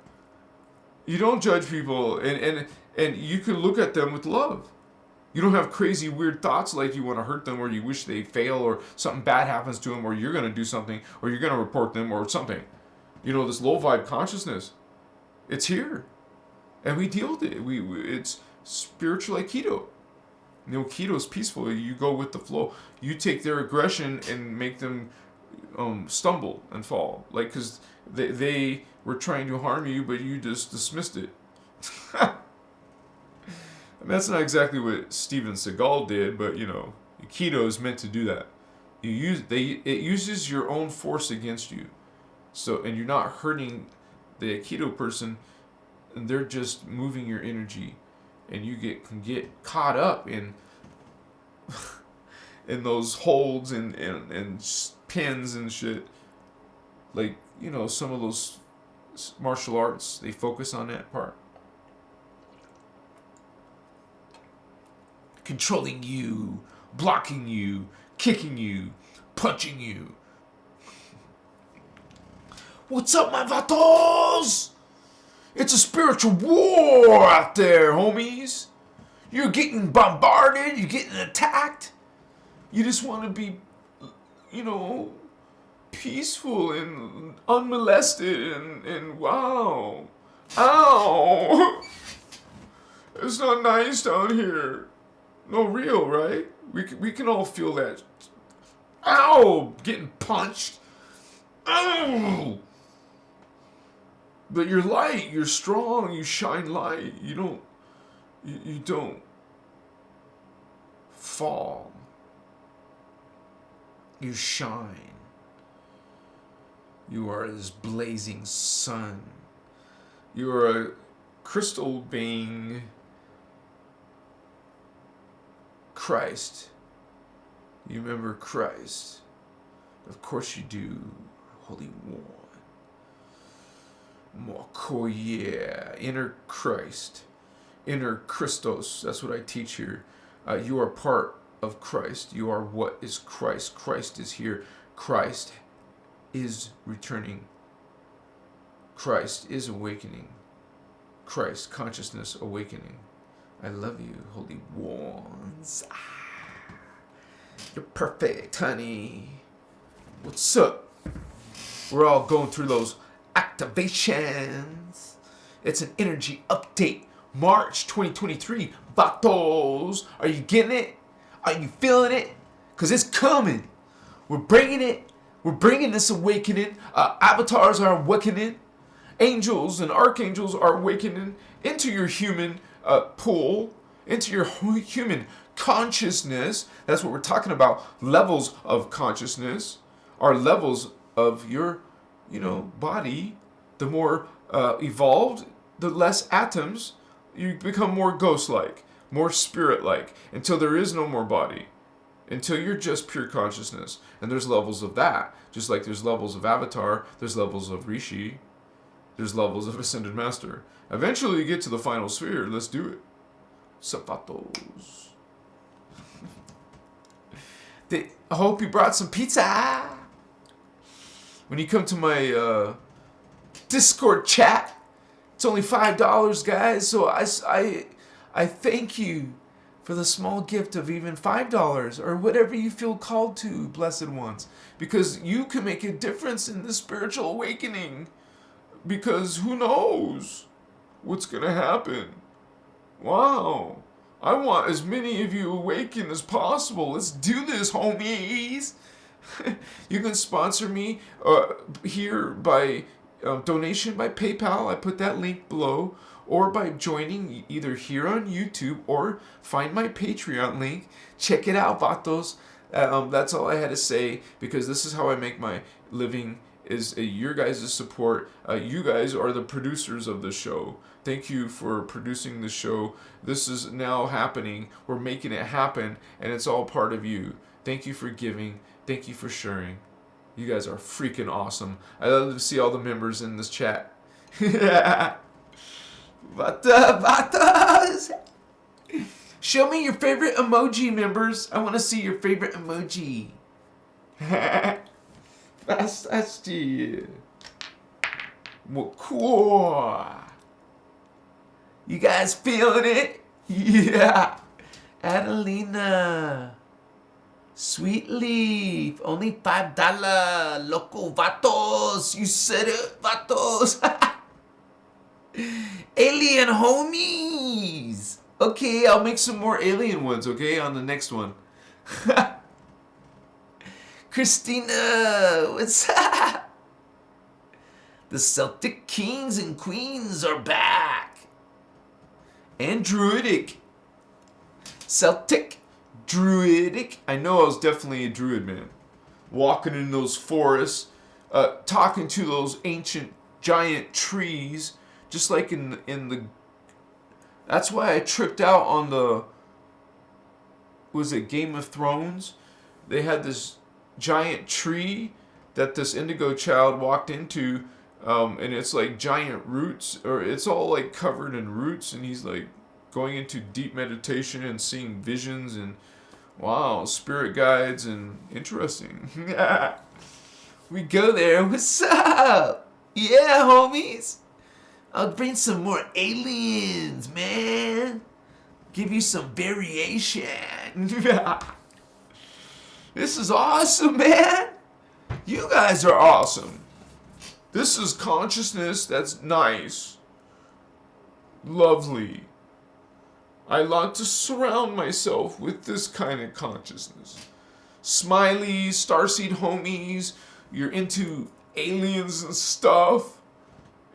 You don't judge people, and you can look at them with love. You don't have crazy, weird thoughts like you want to hurt them, or you wish they fail, or something bad happens to them, or you're going to do something, or you're going to report them, or something. This low vibe consciousness. It's here. And we deal with it. It's spiritual aikido. Aikido is peaceful. You go with the flow. You take their aggression and make them stumble and fall. Like, because they were trying to harm you, but you just dismissed it. And that's not exactly what Steven Seagal did, but Aikido is meant to do that. It uses your own force against you. So, and you're not hurting the Aikido person, and they're just moving your energy, and you can get caught up in in those holds and pins and shit. Like, some of those martial arts, they focus on that part. Controlling you, blocking you, kicking you, punching you. What's up, my vatos? It's a spiritual war out there, homies. You're getting bombarded, you're getting attacked. You just want to be, peaceful and unmolested and wow. Ow! It's not nice down here. No, real, right? We can all feel that. Ow! Getting punched. Ow! But you're light, you're strong, you shine light. You don't fall. You shine. You are this blazing sun. You are a crystal being Christ. You remember Christ. Of course you do, Holy One. Mokoye, inner Christ. Inner Christos. That's what I teach here. You are part of Christ. You are what is Christ. Christ is here. Christ is returning. Christ is awakening. Christ, consciousness awakening. I love you, Holy Ones. You're perfect, honey. What's up? We're all going through those activations. It's an energy update. March 2023. Vatos. Are you getting it? Are you feeling it? Because it's coming. We're bringing it. We're bringing this awakening. Avatars are awakening. Angels and archangels are awakening into your human pool, into your human consciousness. That's what we're talking about. Levels of consciousness are levels of your, body. The more evolved, the less atoms. You become more ghost-like, more spirit-like, until there is no more body. Until you're just pure consciousness. And there's levels of that. Just like there's levels of Avatar, there's levels of Rishi, there's levels of Ascended Master. Eventually you get to the final sphere. Let's do it. Zapatos. I hope you brought some pizza. When you come to my Discord chat, it's only $5, guys. So I thank you for the small gift of even $5 or whatever you feel called to, blessed ones. Because you can make a difference in the spiritual awakening. Because who knows what's going to happen. Wow. I want as many of you awakened as possible. Let's do this, homies. You can sponsor me here by donation by PayPal. I put that link below. Or by joining either here on YouTube or find my Patreon link. Check it out, vatos. That's all I had to say, because this is how I make my living, is your guys' support. You guys are the producers of the show. Thank you for producing the show. This is now happening. We're making it happen, and it's all part of you. Thank you for giving. Thank you for sharing. You guys are freaking awesome. I love to see all the members in this chat. Vatos! Show me your favorite emoji, members. I want to see your favorite emoji. Fantastic. Well, cool. You guys feeling it? Yeah. Adelina. Sweet Leaf. Only $5. Loco vatos. You said it, vatos. Alien homies. Okay, I'll make some more alien ones, okay, on the next one. Christina, what's up? The Celtic kings and queens are back. And Druidic. Celtic, Druidic. I know I was definitely a Druid, man. Walking in those forests, talking to those ancient giant trees. Just like in the... That's why I tripped out on the... Was it Game of Thrones? They had this giant tree that this indigo child walked into, and it's like giant roots, or it's all like covered in roots, and he's like going into deep meditation and seeing visions, and wow, spirit guides, and interesting. We go there. What's up? Yeah, homies. I'll bring some more aliens, man. Give you some variation. This is awesome, man. You guys are awesome. This is consciousness that's nice. Lovely. I like to surround myself with this kind of consciousness. Smileys, Starseed homies, you're into aliens and stuff.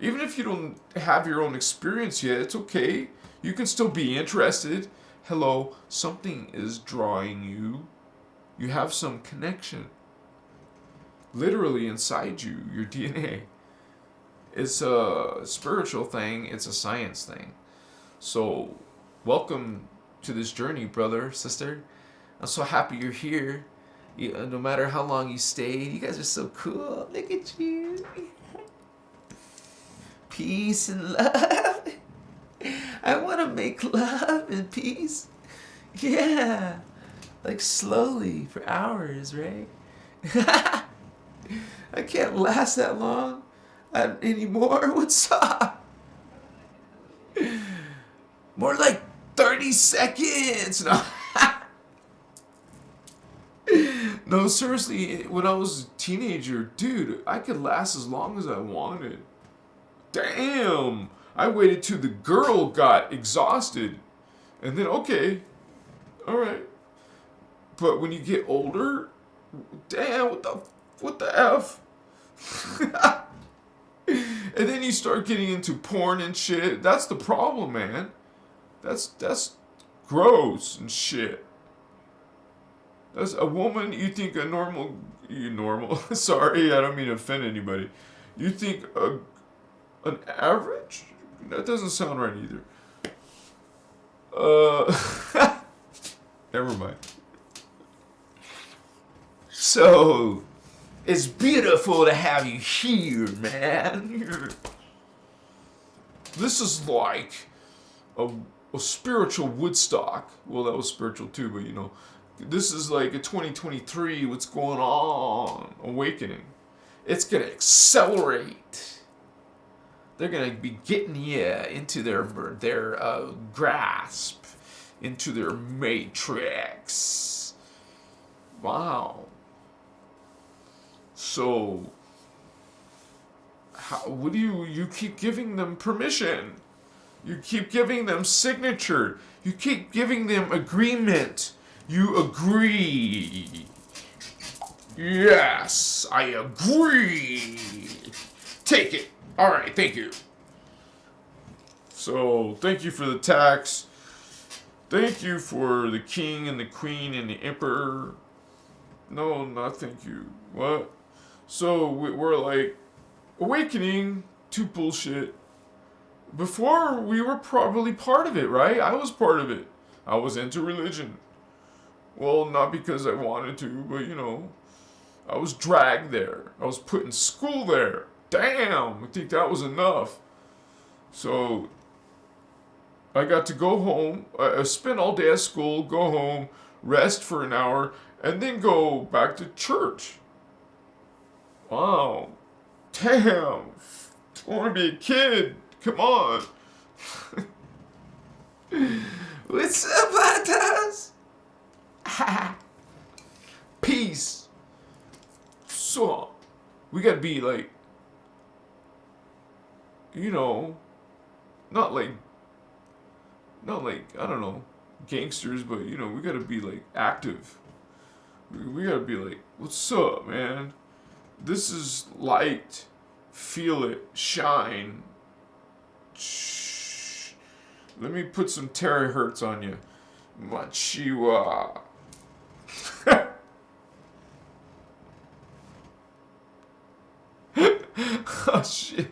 Even if you don't have your own experience yet, it's okay. You can still be interested. Hello, something is drawing you. You have some connection. Literally inside you, your DNA. It's a spiritual thing. It's a science thing. So, welcome to this journey, brother, sister. I'm so happy you're here. No matter how long you stay, you guys are so cool. Look at you. Peace and love. I want to make love and peace. Yeah. Like slowly for hours, right? I can't last that long anymore. What's up? More like 30 seconds. No. No, seriously, when I was a teenager, dude, I could last as long as I wanted. Damn! I waited till the girl got exhausted. And then, okay, alright. But when you get older, damn, what the F? And then you start getting into porn and shit. That's the problem, man. That's gross and shit. As a woman, you think a normal, sorry, I don't mean to offend anybody. You think an average? That doesn't sound right either. Never mind. So, it's beautiful to have you here, man. This is like a spiritual Woodstock. Well, that was spiritual too, but you know. This is like a 2023, what's going on? Awakening. It's going to accelerate. They're going to be getting you into their grasp, into their matrix. Wow. So, what do you keep giving them permission? You keep giving them signature. You keep giving them agreement. You agree. Yes, I agree. Take it. All right, thank you. So, thank you for the tax. Thank you for the king and the queen and the emperor. No, not thank you. What? So, we're like awakening to bullshit. Before, we were probably part of it, right? I was part of it. I was into religion. Well, not because I wanted to, but you know, I was dragged there. I was put in school there. Damn, I think that was enough. So, I got to go home. I spent all day at school, go home, rest for an hour, and then go back to church. Wow. Damn. I want to be a kid. Come on. What's up, vatos? Peace. So, we gotta be like, you know, not like, I don't know, gangsters, but you know, we gotta be like active. We gotta be like, what's up, man? This is light. Feel it. Shine. Shh. Let me put some terahertz on you. Machiwa. Oh shit.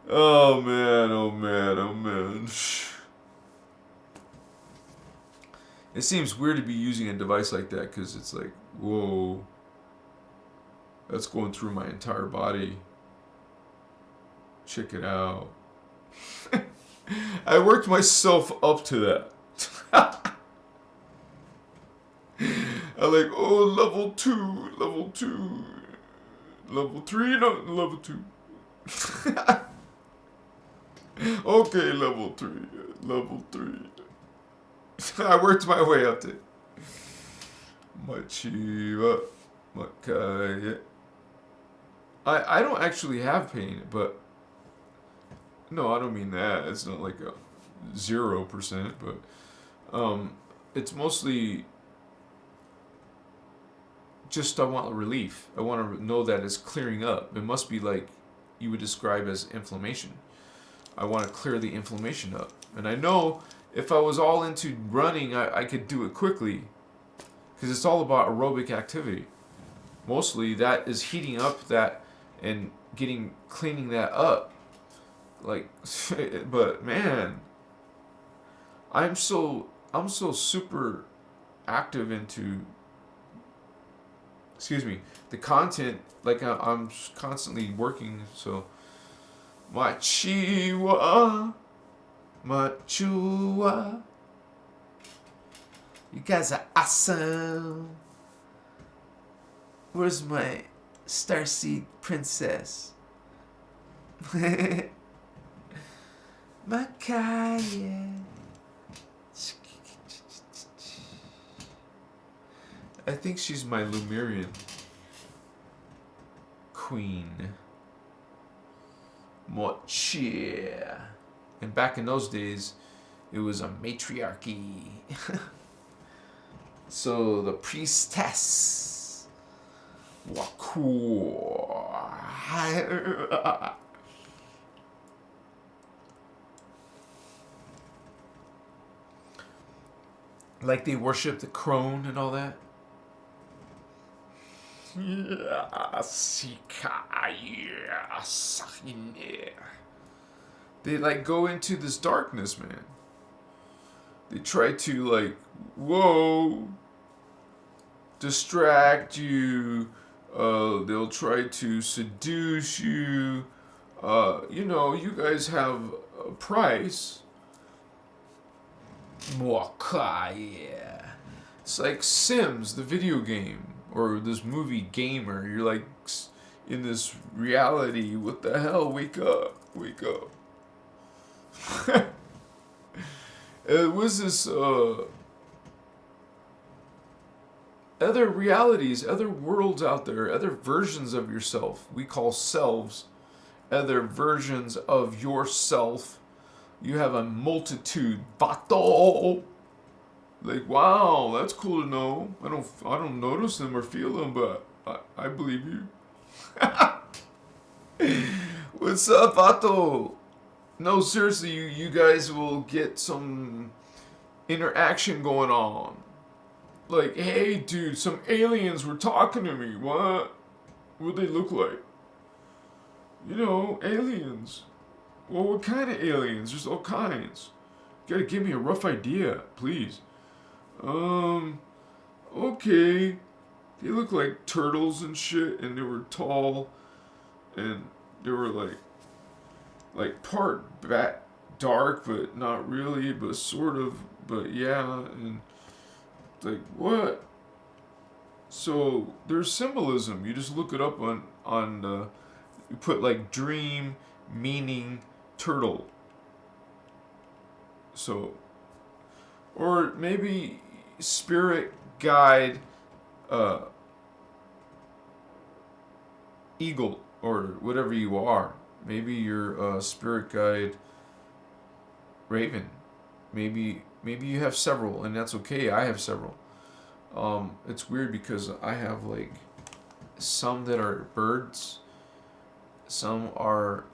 Oh man, oh man, oh man. It seems weird to be using a device like that because it's like, whoa. That's going through my entire body. Check it out. I worked myself up to that. I like, oh, level 2, level 2, level 3, no, level 2. Okay, level 3, level 3. I worked my way up to it. Machiva, Makaya. I don't actually have pain, but no, I don't mean that. It's not like a 0%, but it's mostly just I want relief. I want to know that it's clearing up. It must be like you would describe as inflammation. I want to clear the inflammation up. And I know if I was all into running, I could do it quickly. Because it's all about aerobic activity. Mostly that is heating up that and cleaning that up. Like, but man, I'm so super active into, excuse me, the content. Like I'm constantly working. So Machiwa, Machua, you guys are awesome. Where's my Starseed princess? Makaya. I think she's my Lumerian queen. Mochia. And back in those days, it was a matriarchy. So the priestess. Waku. Like they worship the crone and all that. They like go into this darkness, man. They try to like, whoa, distract you. They'll try to seduce you. You know, you guys have a price. Yeah. It's like Sims, the video game, or this movie Gamer. You're like in this reality. What the hell? Wake up. Wake up. It was this other realities, other worlds out there, other versions of yourself. We call selves. Other versions of yourself. You have a multitude. Vato. Like, wow, that's cool to know. I don't notice them or feel them, but I believe you. What's up, Vato? No, seriously, you guys will get some interaction going on. Like, hey, dude, some aliens were talking to me. What? What'd they look like? You know, aliens. Well, what kind of aliens? There's all kinds. You gotta give me a rough idea, please. Okay. They look like turtles and shit, and they were tall, and they were like part dark, but not really, but sort of, but yeah, and like, what? So there's symbolism. You just look it up on you put like dream, meaning, turtle. So, or maybe spirit guide, eagle, or whatever you are. Maybe you're a spirit guide raven. Maybe you have several, and that's okay. I have several. It's weird because I have like some that are birds, some are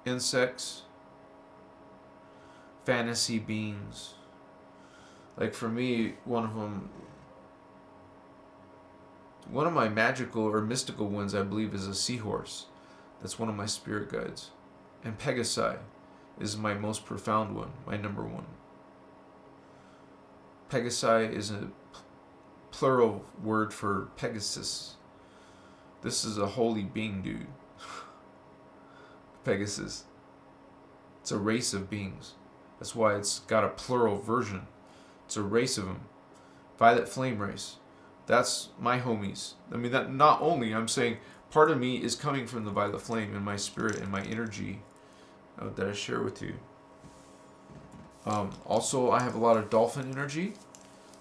insects, fantasy beings. Like for me, one of my magical or mystical ones, I believe, is a seahorse. That's one of my spirit guides. And Pegasi is my most profound one, my number one. Pegasi is a plural word for Pegasus. This is a holy being, dude. Pegasus. It's a race of beings. That's why it's got a plural version. It's a race of them. Violet Flame race. That's my homies. I mean, that not only, I'm saying part of me is coming from the Violet Flame in my spirit and my energy that I share with you. Also, I have a lot of dolphin energy.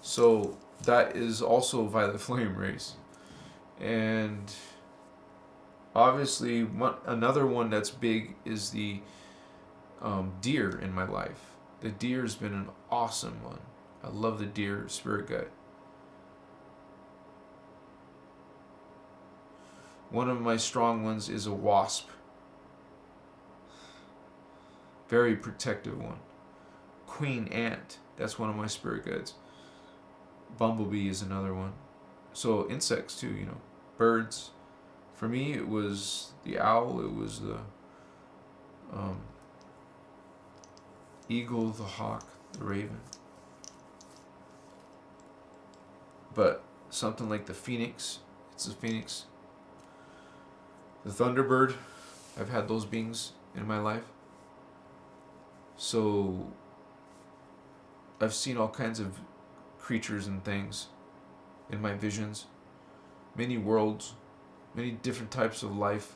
So that is also Violet Flame race. And obviously, another one that's big is the deer in my life. The deer has been an awesome one. I love the deer spirit guide. One of my strong ones is a wasp. Very protective one. Queen ant. That's one of my spirit guides. Bumblebee is another one. So insects too, you know. Birds. For me, it was the owl. It was Eagle, the hawk, the raven. But something like the phoenix, it's a phoenix. The thunderbird, I've had those beings in my life. So I've seen all kinds of creatures and things in my visions. Many worlds, many different types of life,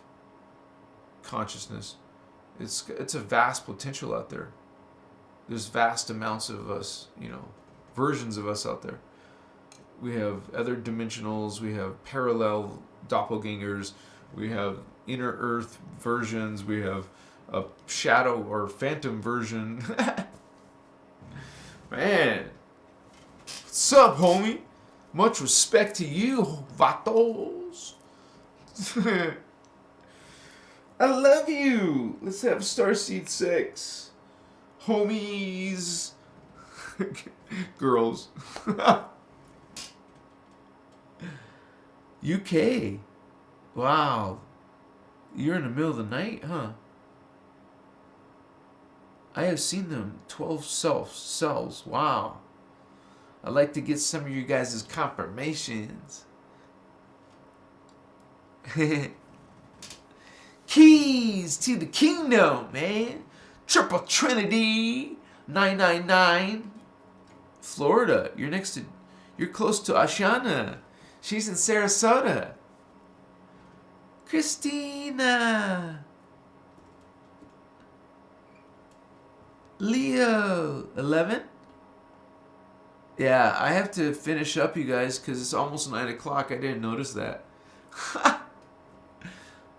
consciousness. It's a vast potential out there. There's vast amounts of us, versions of us out there. We have other dimensionals, we have parallel doppelgangers, we have inner earth versions, we have a shadow or phantom version. Man, what's up, homie? Much respect to you, vatos. I love you. Let's have Starseed sex. Homies. Girls. UK. Wow. You're in the middle of the night, huh? I have seen them. 12 cells. Wow. I'd like to get some of you guys' confirmations. Keys to the kingdom, man. Triple Trinity. 999. Florida. You're close to Ashana. She's in Sarasota. Christina. Leo. 11? Yeah, I have to finish up, you guys, because it's almost 9 o'clock. I didn't notice that.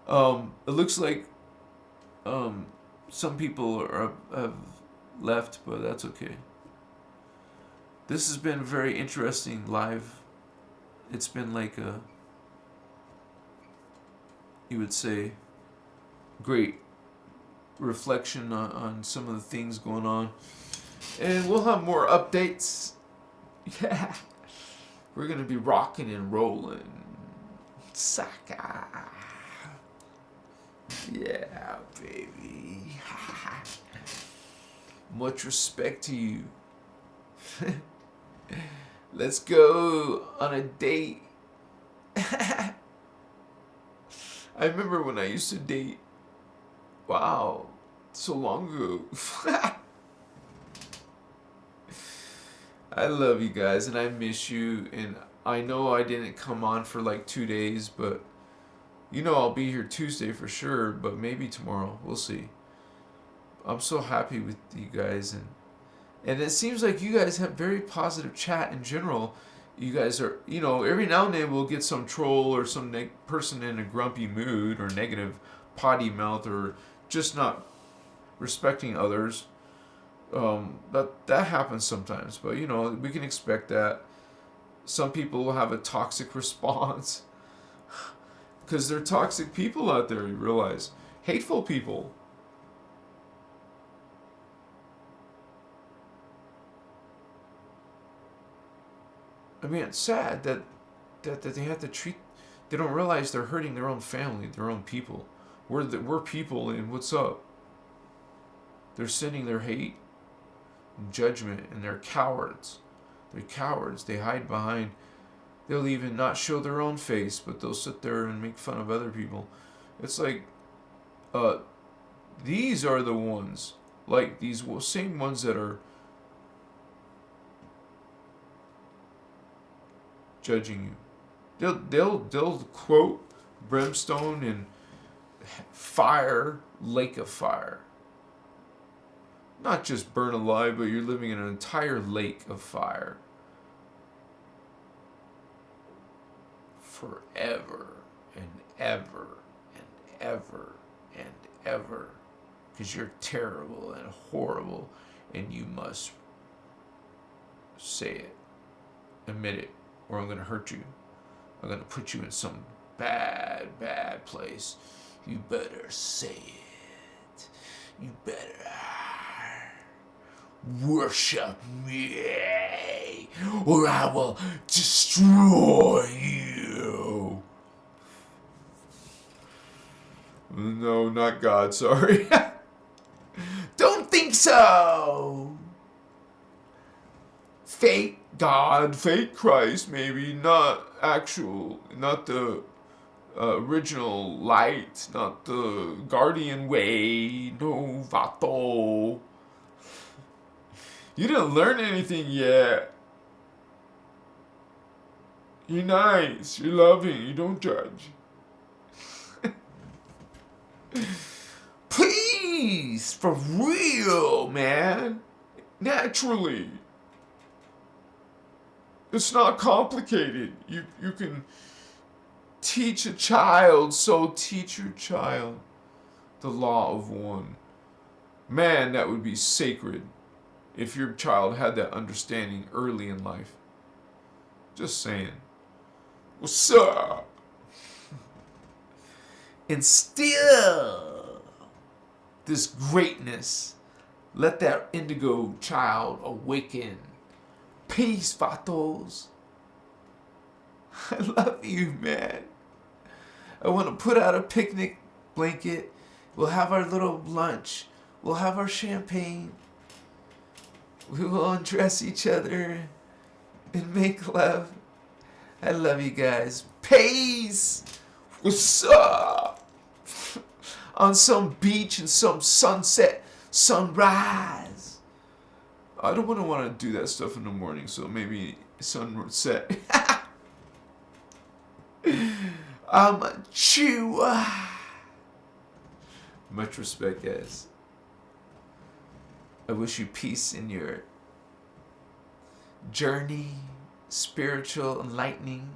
It looks like some people have left, but that's okay. This has been very interesting live. It's been like you would say, great reflection on some of the things going on. And we'll have more updates. Yeah. We're going to be rocking and rolling. Saka. Yeah, baby. Much respect to you. Let's go on a date. I remember when I used to date. Wow, so long ago. I love you guys and I miss you, and I know I didn't come on for like 2 days, but I'll be here Tuesday for sure, but maybe tomorrow. We'll see. I'm so happy with you guys, and it seems like you guys have very positive chat in general. You guys are, every now and then we'll get some troll or some person in a grumpy mood or negative potty mouth or just not respecting others. That happens sometimes, but we can expect that. Some people will have a toxic response because they're toxic people out there, you realize. Hateful people. I mean, it's sad that they have to treat. They don't realize they're hurting their own family, their own people. We're people, and what's up? They're sending their hate and judgment, and they're cowards. They're cowards. They hide behind. They'll even not show their own face, but they'll sit there and make fun of other people. It's like, these are the ones, like these same ones that are judging you. They'll quote brimstone and fire, lake of fire. Not just burn alive, but you're living in an entire lake of fire. Forever and ever and ever and ever. Because you're terrible and horrible, and you must say it. Admit it, or I'm going to hurt you. I'm going to put you in some bad, bad place. You better say it. You better worship me, or I will destroy you. No, not God, sorry. think so. Fake God, fake Christ, maybe, not the original light, not the guardian way, no, vato. You didn't learn anything yet. You're nice, you're loving, you don't judge. Please, for real, man. Naturally. It's not complicated. You can teach a child, so teach your child the law of one. Man, that would be sacred if your child had that understanding early in life. Just saying. What's up? Instill this greatness. Let that indigo child awaken. Peace, vatos. I love you, man. I want to put out a picnic blanket. We'll have our little lunch. We'll have our champagne. We will undress each other and make love. I love you guys. Peace. What's up? On some beach and some sunset, sunrise. I don't want to do that stuff in the morning, so maybe sunset. I'm a chew. Much respect, guys. I wish you peace in your journey, spiritual enlightening.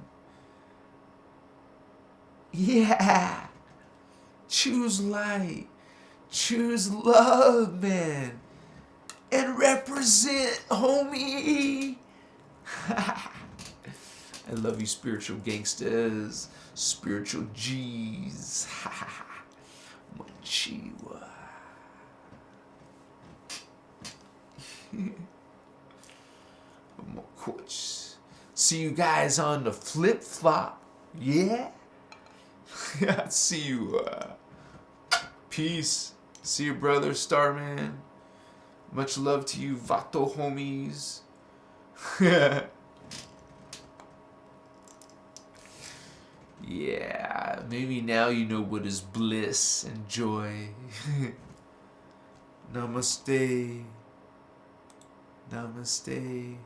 Yeah. Choose light. Choose love, man. And represent, homie. I love you, spiritual gangsters. Spiritual G's. Machiwa. See you guys on the flip flop. Yeah. See you. Peace. See you, brother Starman. Much love to you, Vato homies. Yeah, maybe now you know what is bliss and joy. Namaste. Namaste.